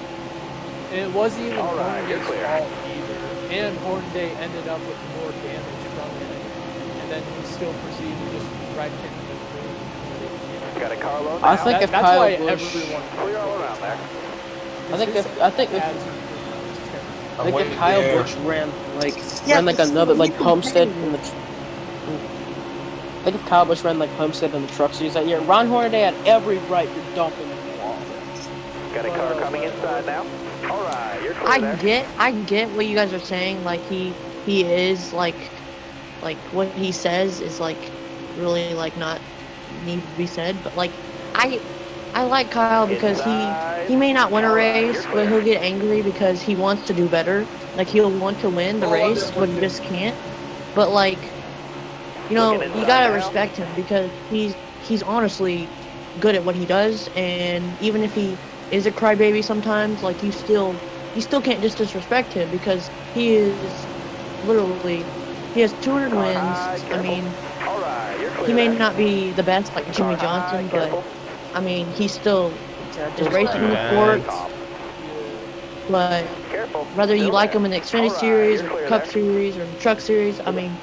Speaker 6: And it wasn't even Hornaday's fault either. And Hornaday ended up with more damage from it. And then he still proceeded to just wreck him.
Speaker 9: Got a carload.
Speaker 7: I think if Kyle Busch,
Speaker 9: Clear all around there.
Speaker 7: I think if Kyle Busch ran like another like Homestead in the. I think if Kyle Busch ran like Homestead in the Truck Series that year, Ron Hornaday had every right to dump him in the wall.
Speaker 9: Got a car coming inside now. All right, you're clear
Speaker 3: I get what you guys are saying. Like he is like what he says is like really like not need to be said, but like I like Kyle because he may not win a race, but he'll get angry because he wants to do better. Like he'll want to win the race, but he just can't. But like, you know, you gotta respect him because he's honestly good at what he does, and even if he is a crybaby sometimes, like you still can't just disrespect him because he is literally he has 200 wins. I mean, he may not be the best like Jimmy Johnson, but I mean he still is racing in the sport. But whether you like him in the Xfinity Series or Cup Series or the Truck Series, I mean,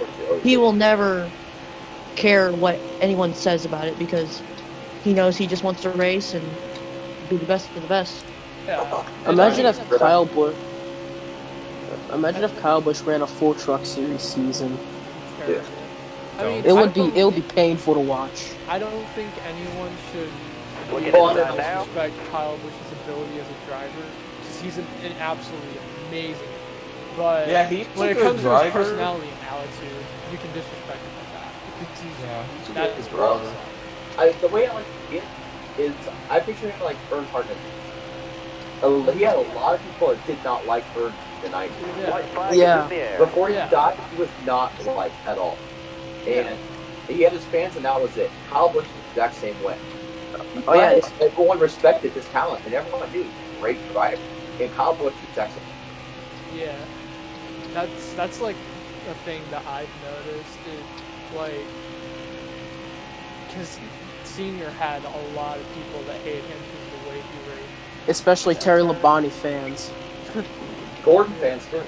Speaker 3: he will never care what anyone says about it because he knows he just wants to race and be the best of the best.
Speaker 6: Yeah.
Speaker 7: Imagine if Kyle Busch ran a full Truck Series season.
Speaker 4: Yeah.
Speaker 6: I mean,
Speaker 7: It
Speaker 6: I
Speaker 7: would
Speaker 6: don't
Speaker 7: be
Speaker 6: think-
Speaker 7: painful to watch.
Speaker 6: I don't think anyone should
Speaker 9: Looking
Speaker 6: disrespect Kyle Busch's ability as a driver. 'Cause he's an absolutely amazing. But
Speaker 8: Yeah, he's
Speaker 6: when
Speaker 8: a
Speaker 6: it
Speaker 8: good
Speaker 6: comes to
Speaker 8: driver.
Speaker 6: his personality and attitude, you can disrespect him like that. Because
Speaker 8: He's a
Speaker 6: that
Speaker 8: good
Speaker 6: is
Speaker 8: driver.
Speaker 4: The way I like to see it is I picture him like Earnhardt Hartman. He had a lot of people that did not like Earnhardt in the 90s.
Speaker 9: White flag is
Speaker 7: Yeah.
Speaker 9: in the air.
Speaker 4: Before he
Speaker 6: Yeah.
Speaker 4: died, he was not liked at all.
Speaker 6: Yeah.
Speaker 4: And he had his fans, and that was it. Kyle Busch was the exact same way.
Speaker 7: Oh, yeah.
Speaker 4: But everyone respected his talent, and everyone knew he was a great driver. And Kyle Busch was the exact same.
Speaker 6: Yeah, that's like a thing that I've noticed. Like, because Senior had a lot of people that hate him because of the way he raced.
Speaker 7: Especially Terry Labonte fans.
Speaker 4: Gordon fans too.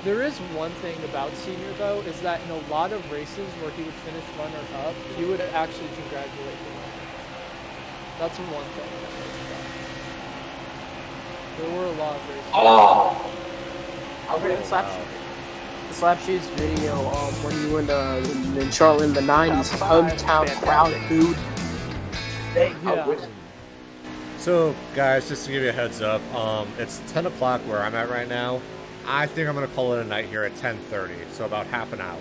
Speaker 6: There is one thing about Senior though, is that in a lot of races where he would finish runner-up, he would actually congratulate the winner. That's one thing that makes it. There were a lot of races.
Speaker 4: Oh!
Speaker 7: Slapshoe's video when you were in Charlotte in the 90s, hometown crowd booed.
Speaker 6: Yeah.
Speaker 1: So, guys, just to give you a heads up, it's 10 o'clock where I'm at right now. I think I'm going to call it a night here at 10:30, so about half an hour.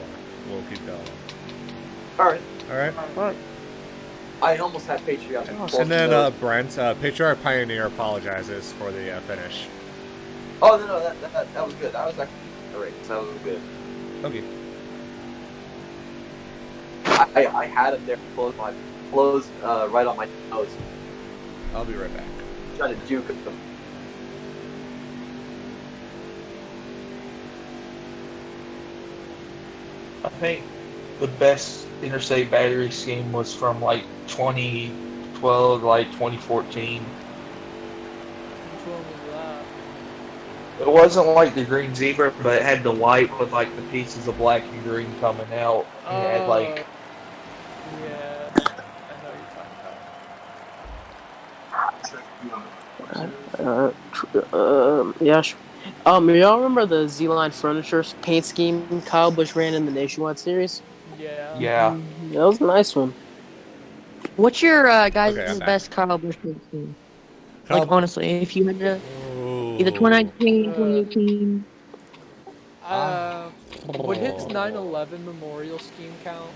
Speaker 1: We'll keep going.
Speaker 4: All right.
Speaker 1: All right?
Speaker 4: I almost had Patreon.
Speaker 1: And then, Brent, Patriarch Pioneer apologizes for the finish.
Speaker 4: Oh, no, that was good. That was actually great. That was good.
Speaker 1: Okay.
Speaker 4: I had him there close right on my nose.
Speaker 1: I'll be right back.
Speaker 4: Trying to juke him.
Speaker 8: I think the best interstate battery scheme was from like 2012, like 2014.
Speaker 6: Which one was that?
Speaker 8: It wasn't like the green zebra, but it had the white with like the pieces of black and green coming out. And it had like
Speaker 6: Yeah, I know you're talking about.
Speaker 7: Yeah. Y'all remember the Z-Line Furniture paint scheme Kyle Busch ran in the Nationwide Series?
Speaker 6: Yeah.
Speaker 8: yeah.
Speaker 7: That was a nice one.
Speaker 3: What's your guys'
Speaker 1: Okay, I'm back.
Speaker 3: best Kyle Busch team?
Speaker 1: Kyle-
Speaker 3: Like honestly, if you had to
Speaker 1: Ooh.
Speaker 3: either 2019, 2018.
Speaker 6: Would his 9/11 memorial scheme count?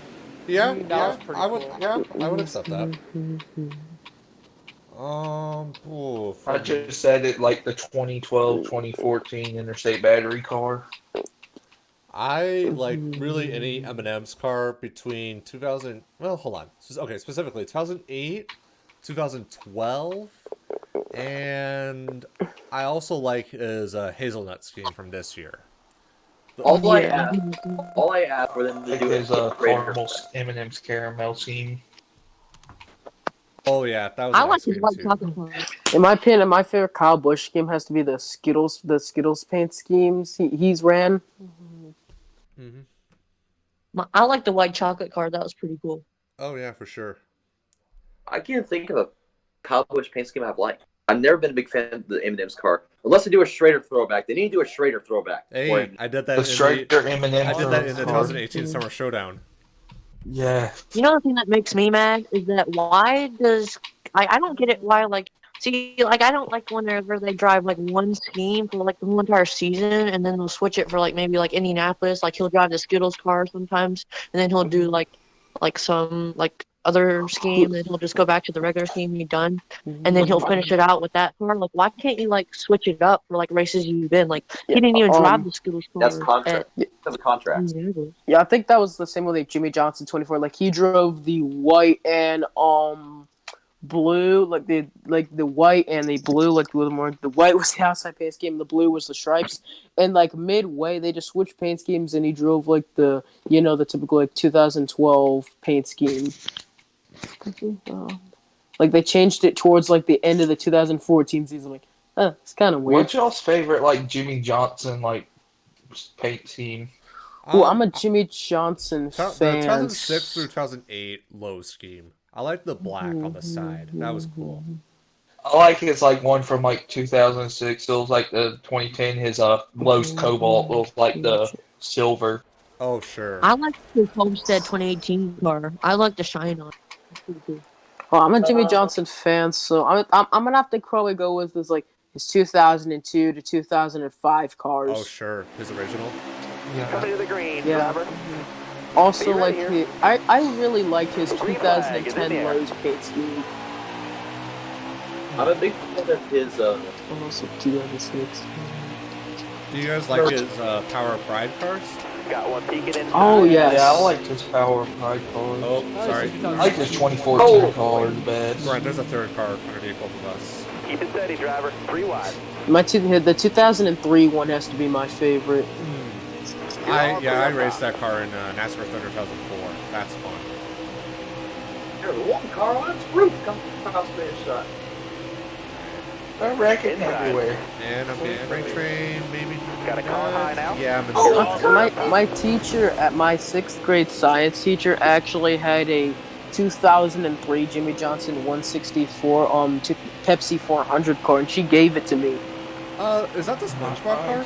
Speaker 1: Yeah,
Speaker 6: That
Speaker 1: yeah,
Speaker 6: was pretty
Speaker 1: I would,
Speaker 6: cool.
Speaker 1: yeah, I would accept that.
Speaker 8: I just said it like the 2012, 2014 interstate battery car.
Speaker 1: I like really any M&M's car between 2000. Well, hold on. Okay, specifically 2008, 2012, and I also like his hazelnut scheme from this year.
Speaker 4: All I asked for them to
Speaker 8: Like
Speaker 4: do
Speaker 8: his
Speaker 4: is
Speaker 8: caramel M&M's caramel scheme.
Speaker 1: Oh yeah, that was.
Speaker 3: I
Speaker 1: a
Speaker 3: like
Speaker 1: nice
Speaker 3: his
Speaker 1: scheme,
Speaker 3: white
Speaker 1: too.
Speaker 3: chocolate one.
Speaker 7: In my opinion, my favorite Kyle Busch scheme has to be the Skittles paint schemes he's ran.
Speaker 3: I like the white chocolate card. That was pretty cool.
Speaker 1: Oh yeah, for sure.
Speaker 4: I can't think of a Kyle Busch paint scheme I've liked. I've never been a big fan of the M&M's car, unless they do a Schrader throwback. They need to do a Schrader throwback.
Speaker 1: Hey, I did that.
Speaker 8: The Schrader M&M.
Speaker 1: I did that in the
Speaker 8: car.
Speaker 1: 2018 Summer Showdown.
Speaker 8: Yeah.
Speaker 3: You know the thing that makes me mad is that why does I don't get it why like see like I don't like whenever they drive like one scheme for like the whole entire season and then they'll switch it for like maybe like Indianapolis, like he'll drive the Skittles car sometimes and then he'll do like some like other scheme and then he'll just go back to the regular scheme he done and then he'll finish it out with that car. Like why can't you like switch it up for like races you've been like he didn't even drive the Skittles car
Speaker 4: That's contract. That's a contract.
Speaker 7: Yeah, I think that was the same with like Jimmy Johnson 24. Like he drove the white and blue, like the white and the blue, like a little more. The white was the outside paint scheme, the blue was the stripes, and like midway they just switched paint schemes, and he drove like the the typical like 2012 paint scheme. Like they changed it towards like the end of the 2014 season. Like, it's kind of weird.
Speaker 8: What's y'all's favorite like Jimmy Johnson like paint scheme?
Speaker 7: Oh, I'm a Jimmy Johnson
Speaker 1: The
Speaker 7: fan.
Speaker 1: 2006 through 2008 low scheme. I like the black on the side. That was cool.
Speaker 8: I like his like one from like 2006. It was like the 2010. His Lowe's Cobalt was like the silver.
Speaker 1: Oh, sure.
Speaker 3: I like the Homestead 2018 car. I like the shine on it.
Speaker 7: Well, I'm a Jimmy Johnson fan, so I'm gonna have to probably go with his 2002 to 2005 cars.
Speaker 1: Oh, sure. His original.
Speaker 9: Coming to the green,
Speaker 7: Yeah.
Speaker 9: driver.
Speaker 7: Also,
Speaker 9: Be ready here.
Speaker 7: I really like his
Speaker 9: Green flag is in
Speaker 7: 2010
Speaker 9: the air.
Speaker 7: Lowe's paint scheme.
Speaker 4: I'm a big fan of his.
Speaker 7: Also 2006.
Speaker 1: Do you guys like his Power of Pride cars?
Speaker 9: Got one peeking inside.
Speaker 7: Oh yes.
Speaker 8: Yeah, I liked his Power of Pride car.
Speaker 1: Oh, sorry.
Speaker 8: I like his 2014 car the best.
Speaker 1: Brent, there's a third car underneath both of us.
Speaker 9: Keep it steady, driver. 3 wide.
Speaker 7: The 2003 one has to be my favorite.
Speaker 1: I raced that car in NASCAR Thunder 2004. That's fun.
Speaker 4: There's one car on its roof. Come across the shot.
Speaker 8: They're wrecking everywhere.
Speaker 1: And I'm getting rain train, maybe.
Speaker 9: Got a car high now?
Speaker 1: Yeah, I'm in the
Speaker 7: My teacher at my 6th grade science teacher actually had a 2003 Jimmy Johnson 164 Pepsi 400 car, and she gave it to me.
Speaker 1: Is that the SpongeBob car?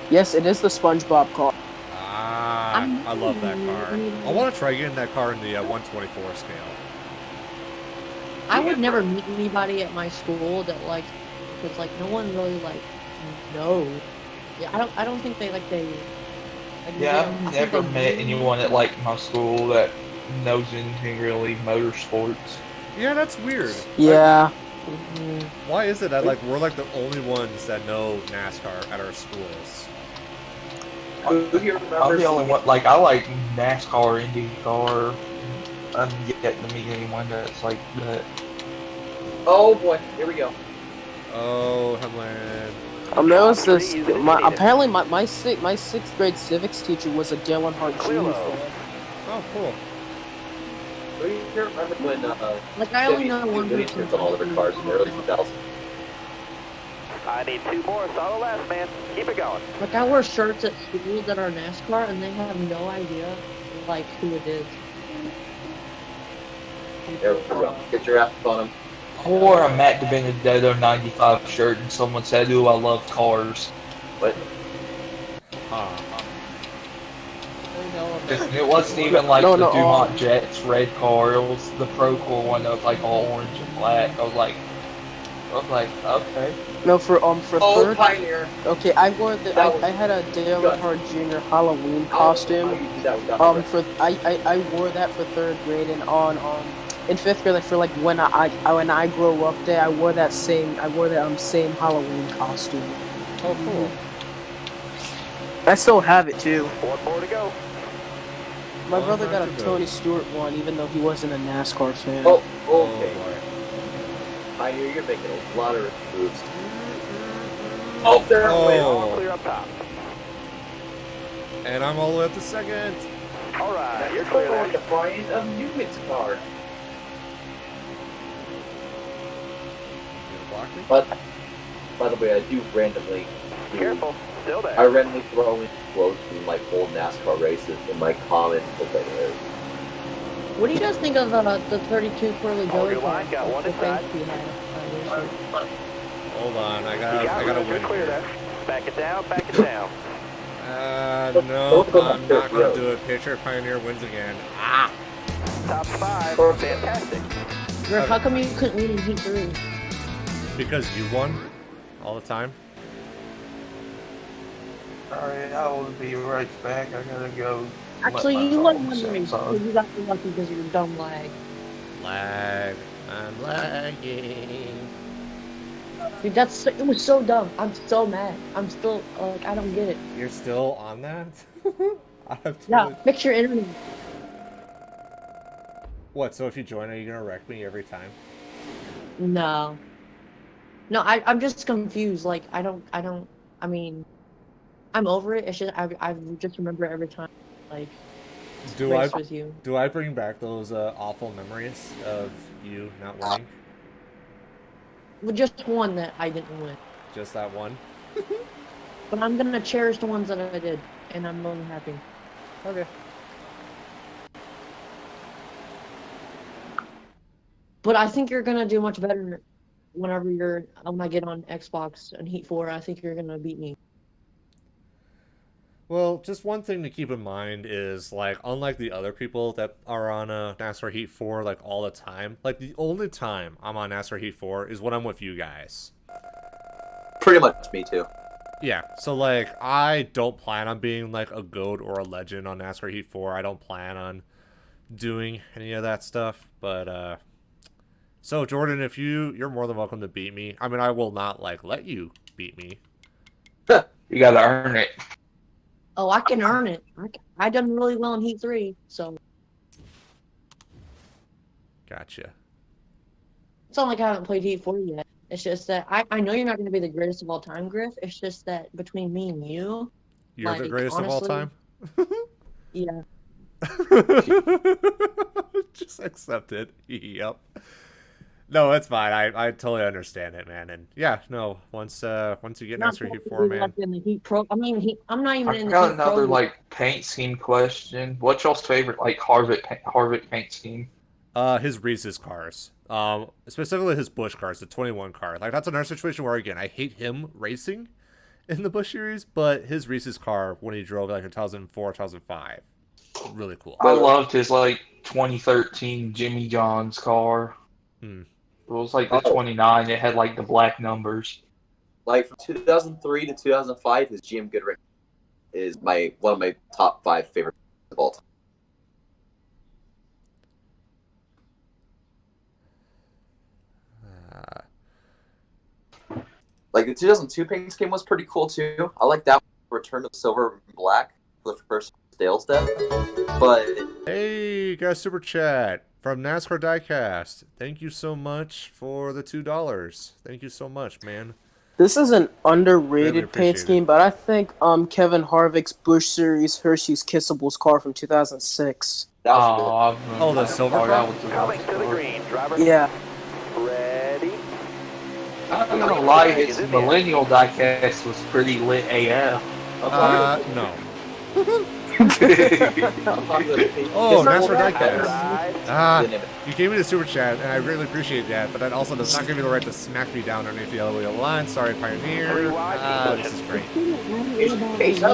Speaker 7: Yes, it is the SpongeBob car.
Speaker 1: Ah, I love that car. I want to try getting that car in the 124 scale.
Speaker 3: I would never meet anybody at my school that because no one really knows. Yeah, I don't think they.
Speaker 8: Yeah, I've never met anyone at my school that knows anything really motorsports.
Speaker 1: Yeah, that's weird.
Speaker 7: Yeah.
Speaker 1: Why is it that we're the only ones that know NASCAR at our schools?
Speaker 8: I'm the only one. I like NASCAR, IndyCar. I'm yet to meet anyone that's like that.
Speaker 4: Oh boy, here we go.
Speaker 1: Oh, Hemland.
Speaker 7: There was this. Apparently, my 6th grade civics teacher was a Dale Earnhardt Jr. fan.
Speaker 1: Oh, cool.
Speaker 4: Do you remember when
Speaker 3: I only know one
Speaker 4: Chevy
Speaker 3: person.
Speaker 4: on all of their cars in the early 2000s?
Speaker 9: I need 2 more. Solid last, man. Keep it going.
Speaker 3: I wear shirts at school that are NASCAR, and they have no idea who it is.
Speaker 4: There we go. Get your ass on him.
Speaker 8: Or a Matt DiBenedetto 95 shirt and someone said, "Ooh, I love cars."
Speaker 4: But
Speaker 8: it wasn't even the Dumont Jets red car. It was the Procore one that was all orange and black. I was like, okay.
Speaker 7: No, for third.
Speaker 4: Pioneer.
Speaker 7: Okay, I had a Dale Earnhardt Jr. Halloween costume. I wore that for 3rd grade, and in 5th grade, when I grow up there, I wore that same same Halloween costume.
Speaker 1: Oh, cool.
Speaker 7: I still have it too.
Speaker 9: 4 more to go.
Speaker 7: My brother got a Tony Stewart one, even though he wasn't a NASCAR fan.
Speaker 4: Oh, okay. Pioneer, you're making a lot of moves. Oh, there.
Speaker 1: Oh.
Speaker 9: Clear up top.
Speaker 1: And I'm all the way up to 2nd.
Speaker 9: All right, you're
Speaker 4: You're
Speaker 9: clear
Speaker 4: going
Speaker 9: there.
Speaker 4: to Brian of Newman's car. But, by the way, I do randomly.
Speaker 9: Careful. Still there.
Speaker 4: I randomly throw in quotes from old NASCAR races in my comment areas.
Speaker 3: What do you guys think of the 32 Curly
Speaker 9: Hold
Speaker 3: Joey
Speaker 9: your line, got one inside.
Speaker 1: Hold on, I
Speaker 9: You
Speaker 1: gotta
Speaker 9: room,
Speaker 1: win.
Speaker 9: you're clear there. Back it down, back it down.
Speaker 1: No, I'm not gonna do it. Patriot Pioneer wins again. Ah!
Speaker 9: Top 5. Fantastic.
Speaker 3: Rick, how come you couldn't win in Heat 3?
Speaker 1: Because you won all the time.
Speaker 8: Alright, I will be right back. I gotta go.
Speaker 3: Actually, you won one race, so you got lucky because of your dumb lag.
Speaker 1: I'm lagging.
Speaker 3: Dude, it was so dumb. I'm so mad. I'm still, I don't get it.
Speaker 1: You're still on that? I have to.
Speaker 3: Yeah, fix your internet.
Speaker 1: What, so if you join, are you gonna wreck me every time?
Speaker 3: No. No, I'm just confused. I mean, I'm over it. It's just, I just remember every time, race with you.
Speaker 1: Do I bring back those awful memories of you not winning?
Speaker 3: Well, just one that I didn't win.
Speaker 1: Just that one?
Speaker 3: But I'm gonna cherish the ones that I did, and I'm really happy.
Speaker 1: Okay.
Speaker 3: But I think you're gonna do much better when I get on Xbox and Heat 4. I think you're gonna beat me.
Speaker 1: Well, just one thing to keep in mind is, like, unlike the other people that are on NASCAR Heat 4, like, all the time, like, the only time I'm on NASCAR Heat 4 is when I'm with you guys.
Speaker 4: Pretty much me too.
Speaker 1: Yeah, so, like, I don't plan on being, like, a GOAT or a legend on NASCAR Heat 4. I don't plan on doing any of that stuff, but, so, Jordan, if you're more than welcome to beat me. I mean, I will not, like, let you beat me.
Speaker 8: You gotta earn it.
Speaker 3: Oh, I can earn it. I done really well in Heat 3, so.
Speaker 1: Gotcha.
Speaker 3: It's not like I haven't played Heat 4 yet. It's just that I know you're not going to be the greatest of all time, Griff. It's just that between me and you,
Speaker 1: You're
Speaker 3: like,
Speaker 1: the greatest
Speaker 3: honestly,
Speaker 1: of all time?
Speaker 3: Yeah.
Speaker 1: Just accept it. Yep. No, it's fine. I totally understand it, man. And yeah, no. Once you get NASCAR Heat 4, man.
Speaker 3: Like in the Heat Pro. I mean, I'm not even in
Speaker 8: I
Speaker 3: the
Speaker 8: got
Speaker 3: Heat
Speaker 8: another
Speaker 3: Pro.
Speaker 8: like paint scheme question. What's y'all's favorite like Harvick paint scheme?
Speaker 1: His Reese's cars. Specifically his Busch cars, the 21 car. Like, that's another situation where, again, I hate him racing in the Busch series, but his Reese's car when he drove like 2004, 2005, really cool.
Speaker 8: I loved his like 2013 Jimmy John's car.
Speaker 1: Hmm.
Speaker 8: It was like the 29. It had like the black numbers.
Speaker 4: Like from 2003 to 2005, his GM Goodrich is one of my top 5 favorites of all time. Like the 2002 paint scheme was pretty cool too. I like that Return of Silver and Black for the first Dale's death. But
Speaker 1: hey, guys, super chat from NASCAR Diecast. Thank you so much for the $2. Thank you so much, man.
Speaker 7: This is an underrated
Speaker 1: Really
Speaker 7: paint scheme, but I think Kevin Harvick's Busch Series Hershey's Kissables car from 2006.
Speaker 1: Oh, the silver car?
Speaker 9: Coming to the green, driver.
Speaker 7: Yeah.
Speaker 9: Ready?
Speaker 8: I'm not gonna lie, his Millennial Diecast was pretty lit AF.
Speaker 1: No.
Speaker 4: Oh,
Speaker 1: NASCAR Diecast. You gave me the super chat, and I really appreciate that, but that also does not give me the right to smack me down underneath the yellow wheel line. Sorry, Pioneer. This is great.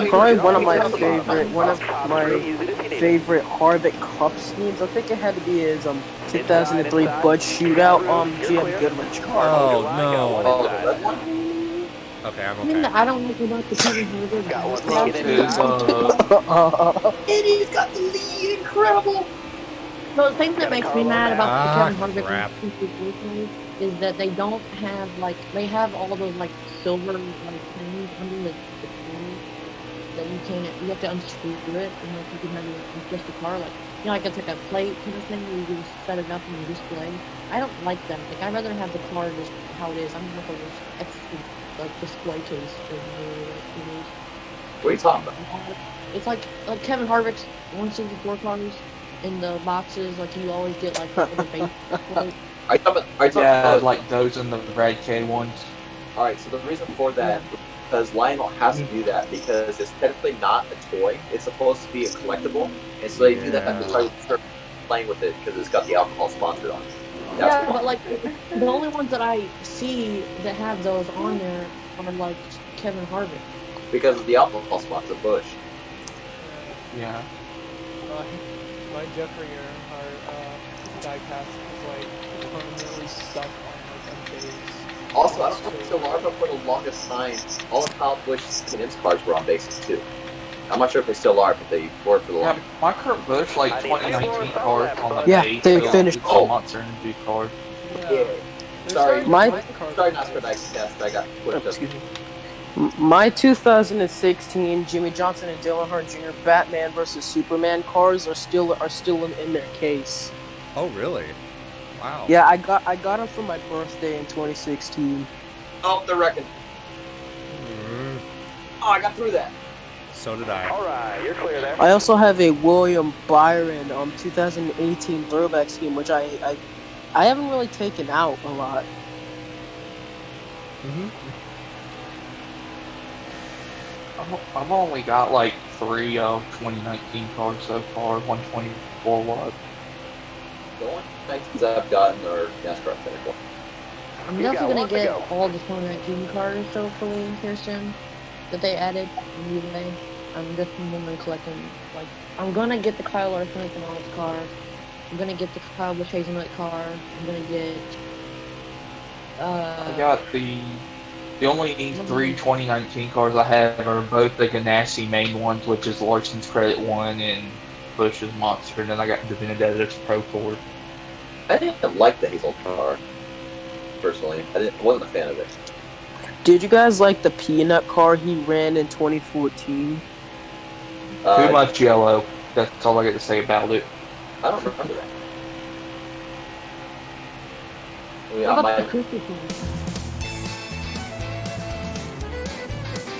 Speaker 7: Probably one of my favorite Harvick Cup schemes. I think it had to be his 2003 Bud Shootout GM Goodrich car.
Speaker 1: Oh no. Okay, I'm okay.
Speaker 3: I don't like about the Kevin Harvick.
Speaker 9: Got one
Speaker 3: And he's got the lead, incredible. So the thing that makes me mad about the Kevin Harvick is that they don't have they have all those silver things under the car that you have to unscrew it and you can have just a car it's like a plate kind of thing where you just set it up and you display. I don't like that. I'd rather have the car just how it is. I'm not going to extra display case for
Speaker 4: what are you talking about?
Speaker 3: It's like Kevin Harvick's 164 cars in the boxes. You always get the base.
Speaker 4: Are you talking about
Speaker 8: like those in the Brad K ones.
Speaker 4: All right, so the reason for that is because Lionel has to do that because it's technically not a toy. It's supposed to be a collectible, and so they do that to try to start playing with it because it's got the alcohol sponsored on it. That's
Speaker 3: but the only ones that I see that have those on there are Kevin Harvick.
Speaker 4: Because of the alcohol sponsor, Bush.
Speaker 8: Yeah.
Speaker 6: My Jeffrey Earnhardt diecast is permanently stuck on a base.
Speaker 4: Also, I don't know if Solarva for the longest time, all of Kyle Busch's Canadian cars were on bases too. I'm not sure if they still are, but they were for the longest.
Speaker 8: My Kurt Busch 2019 car on the base.
Speaker 7: They finished.
Speaker 8: Monster Energy car.
Speaker 4: Yeah. Sorry,
Speaker 6: Sorry,
Speaker 4: not for Diecast. I got pushed up.
Speaker 7: Excuse me. My 2016 Jimmy Johnson and Dale Earnhardt Jr. Batman vs Superman cars are still in their case.
Speaker 1: Oh really? Wow.
Speaker 7: Yeah, I got them for my birthday in 2016.
Speaker 4: Oh, they're wrecking. Oh, I got through that.
Speaker 1: So did I.
Speaker 9: All right, you're clear there.
Speaker 7: I also have a William Byron 2018 throwback scheme, which I haven't really taken out a lot.
Speaker 8: I've only got 3 2019 cars so far, 124 watt.
Speaker 4: The only things I've gotten are NASCAR Pinnacle.
Speaker 3: I'm definitely going to get all the 2019 cars, hopefully, here soon, that they added in relay. I'm just more collecting. Like, I'm gonna get the Kyle Larson Economics car. I'm gonna get the Kyle Busch Hazelnut car. I'm gonna get.
Speaker 8: I got the only three 2019 cars I have are both the Ganassi main ones, which is Larson's Credit 1 and Bush's Monster, and then I got the Benedetto's Pro Tour.
Speaker 4: I didn't like the Hazel car, personally. Wasn't a fan of it.
Speaker 7: Did you guys like the peanut car he ran in 2014?
Speaker 8: Too much yellow. That's all I got to say about it.
Speaker 4: I don't remember that. I mean,
Speaker 3: How about the Christie car?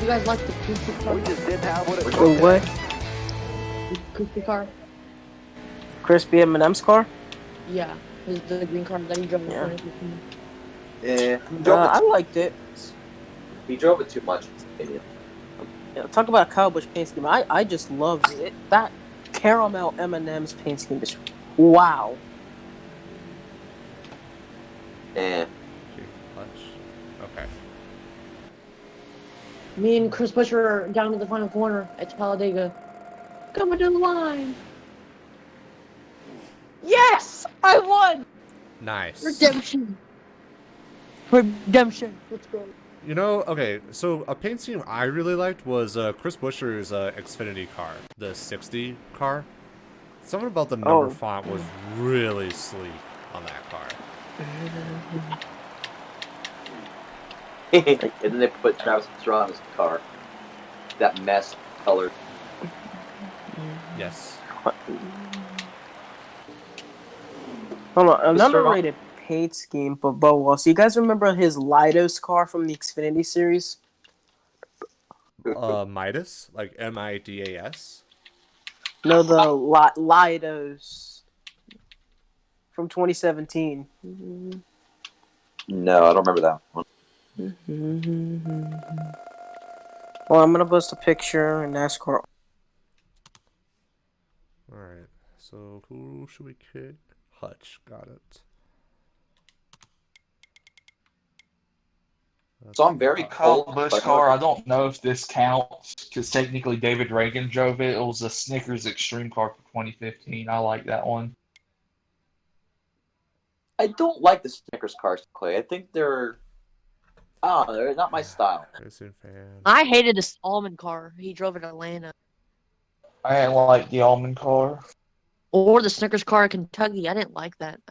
Speaker 3: You guys like the Christie car?
Speaker 9: We just did have what it
Speaker 7: The what?
Speaker 3: The Christie car?
Speaker 7: Crispy M&M's car?
Speaker 3: Yeah, the green car that he drove in
Speaker 7: Yeah.
Speaker 3: 2015.
Speaker 4: Yeah,
Speaker 7: I liked it.
Speaker 4: he drove it too much.
Speaker 7: Yeah, talk about a Kyle Busch paint scheme. I just love it. That caramel M&M's paint scheme is wow.
Speaker 4: Eh.
Speaker 1: Okay.
Speaker 3: Me and Chris Busch are down to the final corner at Talladega. Coming to the line. Yes! I won!
Speaker 1: Nice.
Speaker 3: Redemption. Redemption. Let's go.
Speaker 1: You know, okay, so a paint scheme I really liked was Chris Buescher's Xfinity car, the 60 car. Something about the number font was really sleek on that car.
Speaker 4: And then they put Travis Pastrana's car. That mess color.
Speaker 1: Yes.
Speaker 7: Hold on, another rated paint scheme, but so you guys remember his Lidos car from the Xfinity series?
Speaker 1: Midas? Like M-I-D-A-S?
Speaker 7: No, the Lidos from 2017.
Speaker 4: No, I don't remember that one.
Speaker 7: Well, I'm gonna post a picture in NASCAR.
Speaker 1: Alright, so who should we kick? Hutch, got it.
Speaker 4: So I'm very
Speaker 8: Kyle
Speaker 4: cold.
Speaker 8: Busch car, I don't know if this counts, because technically David Reagan drove it. It was a Snickers Extreme car for 2015. I like that one.
Speaker 4: I don't like the Snickers cars, Clay. I think they're not my style.
Speaker 3: I hated this almond car he drove in Atlanta.
Speaker 8: I didn't like the almond car.
Speaker 3: Or the Snickers car in Kentucky. I didn't like that.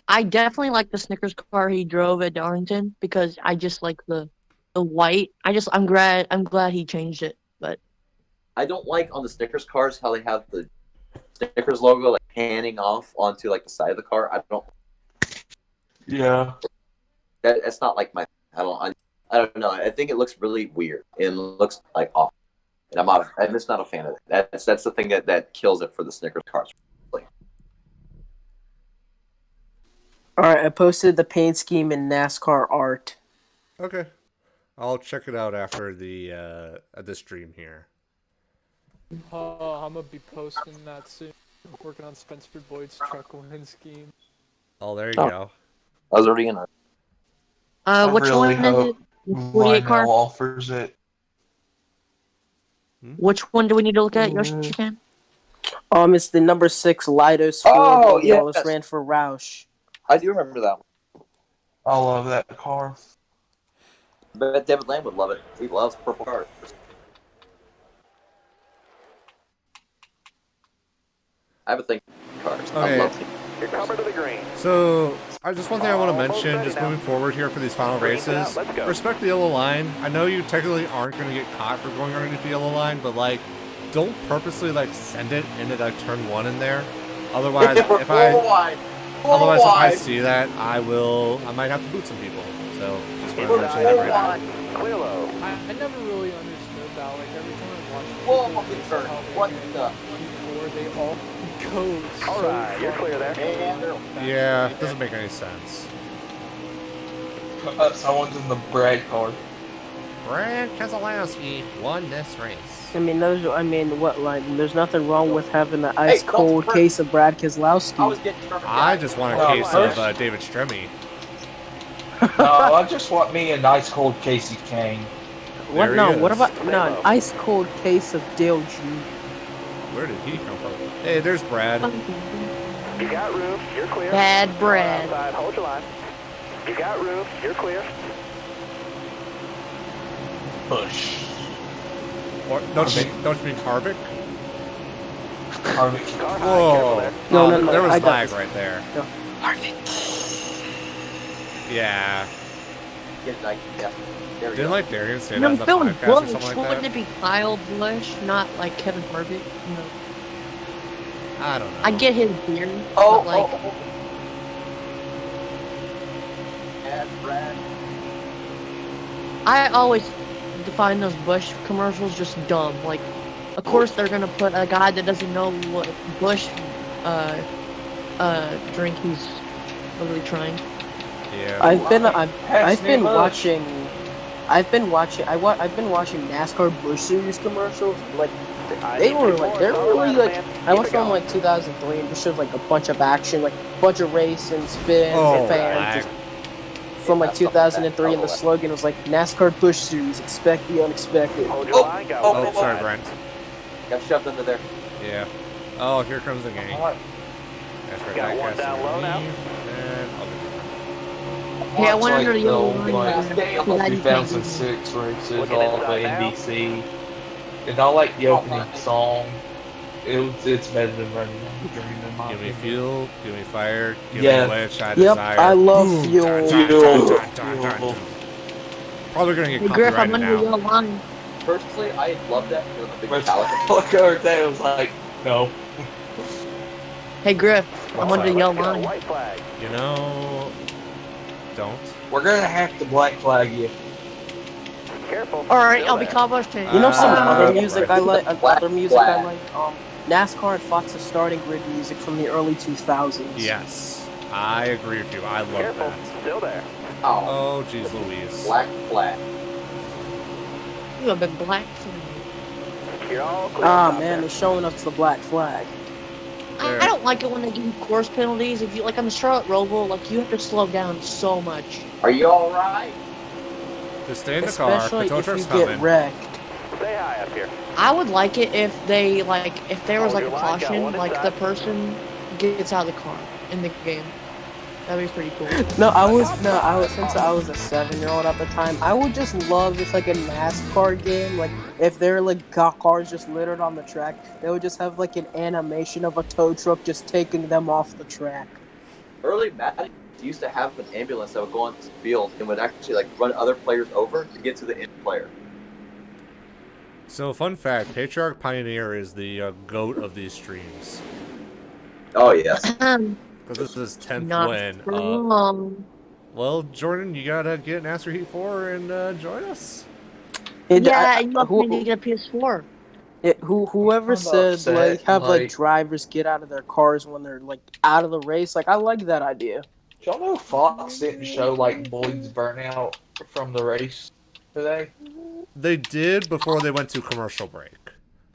Speaker 3: I definitely like the Snickers car he drove at Darlington because I just like the white. I'm glad he changed it. But
Speaker 4: I don't like on the Snickers cars how they have the Snickers logo like panning off onto like the side of the car. I don't.
Speaker 8: Yeah.
Speaker 4: That's not like my. I don't know. I think it looks really weird. It looks like off, and I'm just not a fan of it. That's the thing that kills it for the Snickers cars.
Speaker 7: Alright, I posted the paint scheme in NASCAR art.
Speaker 1: Okay. I'll check it out after the stream here.
Speaker 6: I'm gonna be posting that soon. Working on Spencer Boyd's truck win scheme.
Speaker 1: Oh, there you go.
Speaker 4: I was already in it.
Speaker 3: Which one is it? 48 car?
Speaker 8: Offers it.
Speaker 3: Which one do we need to look at, Yoshi-chan?
Speaker 7: It's the number 6 Lidos Ford.
Speaker 4: Oh, yeah.
Speaker 7: Yes. Ran for Roush.
Speaker 4: I do remember that one.
Speaker 8: I love that car.
Speaker 4: But David Lamb would love it. He loves purple cars. I have a thing for cars.
Speaker 1: Okay.
Speaker 4: I love it.
Speaker 9: You're coming to the green.
Speaker 1: So, just one thing I want to mention, just moving forward here for these final races. Respect the yellow line. I know you technically aren't going to get caught for going underneath the yellow line, but like, don't purposely like send it into like turn 1 in there. Otherwise, if I see that, I might have to boot some people. So, just want to mention that right now.
Speaker 6: I never really understood that. Like every time I watched
Speaker 4: What the?
Speaker 6: before they all go.
Speaker 9: Alright, you're clear there.
Speaker 1: Yeah, it doesn't make any sense.
Speaker 8: Someone's in the Brad car.
Speaker 1: Brad Keselowski won this race.
Speaker 7: There's nothing wrong with having an ice cold case of Brad Keselowski.
Speaker 1: I just want a case of David Stremme.
Speaker 8: No, I just want me a nice cold Casey Kane.
Speaker 7: What?
Speaker 1: There
Speaker 7: No.
Speaker 1: he
Speaker 7: What
Speaker 1: is.
Speaker 7: about an ice cold case of Dale Jr.?
Speaker 1: Where did he come from? Hey, there's Brad.
Speaker 9: You got room. You're clear.
Speaker 3: Bad Brad.
Speaker 9: Outside. Hold your line. You got room. You're clear.
Speaker 8: Push.
Speaker 1: Or, don't you mean Harvick?
Speaker 8: Harvick.
Speaker 9: Car high. Careful
Speaker 1: Whoa.
Speaker 9: there.
Speaker 7: No,
Speaker 1: Oh,
Speaker 7: no, no,
Speaker 1: there was
Speaker 7: I got
Speaker 1: lag
Speaker 7: this.
Speaker 1: right there.
Speaker 7: No.
Speaker 1: Yeah.
Speaker 4: Yeah, there we
Speaker 1: Didn't
Speaker 4: go.
Speaker 1: like Darian say
Speaker 3: You
Speaker 1: that
Speaker 3: know,
Speaker 1: in the
Speaker 3: Phil
Speaker 1: podcast or
Speaker 3: Bush,
Speaker 1: something like
Speaker 3: wouldn't
Speaker 1: that?
Speaker 3: it be Kyle Busch, not like Kevin Harvick? You know,
Speaker 1: I don't know.
Speaker 3: I get his beard,
Speaker 4: Oh,
Speaker 3: but like,
Speaker 4: Bad Brad.
Speaker 3: I always define those Bush commercials just dumb. Like, of course they're gonna put a guy that doesn't know what Bush drink he's really trying.
Speaker 1: Yeah.
Speaker 7: I've been
Speaker 8: Busch.
Speaker 7: I've been watching NASCAR Bush Series commercials. Like they're really like I watched them like 2003 and just shows like a bunch of action, like a bunch of racing, spins,
Speaker 1: Oh,
Speaker 7: fans.
Speaker 1: lag.
Speaker 7: Just, from like 2003, and the slogan was like NASCAR Bush Series, expect the unexpected.
Speaker 9: Hold your line. Got
Speaker 1: Oh,
Speaker 9: one
Speaker 1: sorry,
Speaker 9: inside.
Speaker 1: Brent.
Speaker 4: Got shoved under there.
Speaker 1: Yeah. Oh, here comes the gang. That's right.
Speaker 9: Got one down low now.
Speaker 1: And I'll be
Speaker 3: Yeah, I went under the yellow
Speaker 8: old,
Speaker 3: line.
Speaker 8: like,
Speaker 3: So that you can't do
Speaker 8: 2006 races,
Speaker 9: Looking
Speaker 8: all the
Speaker 9: inside now.
Speaker 8: NBC. And I like the opening song. It's better than Running on the Dream in my
Speaker 1: Give me
Speaker 8: opinion.
Speaker 1: fuel, give me fire, give
Speaker 8: Yeah.
Speaker 1: me which I
Speaker 7: Yep,
Speaker 1: desire.
Speaker 7: I love
Speaker 1: Boom,
Speaker 7: fuel.
Speaker 1: dun, dun, dun, dun, dun, dun. Probably gonna get
Speaker 3: Hey Griff, I'm
Speaker 1: copyrighted
Speaker 3: under the
Speaker 1: now.
Speaker 3: yellow line.
Speaker 4: Personally, I love that for the big
Speaker 8: But
Speaker 4: Metallica.
Speaker 8: look over there, it was like, no.
Speaker 3: Hey Griff, I'm
Speaker 1: What's
Speaker 3: under the
Speaker 1: up?
Speaker 3: yellow
Speaker 9: Go.
Speaker 3: line.
Speaker 9: White flag.
Speaker 1: You know, don't.
Speaker 8: We're gonna have to black flag you.
Speaker 9: Careful.
Speaker 3: All right,
Speaker 9: Still
Speaker 3: I'll be
Speaker 9: there.
Speaker 3: Kyle Busch tank.
Speaker 7: You know some other
Speaker 1: right.
Speaker 7: music I like.
Speaker 4: Black
Speaker 7: Other music I
Speaker 4: flag.
Speaker 7: like. NASCAR and Fox's starting grid music from the early 2000s.
Speaker 1: Yes, I agree with you. I love
Speaker 9: Careful.
Speaker 1: that.
Speaker 9: Still there.
Speaker 4: Oh,
Speaker 1: Oh, geez, Louise.
Speaker 4: black flag.
Speaker 3: You have been black for me.
Speaker 9: You're all clear.
Speaker 7: Ah
Speaker 9: Stop
Speaker 7: man,
Speaker 9: there.
Speaker 7: they're showing us the black flag.
Speaker 1: There.
Speaker 3: I don't like it when they give you course penalties. If you like on the Charlotte Roval, like you have to slow down so much.
Speaker 4: Are you alright?
Speaker 1: Just stay in the car.
Speaker 7: Especially
Speaker 1: The tow
Speaker 7: if
Speaker 1: truck's
Speaker 7: you
Speaker 1: coming.
Speaker 7: get wrecked.
Speaker 9: Stay high up here.
Speaker 3: I would like it if they like if there was
Speaker 9: Hold
Speaker 3: like a
Speaker 9: your line, got
Speaker 3: caution,
Speaker 9: one
Speaker 3: like the
Speaker 9: inside.
Speaker 3: person gets out of the car in the game. That'd be pretty cool.
Speaker 7: No, I was since I was a 7-year-old at the time. I would just love just like a NASCAR game. Like if there were like cars just littered on the track, they would just have like an animation of a tow truck just taking them off the track.
Speaker 4: Early Madden used to have an ambulance that would go on the field and would actually like run other players over to get to the end player.
Speaker 1: So, fun fact: Patriarch Pioneer is the goat of these streams
Speaker 4: Oh yes.
Speaker 1: because this is his 10th
Speaker 3: Not
Speaker 1: win.
Speaker 3: for long.
Speaker 1: Well, Jordan, you gotta get NASCAR Heat 4 and join us.
Speaker 3: Yeah, you have to get a PS4.
Speaker 7: Whoever
Speaker 8: I'm
Speaker 7: said
Speaker 8: upset,
Speaker 7: like have like
Speaker 8: like-
Speaker 7: drivers get out of their cars when they're like out of the race, like I like that idea.
Speaker 8: Y'all know Fox didn't show like Boyd's burnout from the race today?
Speaker 1: They did before they went to commercial break.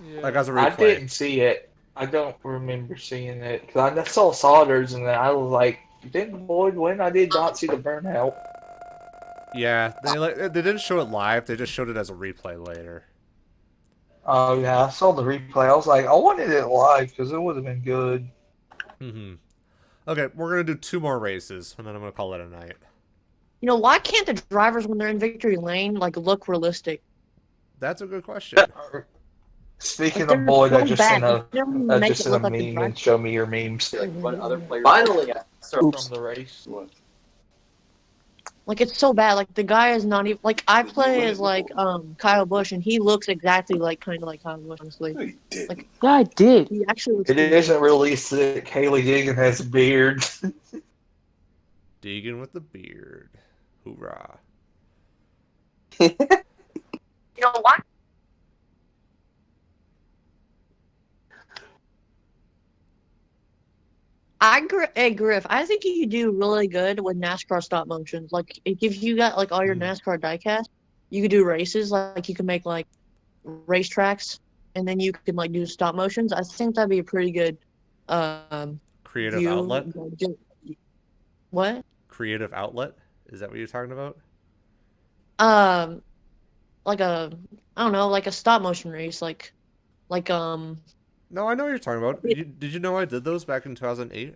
Speaker 6: Yeah.
Speaker 1: Like as a
Speaker 8: I
Speaker 1: replay.
Speaker 8: didn't see it. I don't remember seeing it. Because I saw Sodders and then I was like, didn't Boyd win? I did not see the burnout.
Speaker 1: Yeah, they didn't show it live. They just showed it as a replay later.
Speaker 8: Oh yeah, I saw the replay. I was like, I wanted it live because it would have been good.
Speaker 1: Okay, we're gonna do 2 more races, and then I'm gonna call it a night.
Speaker 3: You know, why can't the drivers when they're in victory lane like look realistic?
Speaker 1: That's a good question.
Speaker 8: Speaking
Speaker 3: Like,
Speaker 8: of Boyd,
Speaker 3: they're
Speaker 8: I
Speaker 3: so
Speaker 8: just
Speaker 3: bad.
Speaker 8: sent a
Speaker 3: They don't even make it look like the
Speaker 8: meme
Speaker 3: driver.
Speaker 8: and show me your memes
Speaker 4: Like run other players. Finally,
Speaker 8: from the race.
Speaker 3: Like it's so bad. Like the guy is not even like I play as like Kyle Busch and he looks exactly like kind of like Kyle Busch, honestly. Like
Speaker 7: Yeah, I did.
Speaker 3: he actually looks
Speaker 8: It
Speaker 3: good.
Speaker 8: isn't really sick. Haley Diggin has a beard.
Speaker 1: Deegan with the beard. Hoorah.
Speaker 3: You know what? Hey Griff, I think you do really good with NASCAR stop motions. Like if you got like all your NASCAR diecast, you could do races. Like you can make like racetracks, and then you can like do stop motions. I think that'd be a pretty good
Speaker 1: Creative
Speaker 3: view.
Speaker 1: outlet?
Speaker 3: What?
Speaker 1: Creative outlet? Is that what you're talking about?
Speaker 3: like a I don't know, like a stop motion race, like
Speaker 1: No, I know what you're talking about. Did you know I did those back in 2008?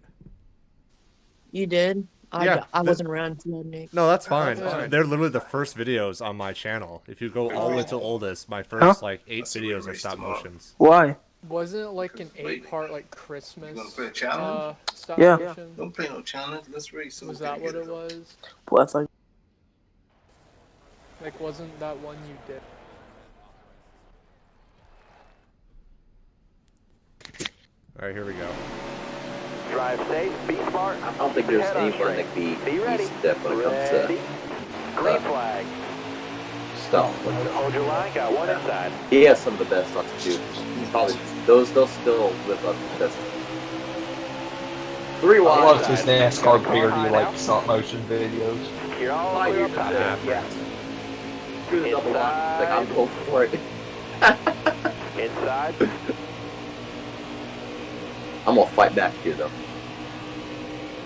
Speaker 3: you did.
Speaker 1: Yeah.
Speaker 3: I wasn't around in 2008.
Speaker 1: No, that's fine.
Speaker 6: Yeah.
Speaker 1: They're literally the first videos on my channel. If you go all the way to oldest, my
Speaker 7: Huh?
Speaker 1: first like 8 videos are stop motions.
Speaker 7: Why?
Speaker 6: Wasn't it like an 8-part like Christmas stop
Speaker 7: Yeah.
Speaker 6: motion?
Speaker 11: Don't play no challenge. Let's race.
Speaker 6: Was that what it was?
Speaker 7: Well, I thought
Speaker 6: Like, wasn't that one you did?
Speaker 1: All right, here we go.
Speaker 9: Drive safe, be smart.
Speaker 4: I don't think there's
Speaker 9: Head on
Speaker 4: anyone
Speaker 9: straight.
Speaker 4: that can
Speaker 9: Be ready.
Speaker 4: step when it comes
Speaker 9: Ready.
Speaker 4: to
Speaker 9: Green flag.
Speaker 4: stuff.
Speaker 9: Hold your line, got one inside.
Speaker 4: He has some of the best stuff to do. He's probably those still live up to the best. 3
Speaker 8: I
Speaker 4: wide.
Speaker 8: love his NASCAR parody like stop motion videos.
Speaker 9: You're all clear up top.
Speaker 4: Yeah. Do the double line. Like I'm going for it.
Speaker 9: Inside.
Speaker 4: I'm gonna fight back here though.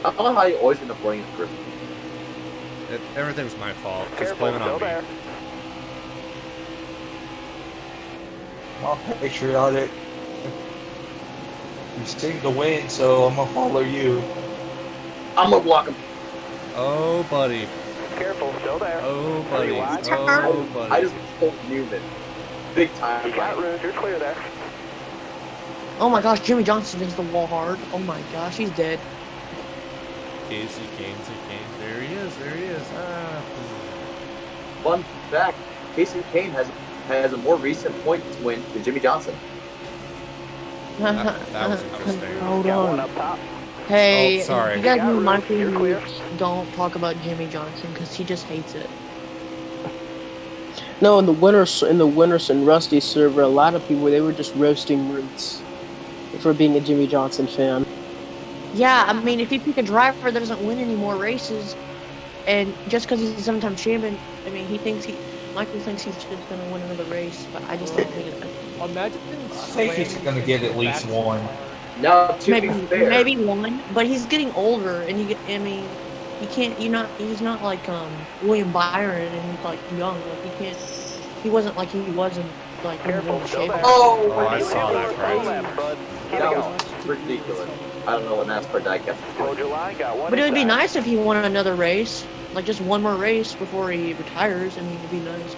Speaker 4: I don't know how you always end up running the grip.
Speaker 1: Everything's my fault. Just
Speaker 9: Careful,
Speaker 1: blame it
Speaker 9: still
Speaker 1: on me.
Speaker 9: there.
Speaker 8: I'm patriotic. You seem to win, so I'm gonna follow you.
Speaker 4: I'm gonna block him.
Speaker 1: Oh, buddy.
Speaker 9: Careful, still there.
Speaker 1: Oh, buddy.
Speaker 9: wide.
Speaker 1: Oh,
Speaker 4: I
Speaker 1: buddy.
Speaker 4: just pulled Newman. Big time.
Speaker 9: You got room, you're clear there.
Speaker 3: Oh my gosh, Jimmy Johnson hits the wall hard. Oh my gosh, he's dead.
Speaker 1: Casey Kane. There he is. There he is. Ah.
Speaker 4: Fun fact: Casey Kane has a more recent points win than Jimmy Johnson.
Speaker 1: That was interesting.
Speaker 7: hold
Speaker 9: Got one
Speaker 7: on.
Speaker 9: up top.
Speaker 3: Hey,
Speaker 1: Oh, sorry.
Speaker 3: you guys
Speaker 9: You got
Speaker 3: know
Speaker 9: room,
Speaker 3: Michael
Speaker 9: you're clear.
Speaker 3: don't talk about Jimmy Johnson because he just hates it.
Speaker 7: No, in the Winners and Rusty server, a lot of people they were just roasting Roots for being a Jimmy Johnson fan.
Speaker 3: Yeah, I mean, if you pick a driver that doesn't win any more races, and just because he's a 7-time champion, I mean, Michael thinks he's just gonna win another race, but I just don't think it.
Speaker 6: Imagine.
Speaker 8: I think he's gonna get at least one.
Speaker 4: Now, to
Speaker 3: Maybe
Speaker 4: be fair,
Speaker 3: maybe one, but he's getting older, and I mean, he can't. He's not like William Byron, and he's like young. Like he wasn't like he wasn't like in
Speaker 9: Careful,
Speaker 3: good
Speaker 9: still
Speaker 3: shape.
Speaker 9: there.
Speaker 4: oh,
Speaker 1: I saw that
Speaker 9: Full
Speaker 1: crash.
Speaker 9: left, bud. Keep it
Speaker 4: that
Speaker 9: going.
Speaker 4: was ridiculous. I don't know what NASCAR diecast is
Speaker 9: Hold
Speaker 4: doing.
Speaker 9: your line, got one
Speaker 3: But it would be
Speaker 9: inside.
Speaker 3: nice if he won another race, like just one more race before he retires. I mean, it'd be nice.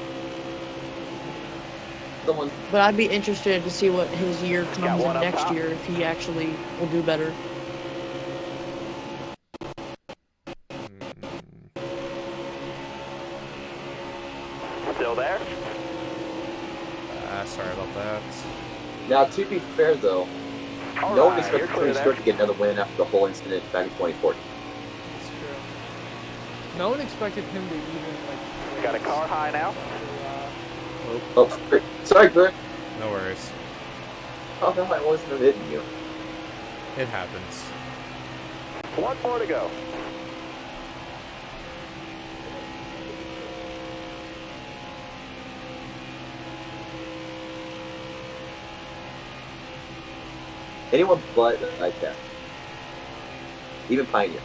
Speaker 4: Someone,
Speaker 3: But I'd be interested to see what his year
Speaker 9: Got
Speaker 3: comes
Speaker 9: one
Speaker 3: in
Speaker 9: up
Speaker 3: next
Speaker 9: top.
Speaker 3: year if he actually will do better.
Speaker 9: Still there?
Speaker 1: Sorry about that.
Speaker 4: now, to be fair though,
Speaker 9: All
Speaker 4: no one
Speaker 9: right,
Speaker 4: expected
Speaker 9: you're clear
Speaker 4: Tony
Speaker 9: there.
Speaker 4: Stewart to get another win after the whole incident back in 2014.
Speaker 6: It's true. No one expected him to even like.
Speaker 9: Got a car high now.
Speaker 4: Oh, great. Sorry, Greg.
Speaker 1: No worries.
Speaker 4: Oh no, I wasn't hitting you.
Speaker 1: It happens.
Speaker 9: One more to go.
Speaker 4: Anyone but like that. Even Pioneer.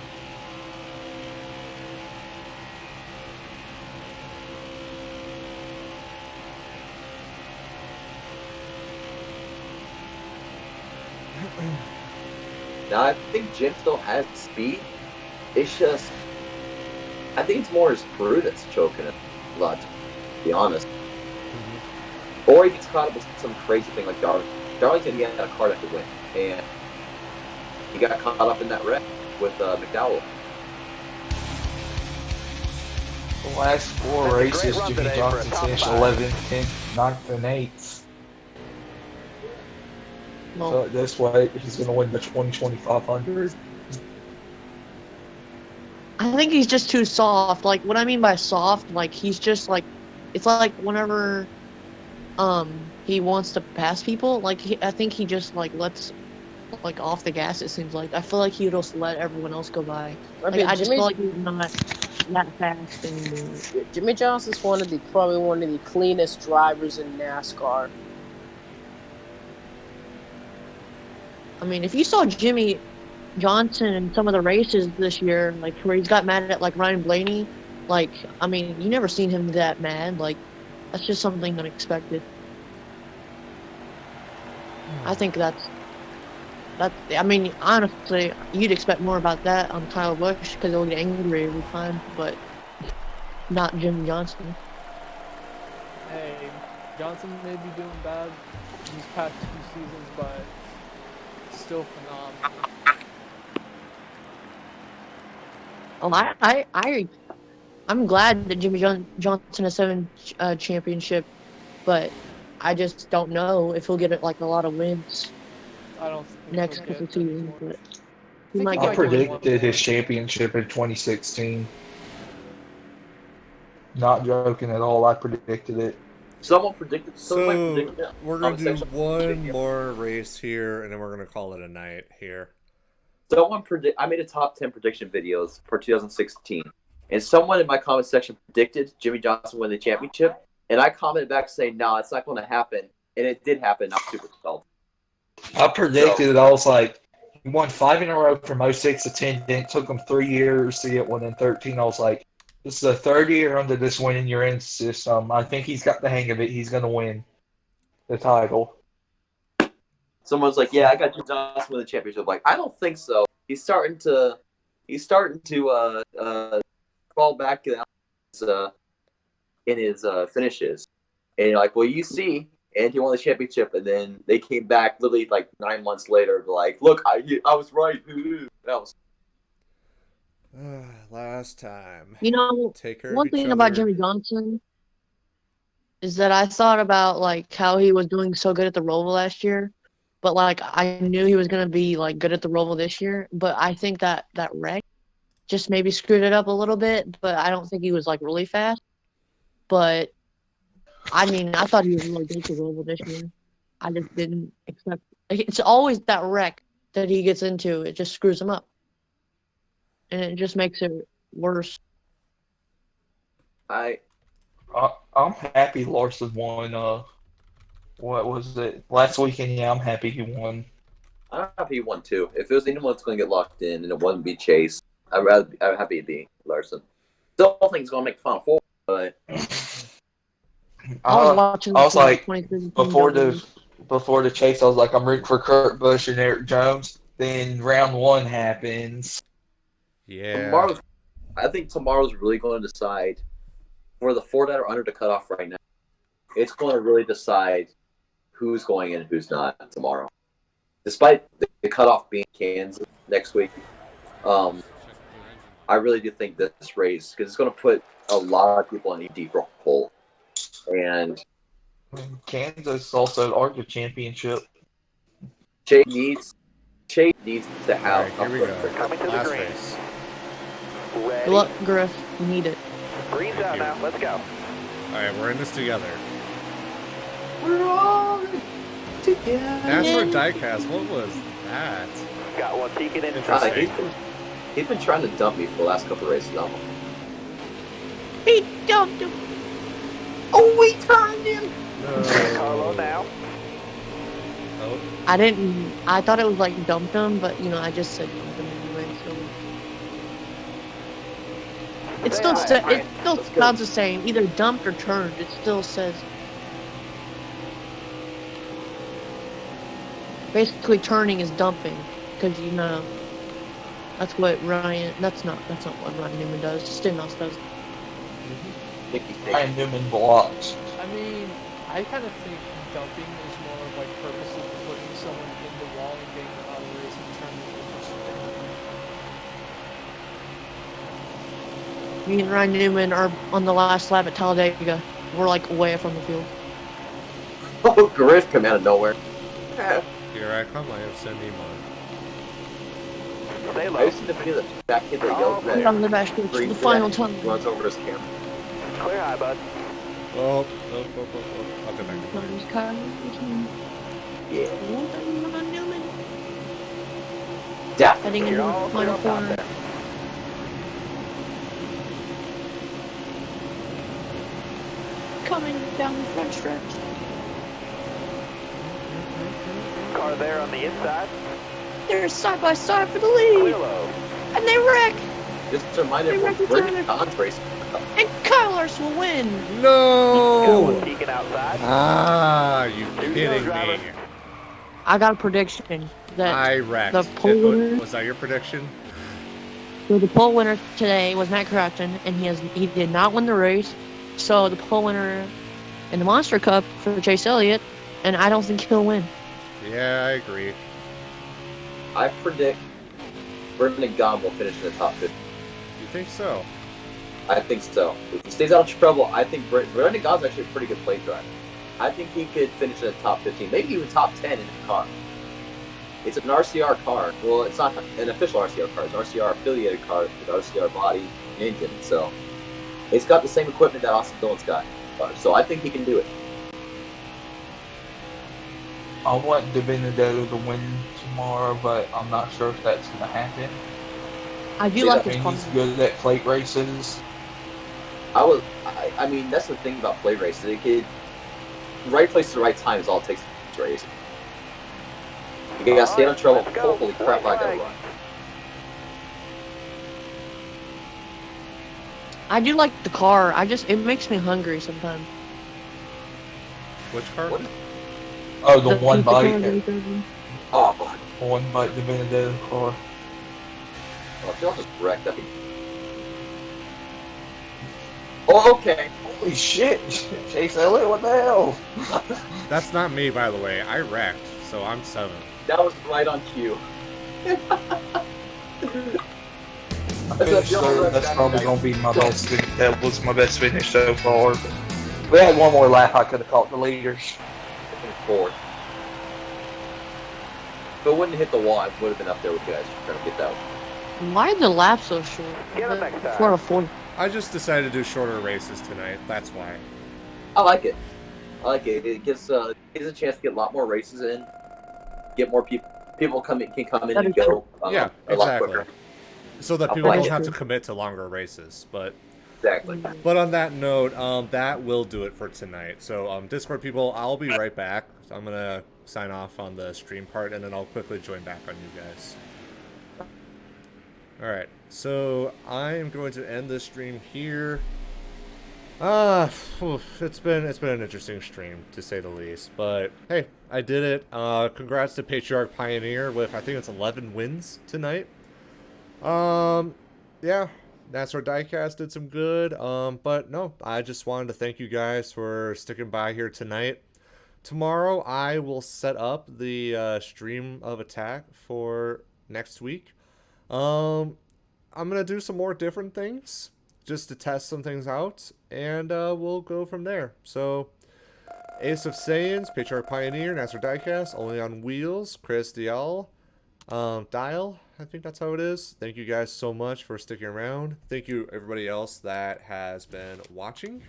Speaker 4: Now, I think Jim still has the speed. It's just, I think it's more his crew that's choking it a lot, to be honest. Or he gets caught up with some crazy thing like Darlington. Darlington, he had a car that could win, and he got caught up in that wreck with McDowell.
Speaker 8: The last 4
Speaker 9: That's a great
Speaker 8: races,
Speaker 9: run
Speaker 8: Jimmy
Speaker 9: today for a
Speaker 8: Johnson
Speaker 9: top
Speaker 8: finished
Speaker 9: 5.
Speaker 8: 11th, 10th, 9th, and 8th.
Speaker 3: Well,
Speaker 8: So this way, he's gonna win the 202500.
Speaker 3: I think he's just too soft. Like, what I mean by soft, like, he's just like, it's like whenever, he wants to pass people, like, I think he just, like, lets, like, off the gas, it seems like. I feel like he would just let everyone else go by. Like, I just feel like he's not that fast anymore.
Speaker 7: Jimmy Johnson's probably one of the cleanest drivers in NASCAR.
Speaker 3: I mean, if you saw Jimmy Johnson in some of the races this year, like, where he's got mad at, like, Ryan Blaney, like, I mean, you never seen him that mad. Like, That's just something unexpected. I think that's. I mean, honestly, you'd expect more about that on Kyle Busch because he'll get angry every time, but not Jimmy Johnson.
Speaker 6: Hey, Johnson may be doing bad these past 2 seasons, but still phenomenal.
Speaker 3: Oh, I'm glad that Jimmy Johnson has 7 championship, but I just don't know if he'll get like a lot of wins
Speaker 6: I don't think
Speaker 3: next
Speaker 6: he'll
Speaker 3: couple
Speaker 6: get any
Speaker 3: seasons.
Speaker 6: more.
Speaker 3: But
Speaker 6: I think he
Speaker 8: I
Speaker 6: might get one
Speaker 8: predicted his
Speaker 6: more.
Speaker 8: championship in 2016. Not joking at all. I predicted it.
Speaker 4: Someone predicted. Somebody
Speaker 1: So
Speaker 4: predicted it.
Speaker 1: we're gonna do one more race here, and then we're gonna call it a night here.
Speaker 4: I made a top 10 prediction videos for 2016, and someone in my comment section predicted Jimmy Johnson win the championship, and I commented back saying, "No, it's not going to happen," and it did happen. I'm super stoked.
Speaker 8: I predicted it. I was like, he won 5 in a row from 06 to 10. Then it took him 3 years to get one in 13. I was like, this is the third year under this winning your end system. I think he's got the hang of it. He's going to win the title.
Speaker 4: Someone's like, "Yeah, I got Jimmy Johnson win the championship." Like, I don't think so. He's starting to fall back in his finishes, and you're like, "Well, you see." And he won the championship, and then they came back literally like 9 months later, like, "Look, I was right." That was
Speaker 1: Last time.
Speaker 3: you know,
Speaker 1: Take care
Speaker 3: one
Speaker 1: of each
Speaker 3: thing about
Speaker 1: other.
Speaker 3: Jimmy Johnson is that I thought about like how he was doing so good at the Roval last year, but like I knew he was gonna be like good at the Roval this year. But I think that wreck just maybe screwed it up a little bit. But I don't think he was like really fast. But I mean, I thought he was really good at the Roval this year. I just didn't expect. It's always that wreck that he gets into. It just screws him up, and it just makes it worse.
Speaker 8: I'm happy Larson won. What was it? Last weekend, yeah, I'm happy he won.
Speaker 4: I'm happy he won too. If it was anyone that's going to get locked in and it wouldn't be Chase, I'm happy it'd be Larson. Still think he's going to make Final Four, but
Speaker 3: I was watching.
Speaker 8: I was like,
Speaker 3: 2017
Speaker 8: before
Speaker 3: W.
Speaker 8: the chase, I was like, I'm rooting for Kurt Busch and Eric Jones. Then round 1 happens.
Speaker 1: Yeah.
Speaker 4: I think tomorrow's really going to decide for the 4 that are under the cutoff right now. It's going to really decide who's going in and who's not tomorrow. Despite the cutoff being Kansas next week, I really do think that this race, because it's going to put a lot of people in a deeper hole. And
Speaker 8: Kansas also ARCA championship.
Speaker 4: Chase needs to have.
Speaker 1: All right, here we go.
Speaker 9: Coming to the
Speaker 1: Last
Speaker 9: green.
Speaker 1: race.
Speaker 9: Ready?
Speaker 3: Good luck, Griff. You need it.
Speaker 9: Green's out now. Let's go.
Speaker 1: All right, we're in this together.
Speaker 4: We're all together.
Speaker 1: NASCAR Diecast. What was that?
Speaker 9: Got one peeking in.
Speaker 1: Interesting.
Speaker 4: He's been trying to dump me for the last couple of races.
Speaker 3: He dumped him.
Speaker 4: Oh, we turned him.
Speaker 9: Carlo now.
Speaker 1: Oh,
Speaker 3: I didn't. I thought it was like dumped him, but I just said dumped him anyway. So it still sounds the same. Either dumped or turned. It still says. Basically, turning is dumping, because that's what Ryan. That's not what Ryan Newman does. Stenhouse does.
Speaker 8: Ryan Newman blocks.
Speaker 6: I mean, I kind of think dumping is more of like purposely putting someone in the wall and getting them out of the race and turning it.
Speaker 3: Me and Ryan Newman are on the last lap at Talladega. We're like way from the field.
Speaker 4: Oh, Griff come out of nowhere.
Speaker 1: here I come. I have 71.
Speaker 9: Stay
Speaker 4: I
Speaker 9: low.
Speaker 4: used to the video that that kid that yelled
Speaker 3: Get on the basket.
Speaker 4: Green
Speaker 3: The
Speaker 4: for
Speaker 3: final
Speaker 4: that,
Speaker 3: time.
Speaker 4: runs over his camera.
Speaker 9: Clear high, bud.
Speaker 1: Oh. I'll get back.
Speaker 3: There's Kyle.
Speaker 4: Yeah.
Speaker 3: Ryan Newman.
Speaker 4: Definitely.
Speaker 3: Heading into
Speaker 9: You're
Speaker 3: the
Speaker 9: all clear
Speaker 3: final
Speaker 9: up top
Speaker 3: corner.
Speaker 9: there.
Speaker 3: Coming down the front stretch.
Speaker 9: Car there on the inside.
Speaker 3: They're side by side for the lead.
Speaker 9: Clear low.
Speaker 3: And they wreck.
Speaker 4: Just to remind everyone,
Speaker 3: They
Speaker 4: Brendan
Speaker 3: record
Speaker 4: Con's racing.
Speaker 3: And Kyle cars to a win.
Speaker 1: No!
Speaker 9: Peeking outside.
Speaker 1: Ah, you
Speaker 9: Here
Speaker 1: kidding
Speaker 9: you go, driver.
Speaker 1: me?
Speaker 3: I got a prediction that
Speaker 1: I wrecked.
Speaker 3: the pole winner.
Speaker 1: Was that your prediction?
Speaker 3: So the pole winner today was Matt Crafton, and he did not win the race. So the pole winner in the Monster Cup for Chase Elliott, and I don't think he'll win.
Speaker 1: Yeah, I agree.
Speaker 4: I predict Brendan Gaughan will finish in the top 50.
Speaker 1: You think so?
Speaker 4: I think so. If he stays out of trouble, I think Brendan Gaughan's actually a pretty good plate driver. I think he could finish in the top 15, maybe even top 10 in the car. It's an RCR car. Well, it's not an official RCR car. It's an RCR affiliated car with RCR body and engine. So it's got the same equipment that Austin Dillon's got. So I think he can do it.
Speaker 8: I want DiBenedetto to win tomorrow, but I'm not sure if that's going to happen.
Speaker 3: I do like his car.
Speaker 8: He's good at plate races.
Speaker 4: I mean, that's the thing about plate races. It could, right place at the right time is all it takes to race. You gotta stay on trouble. Holy crap, I gotta run.
Speaker 3: I do like the car. It makes me hungry sometimes.
Speaker 1: Which car?
Speaker 4: What?
Speaker 8: Oh, the one bite.
Speaker 4: Oh,
Speaker 8: One bite DiBenedetto car.
Speaker 4: well, if y'all just wrecked that. Oh, okay.
Speaker 8: Holy shit! Chase Elliott, what the hell?
Speaker 1: That's not me, by the way. I wrecked, so I'm 7th.
Speaker 4: That was right on cue.
Speaker 8: Finished third. That's probably gonna be my best finish. That was my best finish so far. If we had one more lap, I could have caught the leaders.
Speaker 4: Fourth. If it wouldn't hit the wall, I would have been up there with you guys trying to get that one.
Speaker 3: Why are the laps so short?
Speaker 9: Get him next time.
Speaker 3: 4 to 4.
Speaker 1: I just decided to do shorter races tonight. That's why.
Speaker 4: I like it. It gives a chance to get a lot more races in. Get more people. People can come in and go.
Speaker 1: Yeah,
Speaker 4: a lot
Speaker 1: exactly.
Speaker 4: quicker.
Speaker 1: So that people don't have to commit to longer races. But
Speaker 4: Exactly.
Speaker 1: But on that note, that will do it for tonight. So, Discord people, I'll be right back. So I'm gonna sign off on the stream part, and then I'll quickly join back on you guys. All right. So I am going to end this stream here. It's been an interesting stream to say the least, but hey, I did it. Congrats to Patriarch Pioneer with I think it's 11 wins tonight. Yeah, NASCAR Diecast did some good. But no, I just wanted to thank you guys for sticking by here tonight. Tomorrow I will set up the stream of attack for next week. I'm gonna do some more different things just to test some things out, and we'll go from there. So, Ace of Saiyans, Patriarch Pioneer, NASCAR Diecast, Only on Wheels, Chris Dial, Dial, I think that's how it is. Thank you guys so much for sticking around. Thank you everybody else that has been watching.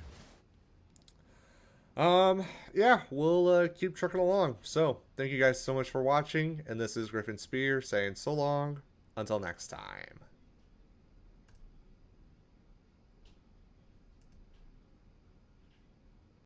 Speaker 1: Yeah, we'll keep trucking along. So, thank you guys so much for watching, and this is Griffin Spear saying so long, until next time.